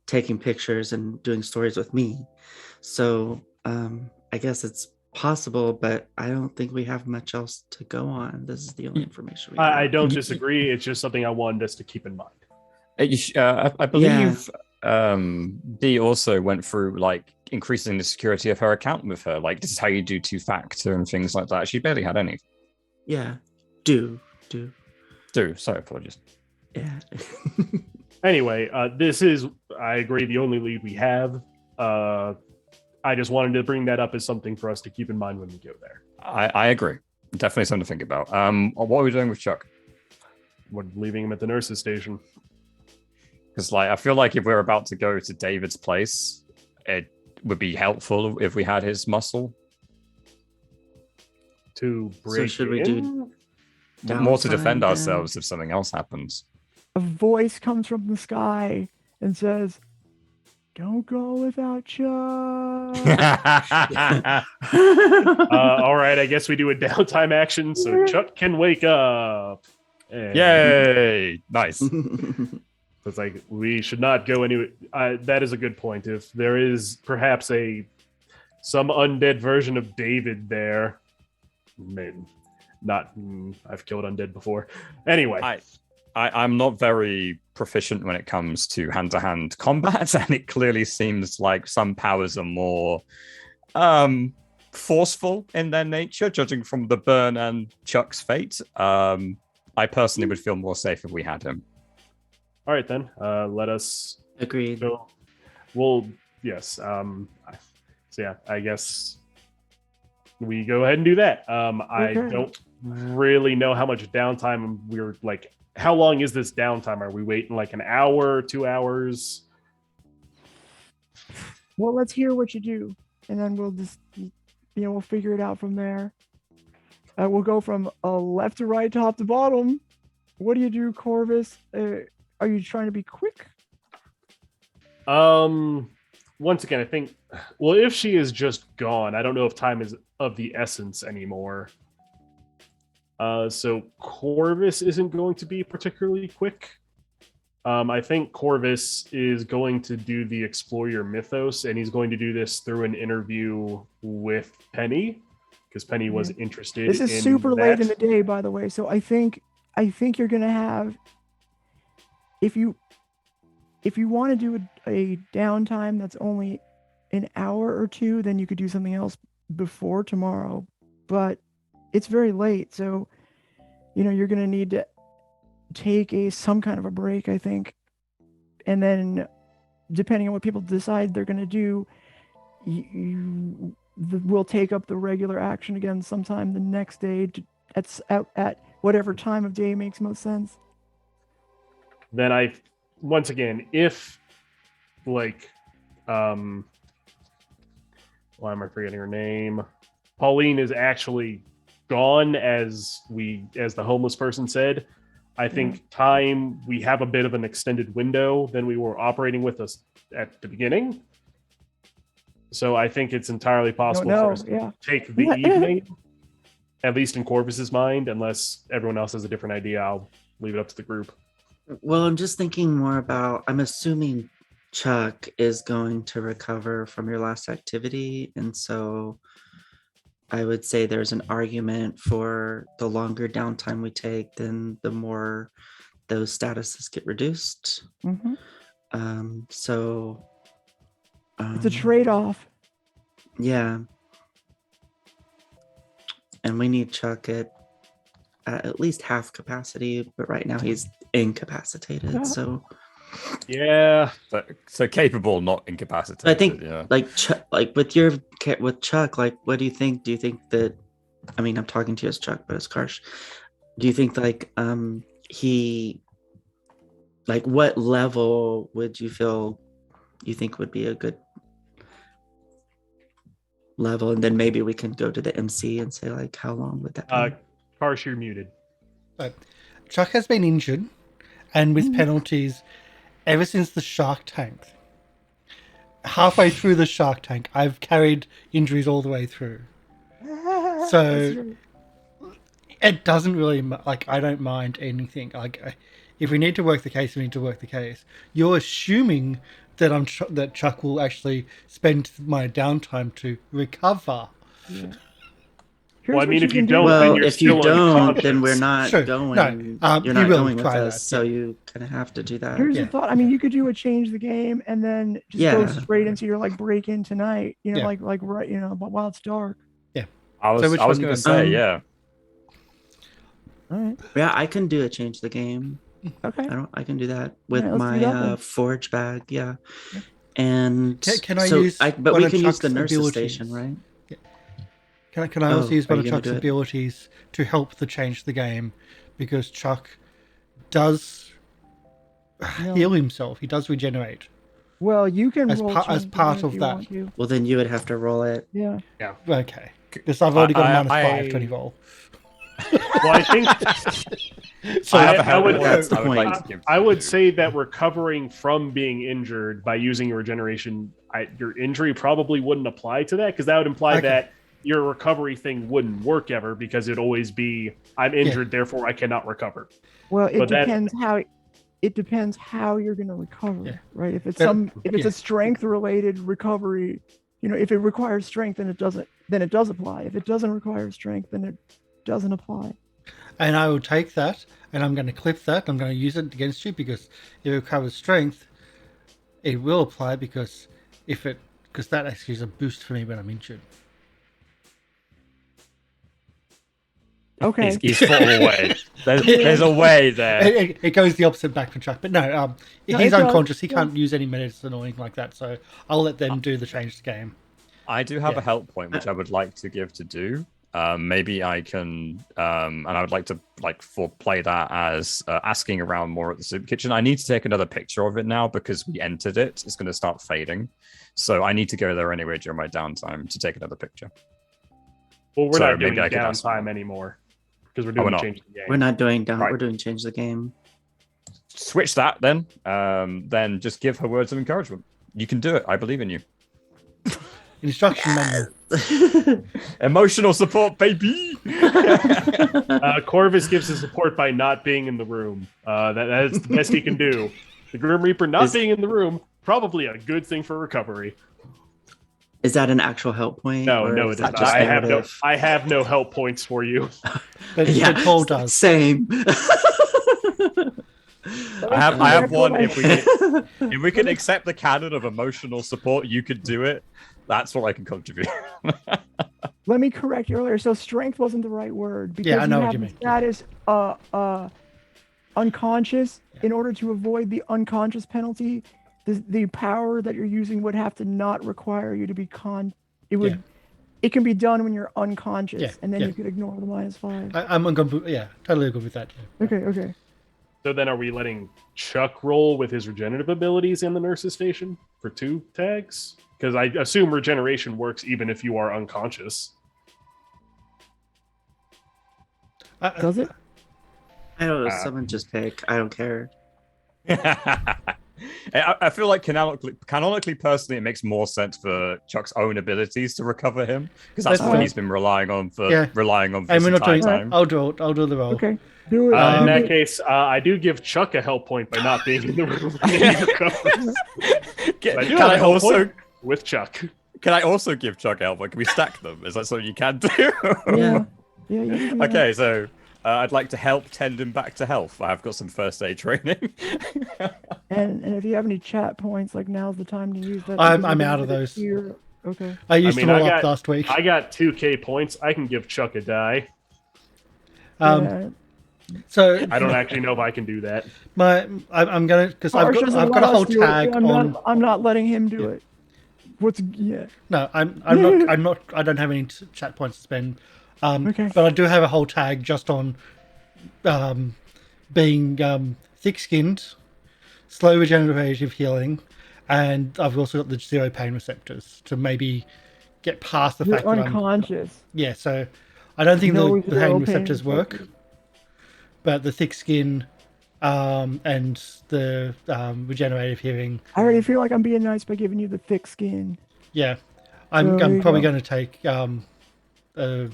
taking pictures and doing stories with me. So I guess it's possible, but I don't think we have much else to go on. This is the only information we have. I don't disagree. It's just something I wanted us to keep in mind. I believe Dee also went through like increasing the security of her account with her. Like, this is how you do 2-factor and things like that. She barely had any. Yeah. Do. Sorry, apologies. Yeah. Anyway, this is, I agree, the only lead we have. I just wanted to bring that up as something for us to keep in mind when we go there. I agree. Definitely something to think about. What are we doing with Chuck? We're leaving him at the nurse's station. Because like, I feel like if we're about to go to David's place, it would be helpful if we had his muscle. To break should we do more to defend ourselves if something else happens? a voice comes from the sky and says, "Don't go without Chuck." All right, I guess we do a downtime action so Chuck can wake up. And Yay! Nice. it's like, we should not go anywhere. That is a good point. If there is perhaps some undead version of David there, I've killed undead before. Anyway. I'm not very proficient when it comes to hand-to-hand combat, and it clearly seems like some powers are more forceful in their nature, judging from the burn and Chuck's fate. I personally would feel more safe if we had him. All right, then. Let us... Agreed. So we'll yes. So yeah, I guess we go ahead and do that. I Okay. don't really know how much downtime we're like. How long is this downtime? Are we waiting like an hour, 2 hours? Well, let's hear what you do, and then we'll just, we'll figure it out from there. We'll go from left to right, top to bottom. What do you do, Corvus? Are you trying to be quick? Once again, I think. Well, if she is just gone, I don't know if time is of the essence anymore. So Corvus isn't going to be particularly quick. I think Corvus is going to do the Explore Your Mythos, and he's going to do this through an interview with Penny, because Penny was interested. This is super late in the day, by the way. So I think you're gonna have, if you want to do a downtime that's only an hour or two, then you could do something else before tomorrow. But it's very late, so you're gonna need to take some kind of a break, I think, and then depending on what people decide they're gonna do, we'll take up the regular action again sometime the next day at whatever time of day makes most sense. Then once again, if like why am I forgetting her name? Pauline is actually gone, as the homeless person said. I think we have a bit of an extended window than we were operating with us at the beginning. So I think it's entirely possible for us to take the evening, at least in Corvus's mind, unless everyone else has a different idea. I'll leave it up to the group. Well, I'm just thinking more about, I'm assuming Chuck is going to recover from your last activity. And so I would say there's an argument for the longer downtime we take, then the more those statuses get reduced. Mm-hmm. So it's a trade-off. Yeah. And we need Chuck at least half capacity, but right now he's incapacitated. So yeah, so capable, not incapacitated. I think yeah. with Chuck, like, what do you think? Do you think that? I mean, I'm talking to you as Chuck, but as Karsh, do you think he, like, what level would you think would be a good level, and then maybe we can go to the MC and say, like, how long would that be? Karsh, you're muted. Chuck has been injured, and with penalties ever since the Shark Tank. Halfway through the Shark Tank, I've carried injuries all the way through. So it doesn't really, like, I don't mind anything. Like, if we need to work the case, we need to work the case. You're assuming that that Chuck will actually spend my downtime to recover. Yeah. Well, I mean, if you don't, well, then you're if still you don't, unconscious. then we're not Sure. going. No, you're he not will going with try us, that, so yeah. you kind of have to do that. Here's the thought. I mean, you could do a change the game and then just go straight into your break in tonight. Like right, while it's dark. Yeah. I was going to say, yeah. All right. Yeah, I can do a change the game. Okay. I can do that with let's do that my then. forge bag. Yeah. And can I use? But one we of can use Chuck's the nurse's abilities? station, right? Can I also use are one of you gonna Chuck's do it? abilities to help the change the game, because Chuck does heal himself. He does regenerate. Well, you can As roll part change of if you that. want to. Well, then you would have to roll it. Yeah. Okay. Because I've already got a -5 to any roll. Well, I think So I would say that recovering from being injured by using your regeneration, your injury probably wouldn't apply to that, because that would imply that your recovery thing wouldn't work ever, because it'd always be, I'm injured, therefore I cannot recover. Well, it depends how you're going to recover, right? If it's a strength related recovery, if it requires strength, then it does apply. If it doesn't require strength, then it doesn't apply. And I will take that, and I'm going to clip that. I'm going to use it against you, because if it recovers strength, it will apply, because that actually is a boost for me when I'm injured. Okay. He's fallen away. There's a way there. It goes the opposite back from track, but no, No, he's it does. unconscious. He can't use any medicine or anything like that. So I'll let them do the change to game. I do have Yeah. a help point which I would like to give to Do. Maybe I can, and I would like to play that as asking around more at the soup kitchen. I need to take another picture of it now because we entered it. It's going to start fading, so I need to go there anyway during my downtime to take another picture. Well, we're So not doing maybe I could ask- downtime anymore because we're we're doing not. change the game. We're not doing down. Right. We're doing change the game. Switch that then. Then just give her words of encouragement. You can do it. I believe in you. Instruction manual. Emotional support, baby. Corvus gives his support by not being in the room. That is the best he can do. The Grim Reaper not being in the room, probably a good thing for recovery. Is that an actual help point? No, or no, is it is that not. just I have no help points for you. But Paul does. Same. I have one. If we can accept the canon of emotional support, you could do it. That's what I can contribute. Let me correct you earlier. So strength wasn't the right word because Yeah, I know you what have you the mean. status unconscious. In order to avoid the unconscious penalty, the power that you're using would have to not require you to be It would. Yeah. It can be done when you're unconscious, Yeah, and then yeah. you could ignore the -5. I'm good. Yeah, totally good with that. Yeah. Okay. So then are we letting Chuck roll with his regenerative abilities in the nurse's station for 2 tags? Because I assume regeneration works even if you are unconscious. Does it? I don't know. Someone just pick. I don't care. I feel like canonically, personally, it makes more sense for Chuck's own abilities to recover him because that's That's what fine. he's been relying on for Yeah. this And we're not entire doing. time. I'll do the roll. Okay. Do it. In do that it. case, I do give Chuck a help point by not being in the room when he recovers. Can, I do can have I a help also point with Chuck. can I also give Chuck a help point? Can we stack them? Is that something you can do? Yeah. Yeah. You can do that. Okay, so I'd like to help tend him back to health. I've got some first aid training. And if you have any chat points, like now's the time to use that. I'm because you're out of gonna those. hear- Okay. I used mean, them all I up got- last week. I got 2k points. I can give Chuck a die. Yeah. So I don't actually know if I can do that. I'm gonna because I've Karsh got doesn't a let whole us do it. tag on. I'm not letting him do it. No, I'm not. I don't have any chat points to spend. Okay. But I do have a whole tag just on being thick-skinned, slow regenerative healing, and I've also got the 0 pain receptors to maybe get past the You're fact that I'm unconscious. so I don't think No the 0 pain pain receptors work, receptors. but the thick skin and the regenerative healing. I already feel like I'm being nice by giving you the thick skin. Yeah, I'm There you probably go. going to take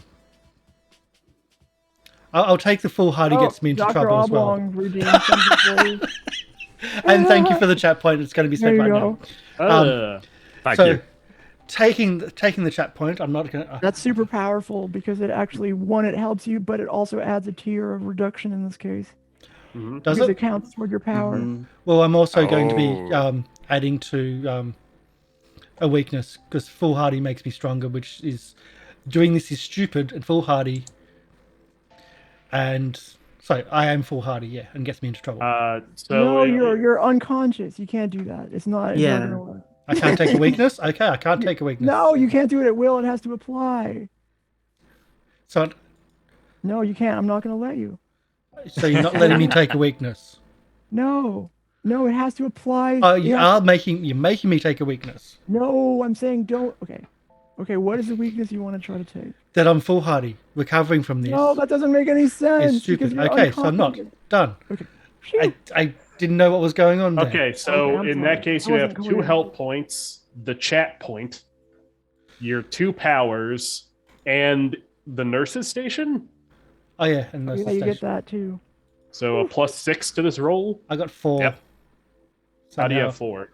I'll take the foolhardy gets me into Dr. trouble as well. Oblong redeemed something for you. And thank you for the chat point. It's going to be There spent you right go. now. Thank So you. taking the chat point, I'm not going to. That's super powerful because it actually, one, it helps you, but it also adds a tier of reduction in this case. Does Because it? it counts toward your power. Mhm. Well, I'm also going to be Oh. adding to a weakness because foolhardy makes me stronger, which is doing this is stupid and foolhardy. And sorry, I am foolhardy, yeah, and gets me into trouble. So No, you're unconscious. You can't do that. It's not Yeah. gonna work. I can't take a weakness. Okay, I can't take a weakness. No, you can't do it at will. It has to apply. So No, you can't. I'm not gonna let you. you're not letting me take a weakness. No, it has to apply. Oh, you Yeah. are making me take a weakness. No, I'm saying don't. Okay. What is the weakness you want to try to take? That I'm foolhardy, recovering from this. No, that doesn't make any sense. is stupid. because you're Okay, so I'm not unconscious. done. Okay. Phew. I didn't know what was going on there. Okay, so Okay, I'm in sorry. that case, I you wasn't have 2 clear. help points, the chat point, your 2 powers, and the nurse's station. Oh yeah, and that's Yeah, the you get station. that too. So a +6 to this roll. I got 4. Yep. So How do you now- have 4?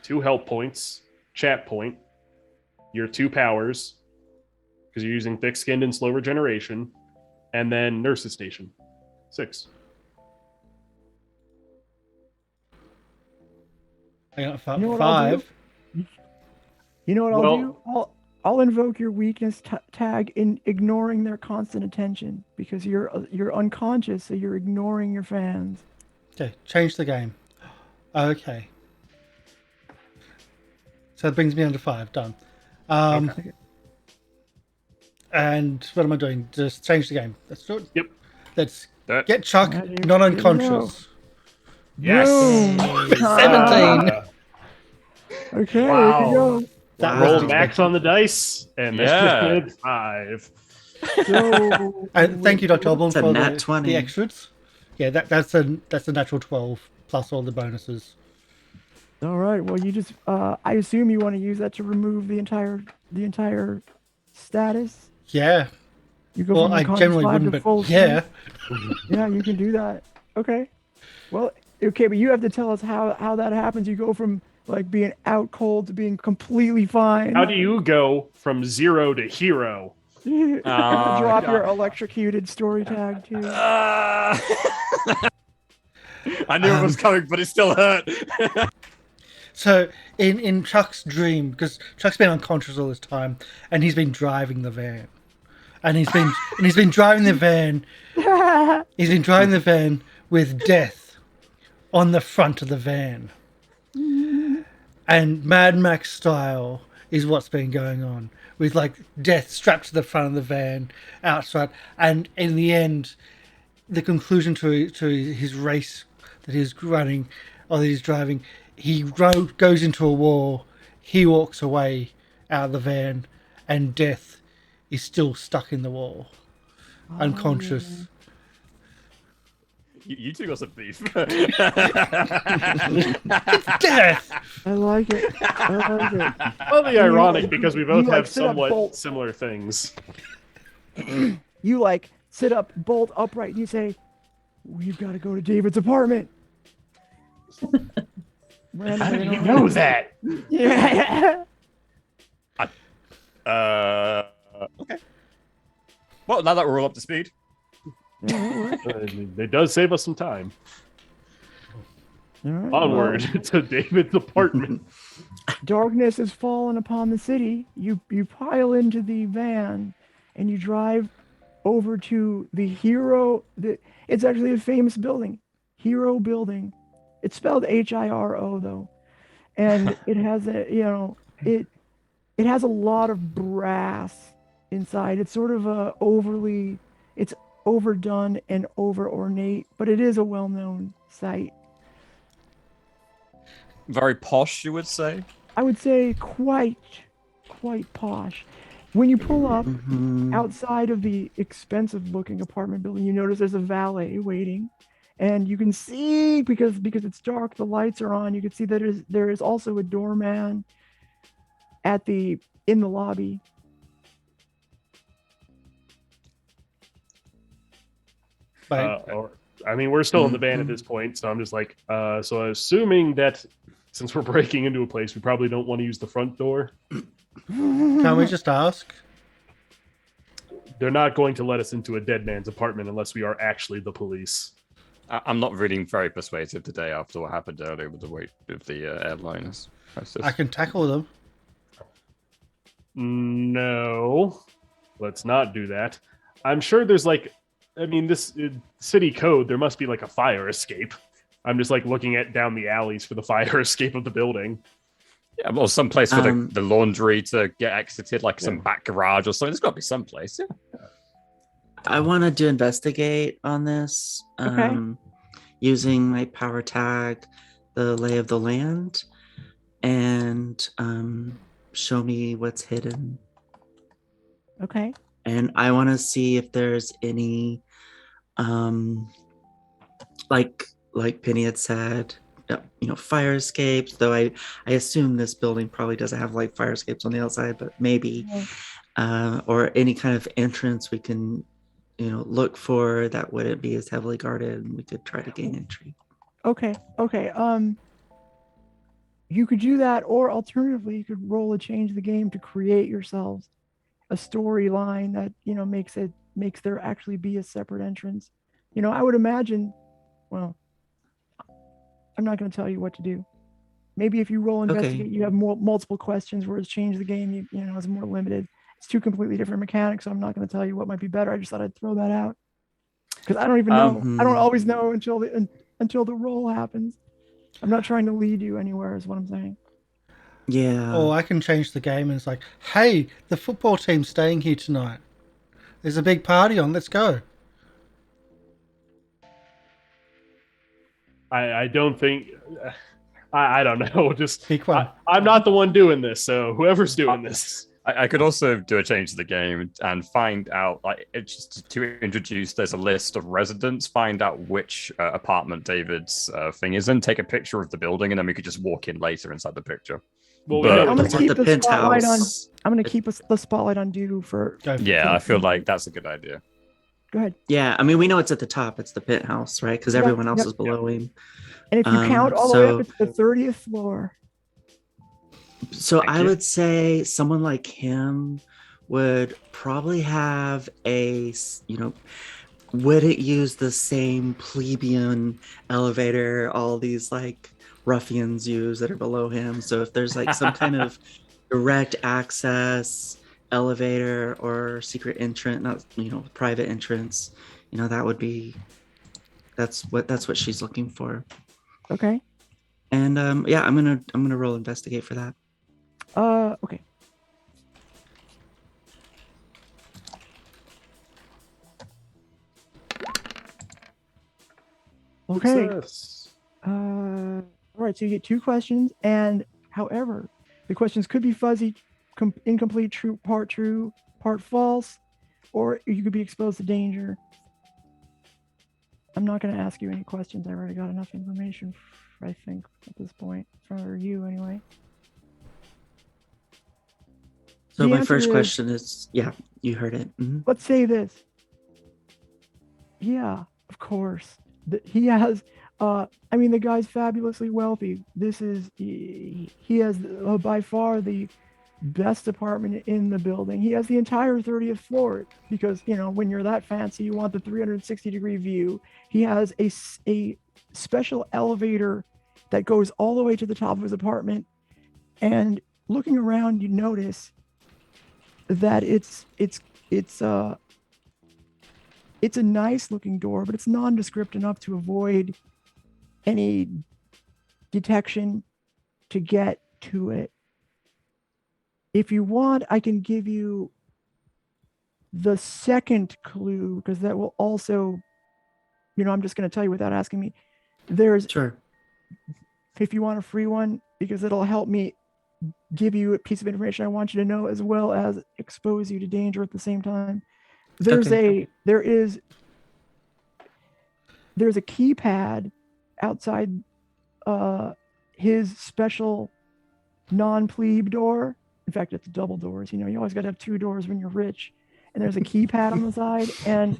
2 help points, chat point, your 2 powers, because you're using thick-skinned and slow regeneration, and then nurse's station. 6. I got You know what I'll do? 5. You know what I'll Well- do? I'll invoke your weakness tag in ignoring their constant attention because you're unconscious, so you're ignoring your fans. Okay, change the game. Okay. So that brings me under 5. Done. Okay. And what am I doing? Just change the game. Let's do it. Yep. Let's That- get Chuck Here not we unconscious. Yes. Boom! 17. Okay, Wow. here we go. That Roll was max on the dice, and Yeah. then 5. So, And thank you, Dr. Goblin, It's a for nat the 20. extras. Yeah, that's a natural 12 plus all the bonuses. all right. Well, you just I assume you want to use that to remove the entire status. Yeah. You go Well, from I unconscious generally 5 wouldn't, to but full yeah. strength. Yeah, you can do that. Okay. Well, okay, but you have to tell us how that happens. You go from like being out cold to being completely fine. How do you go from 0 to hero? I'm Oh, gonna drop your God. electrocuted story tag too. I knew it was coming, but it still hurt. So in Chuck's dream, because Chuck's been unconscious all this time, and he's been driving the van, and he's been driving the van. He's been driving the van with death on the front of the van, and Mad Max style is what's been going on, with like death strapped to the front of the van outside, and in the end, the conclusion to his race that he's running or that he's driving, he goes into a wall, he walks away out of the van, and death is still stuck in the wall, unconscious. You two got some beef. Death. I like it. I like it. Well, ironic because we both like, have sit up somewhat bolt. similar things. You like sit up, bolt upright, and you say, "We've got to go to David's apartment." How did you know that? Yeah. Okay. Well, now that we're all up to speed. It does save us some time. All right, Onward to David's apartment. darkness has fallen upon the city. You pile into the van, and you drive over to the Hero. It's actually a famous building, Hero Building. It's spelled Hiro though, and it has it has a lot of brass inside. It's sort of it's overdone and over ornate, but it is a well-known site. Very posh, you would say. I would say quite posh. When you pull up outside of the expensive looking apartment building, you notice there's a valet waiting, and you can see because it's dark, the lights are on. You can see that there is also a doorman in the lobby. We're still in the van at this point, so I'm just like, so assuming that since we're breaking into a place, we probably don't want to use the front door. Can we just ask? They're not going to let us into a dead man's apartment unless we are actually the police. I'm not feeling very persuasive today after what happened earlier with the weight of the airliners. I can tackle them. No, let's not do that. I'm sure there's this city code, there must be like a fire escape. I'm just like looking down the alleys for the fire escape of the building. Yeah, or some place for the laundry to get exited, like some back garage or something. There's got to be some place. Yeah. I wanted to investigate on this using my power tag, the lay of the land, and show me what's hidden. Okay. And I want to see if there's any, like Penny had said, fire escapes. Though I assume this building probably doesn't have like fire escapes on the outside, but maybe, or any kind of entrance we can, look for that wouldn't be as heavily guarded, and we could try to gain entry. Okay. You could do that, or alternatively, you could roll a change the game to create yourselves a storyline that makes there actually be a separate entrance. I would imagine. Well, I'm not going to tell you what to do. Maybe if you roll Okay. investigate, you have multiple questions, whereas change the game, you know, is more limited. It's two completely different mechanics, so I'm not going to tell you what might be better. I just thought I'd throw that out because I don't even know. I don't always know until the roll happens. I'm not trying to lead you anywhere, is what I'm saying. Yeah. Or I can change the game and it's like, hey, the football team's staying here tonight. There's a big party on. Let's go. I don't think. I don't know. Just Pick one. I'm not the one doing this, so whoever's doing this. I could also do a change to the game and find out, like, it's just to introduce. There's a list of residents. Find out which apartment David's thing is, and take a picture of the building, and then we could just walk in later inside the picture. Well, But- I'm going It's to at keep the the spotlight on. penthouse. I'm going to keep the spotlight on Dew for. Go for Yeah, it. I feel like that's a good idea. Go ahead. Yeah, I mean, we know it's at the top. It's the penthouse, right? Because Yep, everyone else yep. is below him. And if you count all the way up, so- it's the 30th floor. So Thank I you. would say someone like him would probably have would it use the same plebeian elevator all these like ruffians use that are below him? So if there's like some kind of direct access elevator or secret entrance, not private entrance, that's what she's looking for. Okay. And yeah, I'm gonna roll investigate for that. Okay. Okay. Success. All right. So you get two questions, and however, the questions could be fuzzy, incomplete, true, part false, or you could be exposed to danger. I'm not going to ask you any questions. I already got enough information, I think, at this point, for you anyway. So The my answer first is- question is, yeah, you heard it. Mhm. Let's say this. Yeah, of course. He has, I mean, the guy's fabulously wealthy. He has by far the best apartment in the building. He has the entire 30th floor because, when you're that fancy, you want the 360-degree view. He has a special elevator that goes all the way to the top of his apartment. And looking around, you notice that it's a nice looking door, but it's nondescript enough to avoid any detection to get to it. If you want, I can give you the second clue because that will also, I'm just going to tell you without asking me. Sure. If you want a free one, because it'll help me give you a piece of information I want you to know, as well as expose you to danger at the same time. There's a keypad outside his special non-plebe door. In fact, it's double doors. You always got to have two doors when you're rich. And there's a keypad on the side, and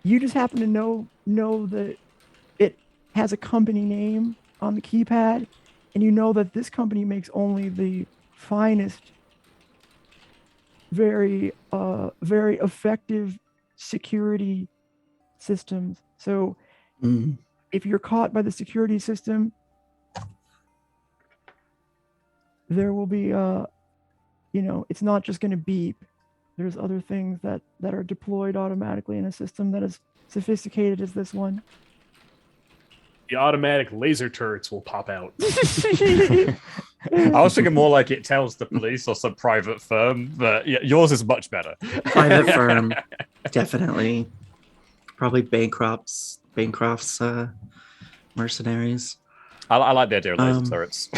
you just happen to know that it has a company name on the keypad, and you know that this company makes only the finest, very effective security systems. So if you're caught by the security system, there will be it's not just going to beep. There's other things that are deployed automatically in a system that is sophisticated as this one. The automatic laser turrets will pop out. I was thinking more like it tells the police or some private firm, but yeah, yours is much better. Private firm, definitely. Probably Bancroft's mercenaries. I like the idea of laser turrets.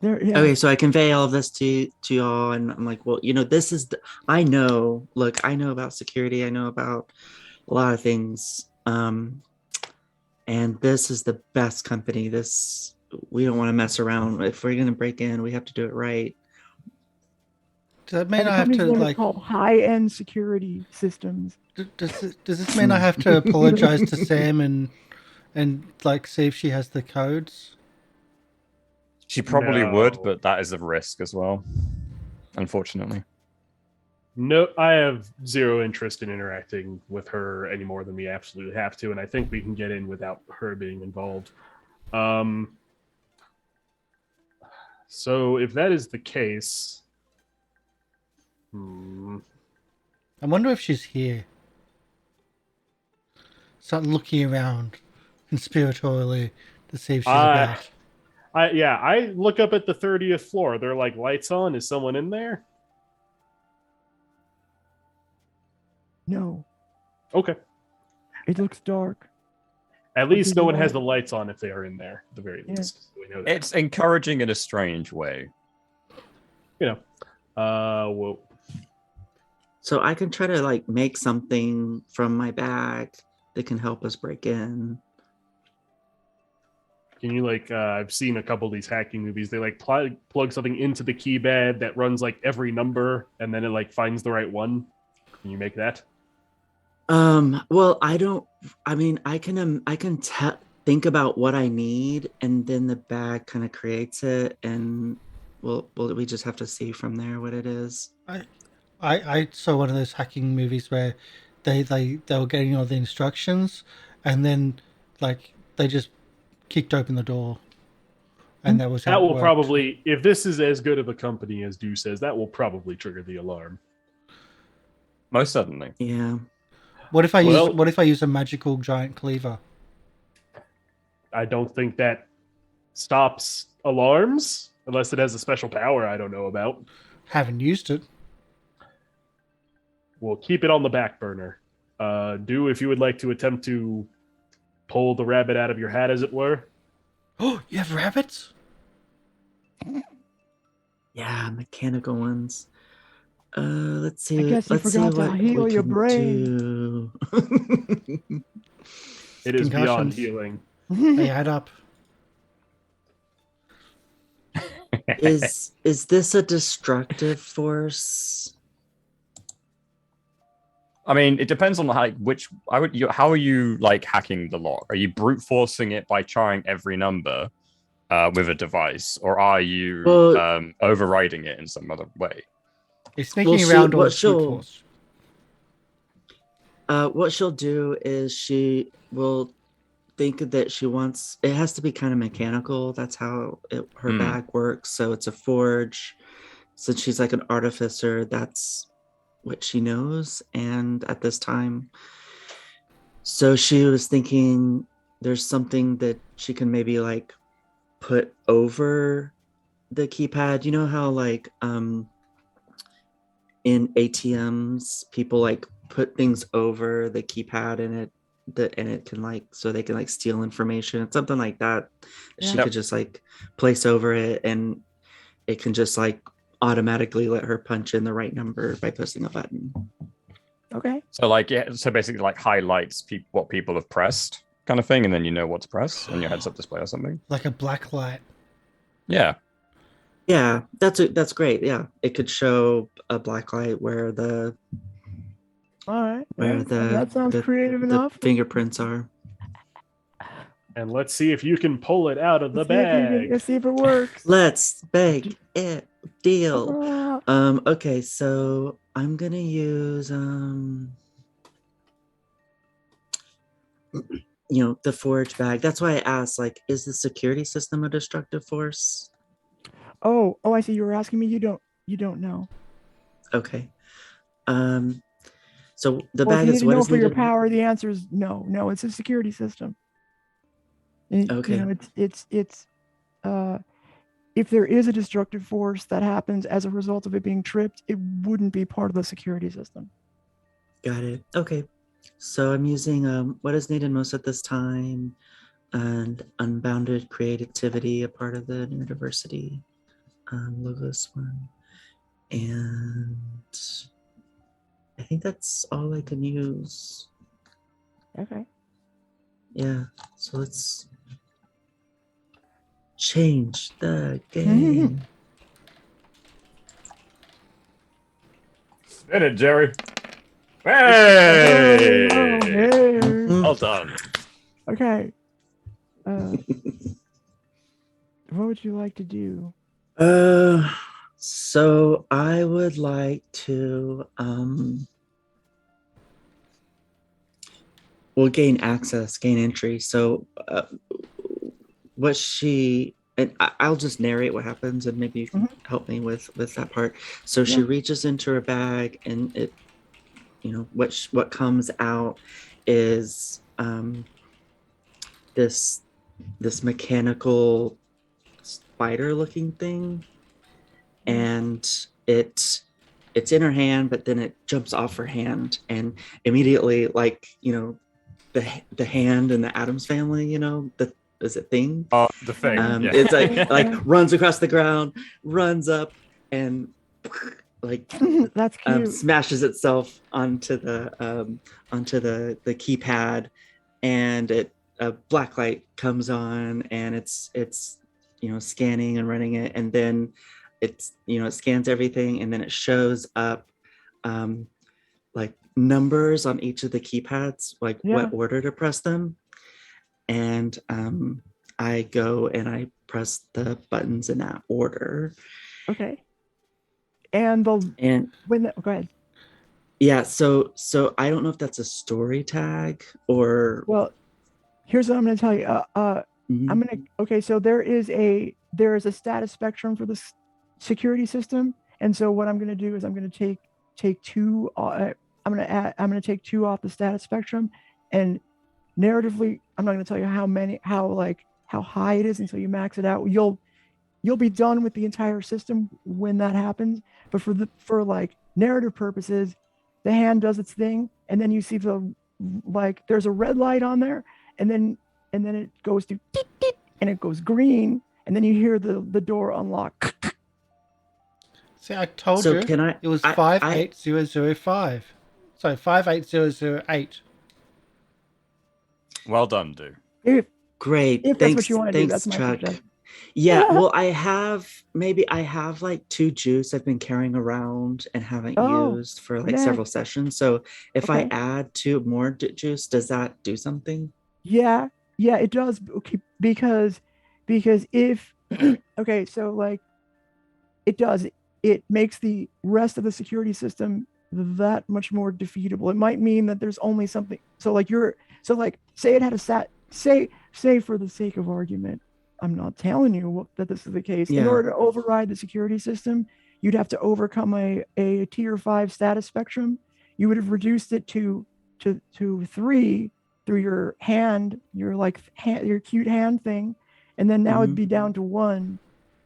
Okay, so I convey all of this to y'all, and I'm like, well, this is I know about security, I know about a lot of things, and this is the best company. We don't want to mess around. If we're gonna break in, we have to do it right. Does that mean I have to It's called high-end security systems. Does this mean I have to apologize to Sam and see if she has the codes? She probably No. would, but that is a risk as well, unfortunately. No, I have zero interest in interacting with her any more than we absolutely have to, and I think we can get in without her being involved. So if that is the case, I wonder if she's here. Start looking around conspiratorially to see if she's about. I look up at the 30th floor. There are like lights on. Is someone in there? No, Okay. it looks dark. At least no one has light? the lights on if they are in there, at the very least. So we know that. It's encouraging in a strange way. Well, So I can try to like make something from my bag that can help us break in. can you like? I've seen a couple of these hacking movies. They like plug something into the keypad that runs like every number, and then it like finds the right one. Can you make that? Well, I don't. I mean, I can think about what I need, and then the bag kind of creates it, and we just have to see from there what it is. I saw one of those hacking movies where they were getting all the instructions, and then like they just kicked open the door, and that was how That it will worked. probably, if this is as good of a company as Dew says, that will probably trigger the alarm. Most certainly. Yeah. What if I use a magical giant cleaver? I don't think that stops alarms unless it has a special power I don't know about. Haven't used it. We'll keep it on the back burner. Dew, if you would like to attempt to pull the rabbit out of your hat, as it were. Oh, you have rabbits? Yeah, mechanical ones. Let's see. I guess you let's see forgot to what heal we your can brain. do. It is beyond Concussions. healing. They add up. Is this a destructive force? I mean, it depends on how are you like hacking the lock? Are you brute forcing it by trying every number with a device, or are you overriding it in some other way? It's sneaking around all what brute force. what she'll do is she will think that she wants it has to be kind of mechanical. That's how her bag works. So it's a forge. Since she's like an artificer, that's what she knows. And at this time, so she was thinking there's something that she can maybe like put over the keypad. You know how like in ATMs people like put things over the keypad and it can like so they can like steal information. It's something like that. She could just like place over it, and it can just like automatically let her punch in the right number by pressing a button. Okay. So basically like highlights what people have pressed kind of thing, and then you know what to press on your heads-up display or something. Like a black light. Yeah. Yeah, that's great. Yeah, it could show a black light where the All right. That sounds creative the enough. fingerprints are. And let's see if you can pull it out of the Let's see if you bag. let's see if it works. Let's make it deal. Okay, so I'm gonna use the forge bag. That's why I asked, like, is the security system a destructive force? Oh, I see. You were asking me. You don't know. Okay. So the Well, bag if is you what need to know is for your needed. power. The answer is no. No, it's a security system. Okay. It's if there is a destructive force that happens as a result of it being tripped, it wouldn't be part of the security system. Got it. Okay. So I'm using what is needed most at this time, and unbounded creativity, a part of the neurodiversity. Logos one, and I think that's all I can use. Okay. Yeah. So let's change the game. Spin it, Jerry. Hey! Oh, hey. Well done. Okay. What would you like to do? So I would like to we'll gain access, gain entry. So what she and I'll just narrate what happens, and maybe you can help me with that part. So she reaches into her bag, and it, what comes out is this mechanical spider-looking thing, and it's in her hand, but then it jumps off her hand, and immediately, like, the hand in the Addams Family, is it Thing? Oh, the Thing. It's like runs across the ground, runs up, and like That's cute. smashes itself onto the keypad, and a black light comes on, and it's scanning and running it, and then it scans everything, and then it shows up like numbers on each of the keypads, like what order to press them, and I go and I press the buttons in that order. Okay. And go ahead. Yeah, so I don't know if that's a story tag or. Well, here's what I'm going to tell you. I'm going to. Okay, so there is a status spectrum for the security system, and so what I'm going to do is I'm going to take two. I'm going to take two off the status spectrum, and narratively, I'm not going to tell you how high it is until you max it out. You'll be done with the entire system when that happens. But for like narrative purposes, the hand does its thing, and then you see there's a red light on there, and then it goes to tick, tick, and it goes green, and then you hear the door unlock. See, I told you it was 58005. Sorry, 58008. Well done, dude. Great. If that's what you want to do, that's my Chuck. suggestion. Yeah, well, I have like 2 juice I've been carrying around and haven't used for like several sessions. So if I add 2 more juice, does that do something? Yeah, it does. Okay, because if okay, so like it does. It makes the rest of the security system that much more defeatable. It might mean that there's only something. So like say it had a say for the sake of argument, I'm not telling you that this is the case. In order to override the security system, you'd have to overcome a tier 5 status spectrum. You would have reduced it to 3 through your hand, your cute hand thing, and then now it'd be down to 1.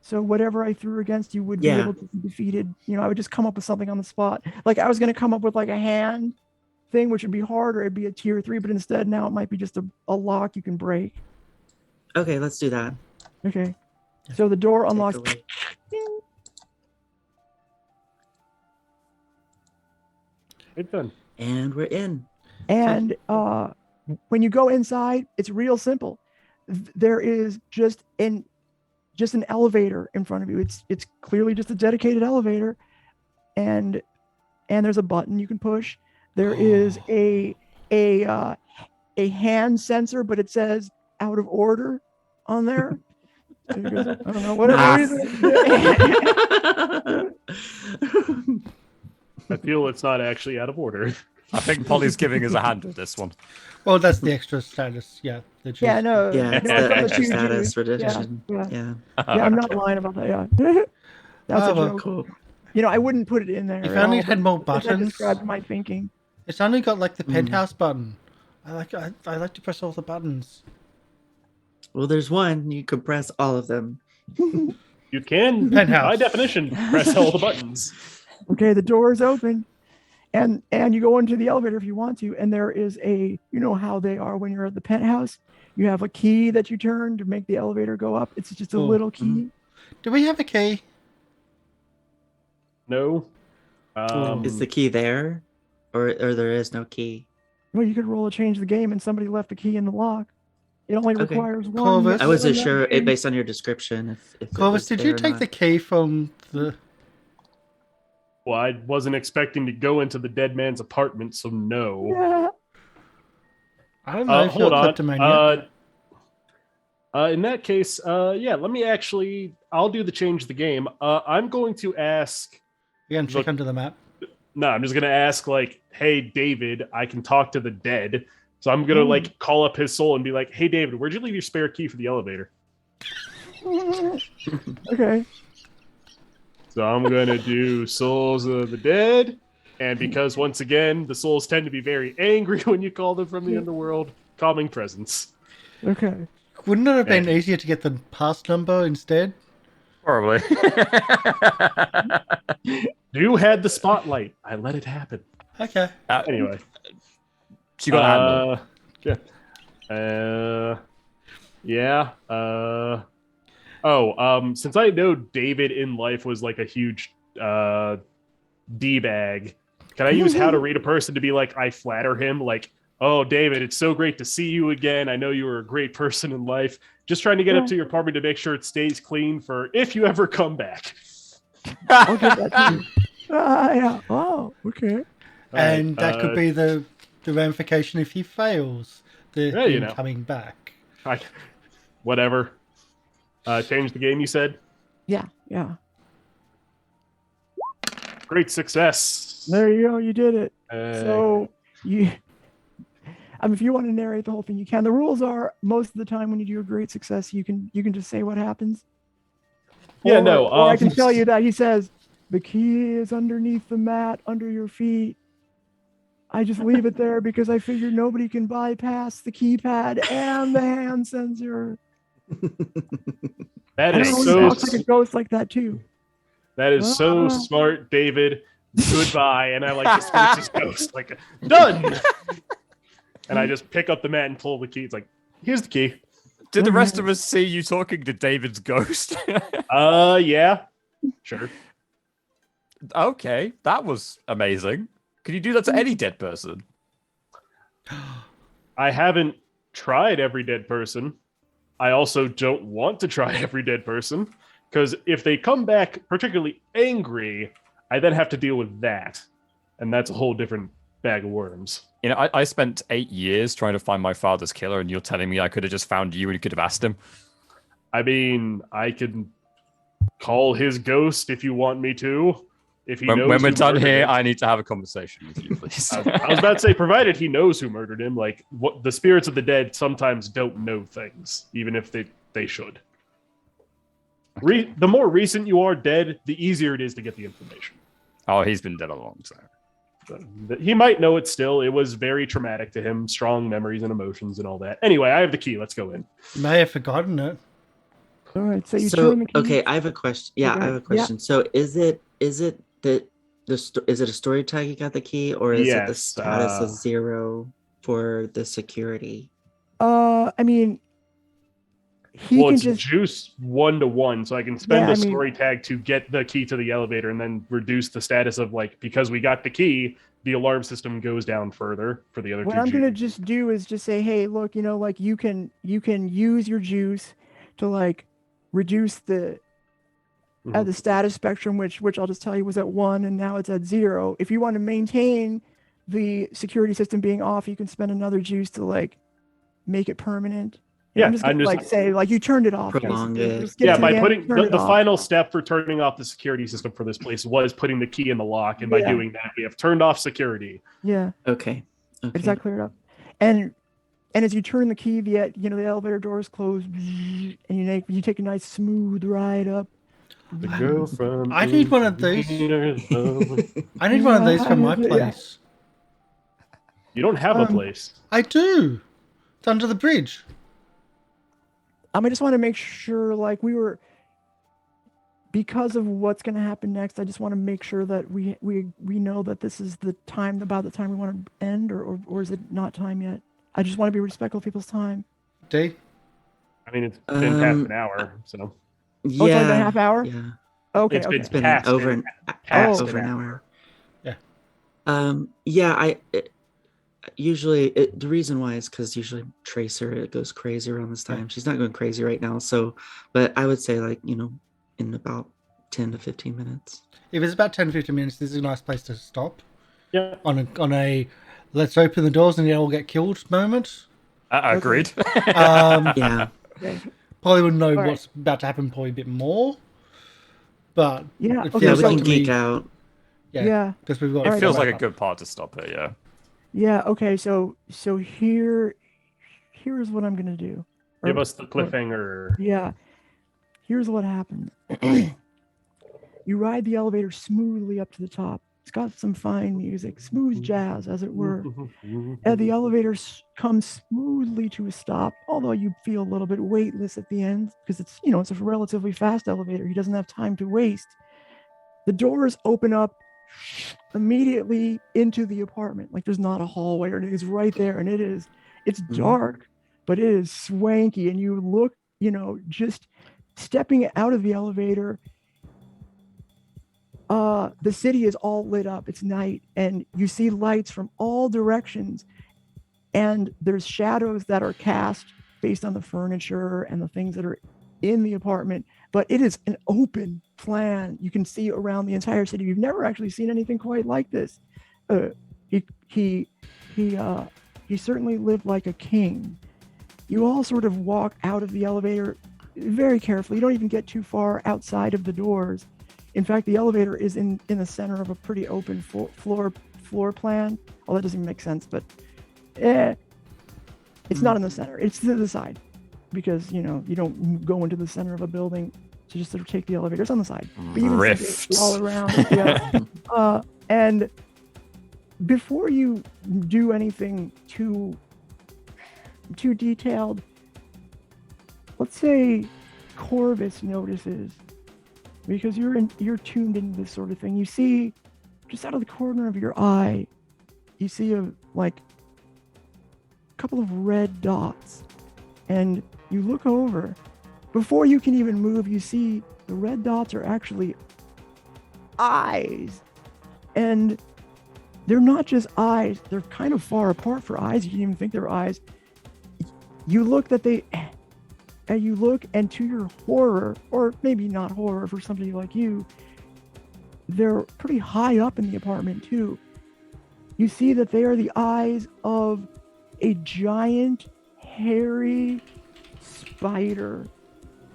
So whatever I threw against you would be able to be defeated. I would just come up with something on the spot. Like I was going to come up with like a hand thing, which would be harder. It'd be a tier 3, but instead now it might be just a lock you can break. Okay, let's do that. Okay. So the door unlocks. It's done. And we're in. And when you go inside, it's real simple. There is just an elevator in front of you. It's clearly just a dedicated elevator, and there's a button you can push. There is a hand sensor, but it says out of order on there. I don't know what it is. I feel it's not actually out of order. I think Polly's giving us a hand with this one. Well, that's the extra status. Yeah. It's the extra status tradition. Yeah. I'm not lying about that. Yeah. That's a joke. Cool. I wouldn't put it in there. If only it had more buttons. That described my thinking. It's only got like the penthouse button. I like to press all the buttons. Well, there's one. You could press all of them. You can, penthouse. By definition, press all the buttons. Okay, the door is open. And you go into the elevator if you want to, and there is how they are when you're at the penthouse. You have a key that you turn to make the elevator go up. It's just a little key. Do we have a key? No. Is the key there, or there is no key? Well, you could roll a change the game, and somebody left the key in the lock. It only requires one. Corvus. I wasn't sure based on your description. If Corvus, did you take the key from the? Well, I wasn't expecting to go into the dead man's apartment, so no. Yeah. I don't know if you're kleptomaniac. In that case, yeah, let me actually. I'll do the change the game. I'm going to ask. You can check under the map. No, I'm just gonna ask like, "Hey, David, I can talk to the dead." So I'm gonna like call up his soul and be like, "Hey, David, where'd you leave your spare key for the elevator?" Okay. So I'm gonna do Souls of the Dead, and because once again the souls tend to be very angry when you call them from the underworld, calming presence. Okay. Wouldn't it have been easier to get the pass number instead? Probably. You had the spotlight. I let it happen. Okay. Anyway, She got admin. Yeah. Since I know David in life was like a huge D-bag, can I use how to read a person to be like, I flatter him? Like, oh, David, it's so great to see you again. I know you were a great person in life. Just trying to get up to your apartment to make sure it stays clean for if you ever come back. I'll get that to you. Yeah. Oh, okay. And that could be the ramification if he fails coming back. Whatever. Change the game, you said? Yeah. Yeah. Great success. There you go. You did it. So if you want to narrate the whole thing, you can. The rules are most of the time when you do a great success, you can just say what happens. Yeah, or I can tell you that he says the key is underneath the mat under your feet. I just leave it there because I figure nobody can bypass the keypad and the hand sensor. That is so talks like a ghost like that too. That is so smart, David. Goodbye. And I like disperse his ghost. Like, done. And I just pick up the mat and pull the key. It's like, here's the key. Did the rest of us see you talking to David's ghost? Yeah. Sure. Okay, that was amazing. Can you do that to any dead person? I haven't tried every dead person. I also don't want to try every dead person, because if they come back particularly angry, I then have to deal with that. And that's a whole different bag of worms. You know, I spent 8 years trying to find my father's killer, and you're telling me I could have just found you and you could have asked him? I mean, I can call his ghost if you want me to. If he knows when we're done here, him. I need to have a conversation with you, please. I was about to say, provided he knows who murdered him, like what the spirits of the dead sometimes don't know things, even if they should. The more recent you are dead, the easier it is to get the information. Oh, he's been dead a long time. He might know it still. It was very traumatic to him, strong memories and emotions and all that. Anyway, I have the key. Let's go in. May have forgotten it. All right, so you turn the key. Okay, I have a question. Yeah, I have a question. Yeah. So is it that is it a story tag you got the key, or is it the status of 0 for the security? I mean, it's just juice 1 to 1, so I can spend a story tag to get the key to the elevator and then reduce the status of like, because we got the key, the alarm system goes down further for the other. What I'm gonna just do is just say, hey, look, like you can use your juice to like reduce the the status spectrum, which I'll just tell you was at 1 and now it's at 0. If you want to maintain the security system being off, you can spend another juice to like make it permanent. Yeah, I'm just gonna like say like you turned it off. Prolong it. Yeah, by putting the final step for turning off the security system for this place was putting the key in the lock, and by doing that, we have turned off security. Yeah. Okay. Is that cleared up? And as you turn the key, the elevator doors close, and you take a nice smooth ride up. The girl from I need one of these. I need one of these for my place. You don't have a place. I do. It's under the bridge. I just want to make sure, like, because of what's going to happen next, I just want to make sure that we know that this is about the time we want to end, or is it not time yet? I just want to be respectful of people's time. D? I mean, it's been half an hour, so. Yeah. Oh, it's only been a half hour? Yeah. Okay. It's been over an hour. Yeah. Yeah, usually the reason why is because usually Tracer, it goes crazy around this time. She's not going crazy right now, so, but I would say like, in about 10 to 15 minutes. If it's about 10 to 15 minutes, this is a nice place to stop. Yeah. On a let's open the doors and you all get killed moment. Agreed. Yeah. Okay. Probably would know All right. what's about to happen probably a bit more. But Yeah. it Okay. Yeah, feels we So like can to me, geek out. yeah. because we've got. All It right, feels so- like a good part to stop it, yeah. Yeah. Okay. So here's what I'm gonna do. Give Or- us the cliffhanger. Yeah. Here's what happened. You ride the elevator smoothly up to the top. It's got some fine music, smooth jazz, as it were. And the elevator comes smoothly to a stop, although you feel a little bit weightless at the end because it's a relatively fast elevator. He doesn't have time to waste. The doors open up immediately into the apartment. Like there's not a hallway or anything. It's right there, and it's dark, but it is swanky. And you look, just stepping out of the elevator. The city is all lit up. It's night, and you see lights from all directions, and there's shadows that are cast based on the furniture and the things that are in the apartment. But it is an open plan. You can see around the entire city. You've never actually seen anything quite like this. He certainly lived like a king. You all sort of walk out of the elevator very carefully. You don't even get too far outside of the doors. In fact, the elevator is in the center of a pretty open floor plan. Well, that doesn't even make sense, but it's not in the center. It's to the side because, you don't go into the center of a building to just sort of take the elevator. It's on the side. But you can see it all around. Yeah. And before you do anything too detailed, let's say Corvus notices, because you're tuned into this sort of thing. You see, just out of the corner of your eye, you see a couple of red dots, and you look over. Before you can even move, you see the red dots are actually eyes, and they're not just eyes. They're kind of far apart for eyes. You didn't even think they're eyes. You look and you look, and to your horror, or maybe not horror for somebody like you, they're pretty high up in the apartment too. You see that they are the eyes of a giant, hairy spider,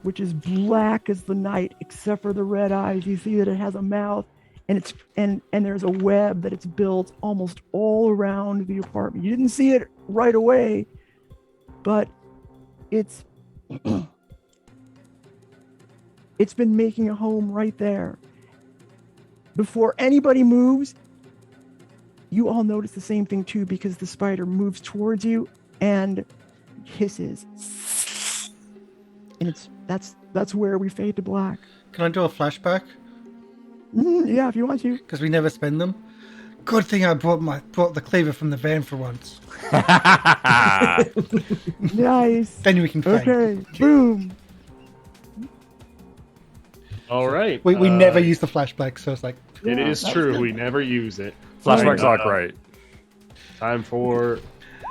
which is black as the night, except for the red eyes. You see that it has a mouth, and and there's a web that it's built almost all around the apartment. You didn't see it right away, but it's been making a home right there. Before anybody moves, you all notice the same thing too, because the spider moves towards you and hisses. And that's where we fade to black. Can I do a flashback? Yeah, if you want to. Because we never spend them. Good thing I brought the cleaver from the van for once. Nice. Then we can fade. Okay. Boom. All right. We never use the flashback, so it's like... It Yeah, is that's true. good. We never use it. Flashbacks are great. Time for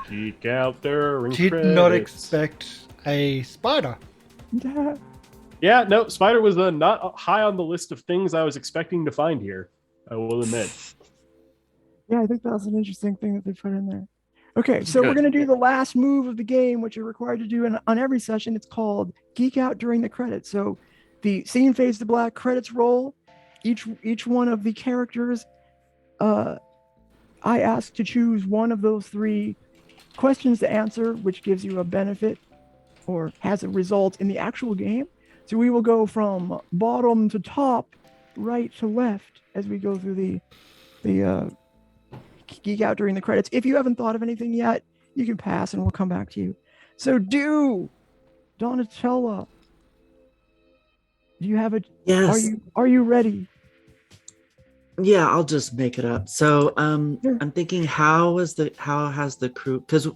geek out during Did credits. not expect a spider. Yeah, no, spider was not high on the list of things I was expecting to find here. I will admit. Yeah, I think that's an interesting thing that they put in there. Okay, so Good. we're going to do the last move of the game, which you're required to do on every session. It's called Geek Out during the credits. So the scene fades to black, credits roll. Each one of the characters, I ask to choose one of those three questions to answer, which gives you a benefit or has a result in the actual game. So we will go from bottom to top, right to left, as we go through the geek out during the credits. If you haven't thought of anything yet, you can pass and we'll come back to you. So Donatella, do you have a... Yes. Are you ready? Yeah, I'll just make it up. So Sure. I'm thinking how has the crew, because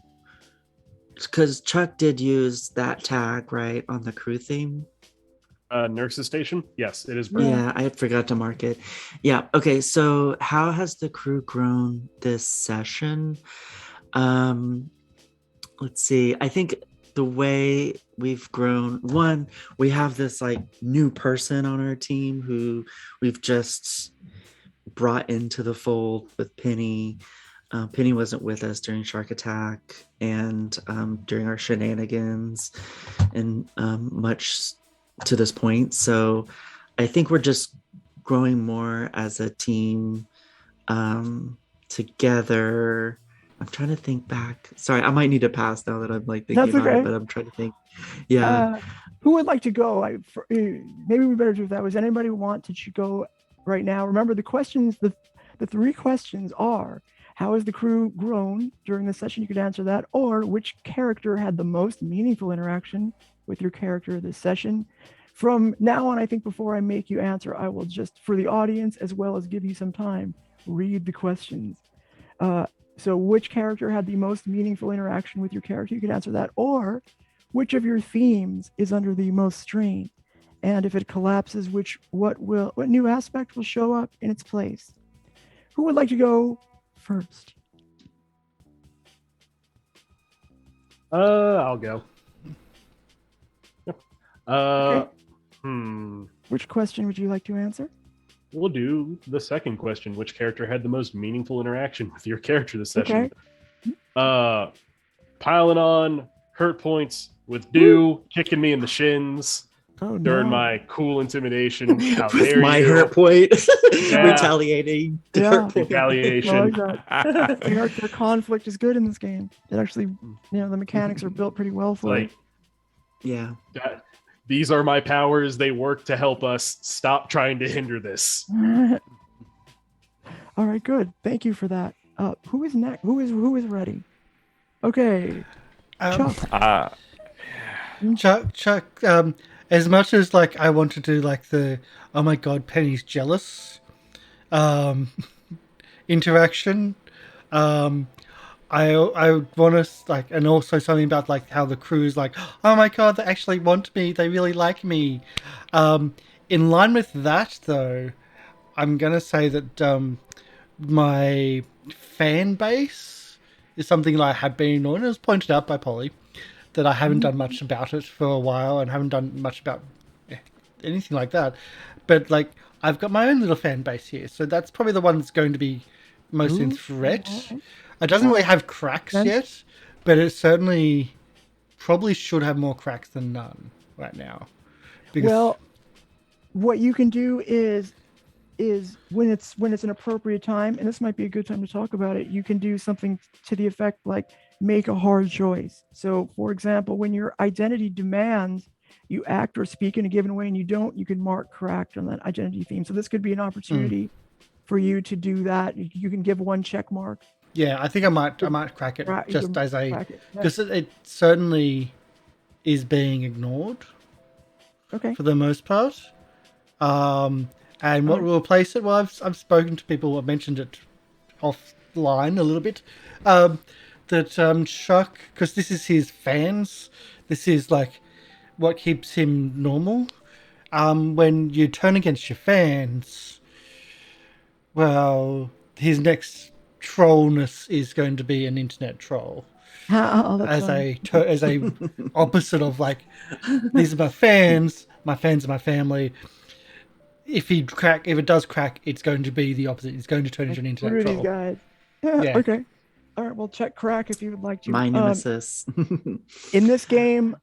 Chuck did use that tag right on the crew theme. Nurse's station? Yes, it is. Yeah, I forgot to mark it. Yeah. Okay. So how has the crew grown this session? Let's see. I think the way we've grown, one, we have this like new person on our team who we've just brought into the fold with Penny. Penny wasn't with us during Shark Attack and during our shenanigans and much to this point. So I think we're just growing more as a team together. I'm trying to think back. Sorry, I might need to pass now that I'm like thinking about it, but I'm trying to think. Yeah. Who would like to go? Maybe we better do that. Was anybody want to go right now? Remember the questions, the 3 questions are: how has the crew grown during the session? You could answer that. Or which character had the most meaningful interaction with your character this session? From now on, I think before I make you answer, I will just, for the audience, as well as give you some time, read the questions. So which character had the most meaningful interaction with your character? You could answer that. Or which of your themes is under the most strain? And if it collapses, what new aspect will show up in its place? Who would like to go first? I'll go. Okay. Hmm. Which question would you like to answer? We'll do the second question. Which character had the most meaningful interaction with your character this session? Okay. Piling on hurt points with Dew, kicking me in the shins during my cool intimidation. How dare my you? hurt point. Yeah. Retaliating. Yeah. Retaliation. Character conflict is good in this game. It actually, the mechanics are built pretty well for it. Yeah. These are my powers. They work to help us. Stop trying to hinder this. All right, good. Thank you for that. Who is next? Who is ready? Okay. Chuck. Chuck. As much as like I want to do like the oh my god, Penny's jealous interaction. I want to like, and also something about like how the crew's like, oh my god, they actually want me, they really like me. In line with that, though, I'm gonna say that my fan base is something that I have been ignoring. It was pointed out by Polly that I haven't done much about it for a while and haven't done much about anything like that. But like, I've got my own little fan base here, so that's probably the one that's going to be most in threat. It doesn't really have cracks yet, but it certainly probably should have more cracks than none right now. Well, what you can do is when it's an appropriate time, and this might be a good time to talk about it, you can do something to the effect like make a hard choice. So, for example, when your identity demands you act or speak in a given way and you don't, you can mark cracked on that identity theme. So this could be an opportunity for you to do that. You can give one check mark. Yeah, I think I might crack it just as a because it certainly is being ignored. Okay. For the most part, and what will replace it? Well, I've spoken to people who have mentioned it offline a little bit. That Chuck, because this is his fans. This is like what keeps him normal. When you turn against your fans, well, his next trollness is going to be an internet troll. As a opposite of like, these are my fans are my family. If it does crack, it's going to be the opposite. It's going to turn into an internet troll. These guys. Yeah. Okay. All right. Well, check crack if you would like to. My nemesis. In this game,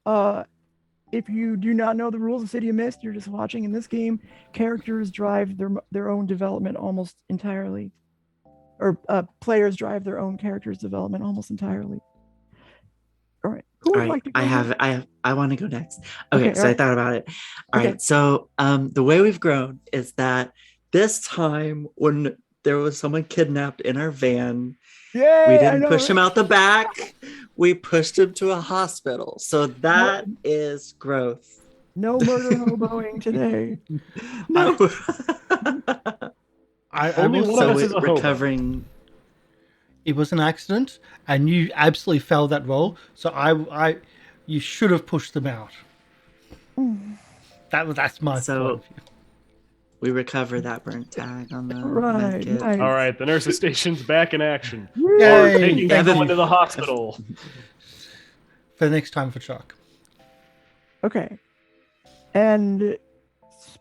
if you do not know the rules of City of Mist, you're just watching. In this game, characters drive their own development almost entirely. Or players drive their own character's development almost entirely. All right. Who would like to go I want to go next. Okay, so I thought about it. All right. So the way we've grown is that this time when there was someone kidnapped in our van, we didn't push him out the back. We pushed him to a hospital. So that is growth. No murder hoboing today. No. Recovering. It was an accident, and you absolutely failed that role. So you should have pushed them out. That's my point of view. We recover that burnt tag on the medkit. Nice. All right, the nurse's station's back in action. Yay. Or taking everyone to the hospital. For the next time for Chuck. Okay. And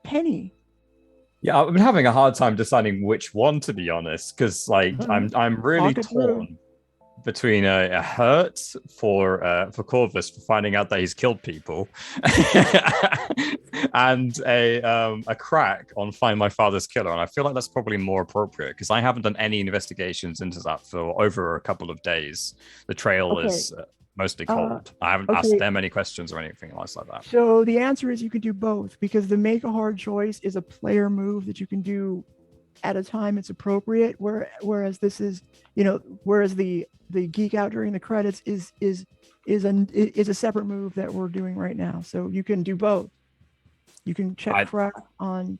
Penny, Yeah, I've been having a hard time deciding which one, to be honest, because like I'm really Talk it through. torn between a hurt for Corvus for finding out that he's killed people, and a crack on find my father's killer, and I feel like that's probably more appropriate because I haven't done any investigations into that for over a couple of days. The trail is mostly cold. I haven't asked them any questions or anything else like that. So the answer is you can do both because the make a hard choice is a player move that you can do at a time it's appropriate. Whereas this is, whereas the geek out during the credits is a separate move that we're doing right now. So you can do both. You can check crack on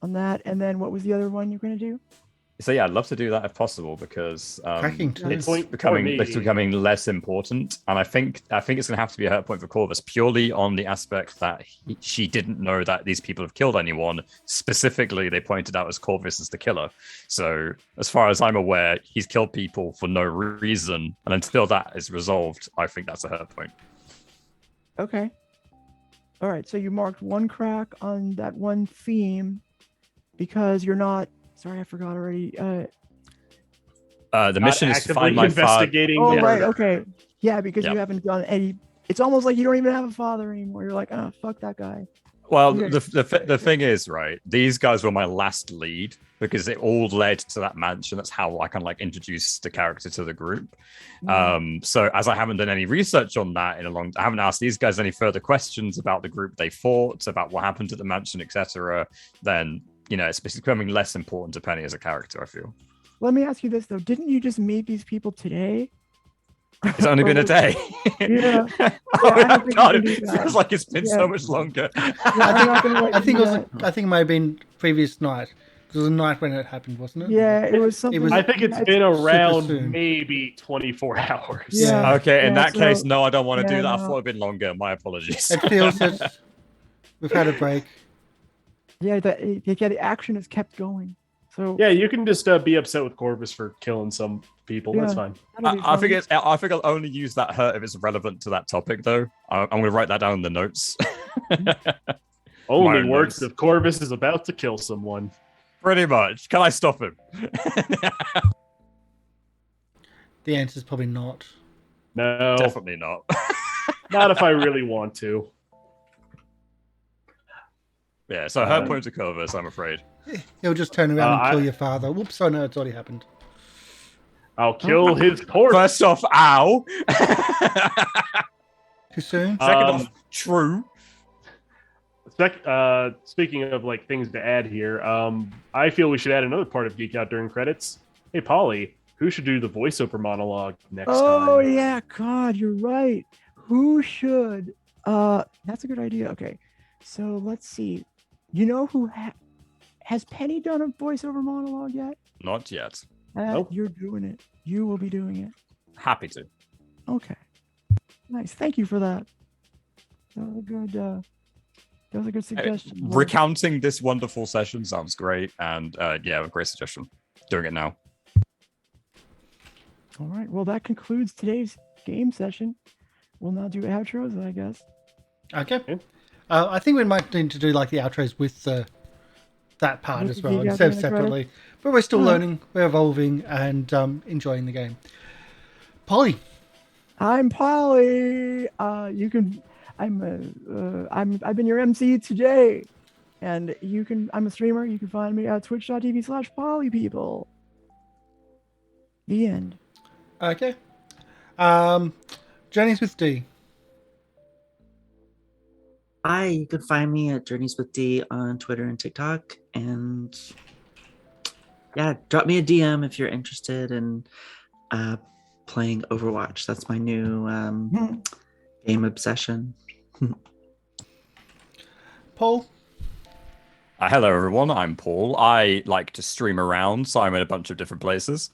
that, and then what was the other one you're going to do? So yeah, I'd love to do that if possible because it's becoming less important, and I think it's going to have to be a hurt point for Corvus purely on the aspect that she didn't know that these people have killed anyone. Specifically, they pointed out as Corvus is the killer. So as far as I'm aware, he's killed people for no reason, and until that is resolved, I think that's a hurt point. Okay. All right. So you marked one crack on that one theme because you're not. Sorry, I forgot already. The mission is to find my investigating. Oh, right. Okay. Yeah, because you haven't done any. It's almost like you don't even have a father anymore. You're like, oh, fuck that guy. Well, the thing is, right, these guys were my last lead because it all led to that mansion. That's how I kind of like introduced the character to the group. So as I haven't done any research on that I haven't asked these guys any further questions about the group they fought, about what happened at the mansion, etc. Then it's becoming less important to Penny as a character, I feel. Let me ask you this, though. Didn't you just meet these people today? It's only been a day. Yeah. God, it feels like it's been so much longer. I think it might have been previous night. It was a night when it happened, wasn't it? Yeah, it was something. I think it's been around maybe 24 hours. Yeah. Okay, in that case, no, I don't want to do that. I thought it'd been longer. My apologies. It feels that we've had a break. Yeah, the action has kept going. So yeah, you can just be upset with Corvus for killing some people. That's fine. I think I'll only use that hurt if it's relevant to that topic, though. I'm going to write that down in the notes. Only works if Corvus is about to kill someone. Pretty much. Can I stop him? The answer is probably not. No, definitely not. Not if I really want to. Yeah, so her point to Corvus, I'm afraid. He'll just turn around and kill your father. Whoops, oh no, it's already happened. I'll kill his corpse. First off, ow. Too soon? Second off, true. Speaking of like things to add here, I feel we should add another part of Geek Out during credits. Hey, Polly, who should do the voiceover monologue next time? Oh, yeah, God, you're right. Who should? That's a good idea. Okay, so let's see. You know who has Penny done a voiceover monologue yet? Not yet. Nope. You're doing it. You will be doing it. Happy to. Okay. Nice. Thank you for that. That was a good suggestion. Recounting this wonderful session sounds great, and a great suggestion. Doing it now. All right. Well, that concludes today's game session. We'll now do outros, I guess. Okay. I think we might need to do like the outros with that part as well, instead of separately. But we're still learning, we're evolving, and enjoying the game. Polly. I'm Polly. I've been your MC today, and I'm a streamer. You can find me at twitch.tv/polypeople. The end. Okay. Journeys with D. Hi, you can find me at Journeys with D on Twitter and TikTok. And yeah, drop me a DM if you're interested in playing Overwatch. That's my new game obsession. Paul? Hello, everyone. I'm Paul. I like to stream around, so I'm in a bunch of different places.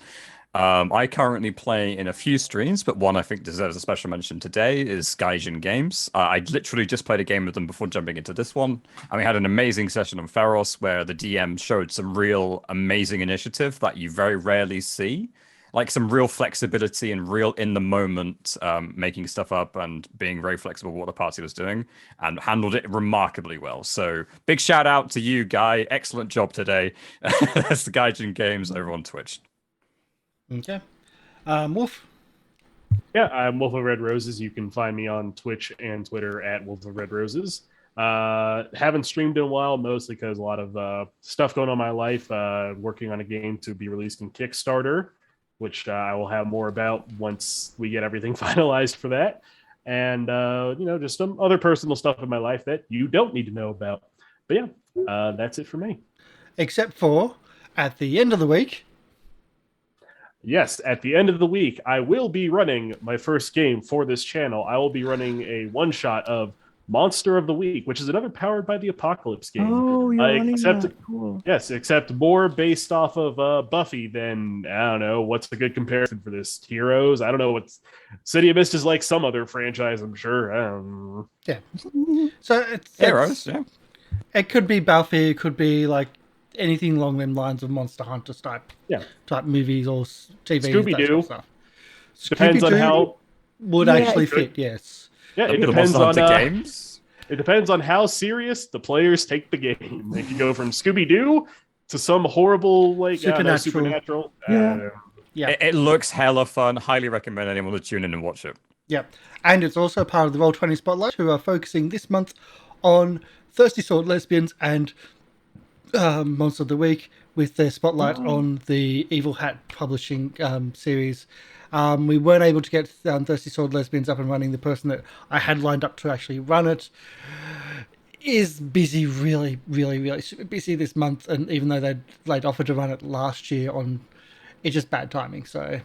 I currently play in a few streams, but one I think deserves a special mention today is Gaijin Games. I literally just played a game with them before jumping into this one, and we had an amazing session on Pharos where the DM showed some real amazing initiative that you very rarely see. like some real flexibility and real in the moment making stuff up and being very flexible with what the party was doing, and handled it remarkably well. So big shout out to you, Guy. Excellent job today. That's the Gaijin Games over on Twitch. Okay. Wolf. Yeah, I'm Wolf of Red Roses. You can find me on Twitch and Twitter at Wolf of Red Roses. Haven't streamed in a while, mostly because a lot of stuff going on in my life. Working on a game to be released in Kickstarter, which I will have more about once we get everything finalized for that. And just some other personal stuff in my life that you don't need to know about. But yeah, that's it for me. Except for at the end of the week. Yes, at the end of the week, I will be running my first game for this channel. I will be running a one-shot of Monster of the Week, which is another Powered by the Apocalypse game. Oh, you're running that. Cool. Yes, except more based off of Buffy than, I don't know, what's a good comparison for this? Heroes? I don't know. What's City of Mist is like some other franchise, I'm sure. I don't know. Yeah. So it's Heroes, yeah. It could be Buffy, it could be like anything along them lines of Monster Hunter type movies or TV. Scooby-Doo. Stuff. Depends on how would actually fit. Yes. Yeah, it depends on games. It depends on how serious the players take the game. They can go from Scooby-Doo to some horrible supernatural. Yeah. It looks hella fun. Highly recommend anyone to tune in and watch it. Yeah, and it's also part of the Roll20 Spotlight, who are focusing this month on Thirsty Sword Lesbians and Monster of the Week, with their spotlight on the Evil Hat publishing series. We weren't able to get Thirsty Sword Lesbians up and running. The person that I had lined up to actually run it is busy, really, really, really super busy this month. And even though they'd offered to run it last year it's just bad timing. So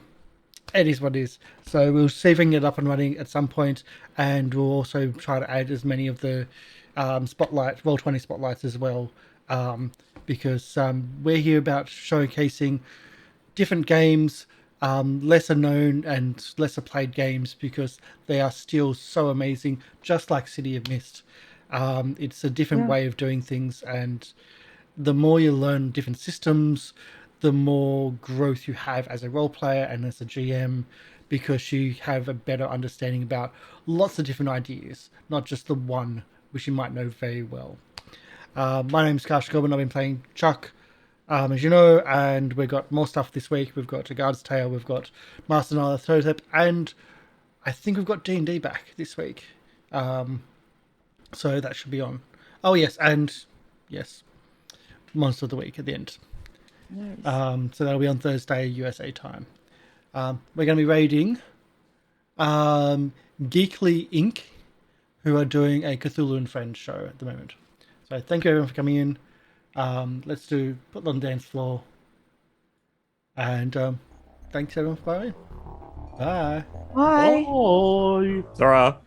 it is what it is. So we'll see if we can get it up and running at some point, and we'll also try to add as many of the Roll20 spotlights as well. Because we're here about showcasing different games, lesser known and lesser played games, because they are still so amazing, just like City of Mist. It's a different way of doing things, and the more you learn different systems, the more growth you have as a role player and as a GM, because you have a better understanding about lots of different ideas, not just the one which you might know very well. My name's Karsh Goblin. I've been playing Chuck, as you know, and we've got more stuff this week. We've got A Guard's Tale, we've got Master Nyla Thotep, and I think we've got D&D back this week. So that should be on. Oh, yes, and yes, Monster of the Week at the end. Nice. So that'll be on Thursday, USA time. We're going to be raiding Geekly Inc., who are doing a Cthulhu and Friends show at the moment. So thank you everyone for coming in. Let's put it on the dance floor. And thanks everyone for playing. Bye. Bye. Bye. Zora.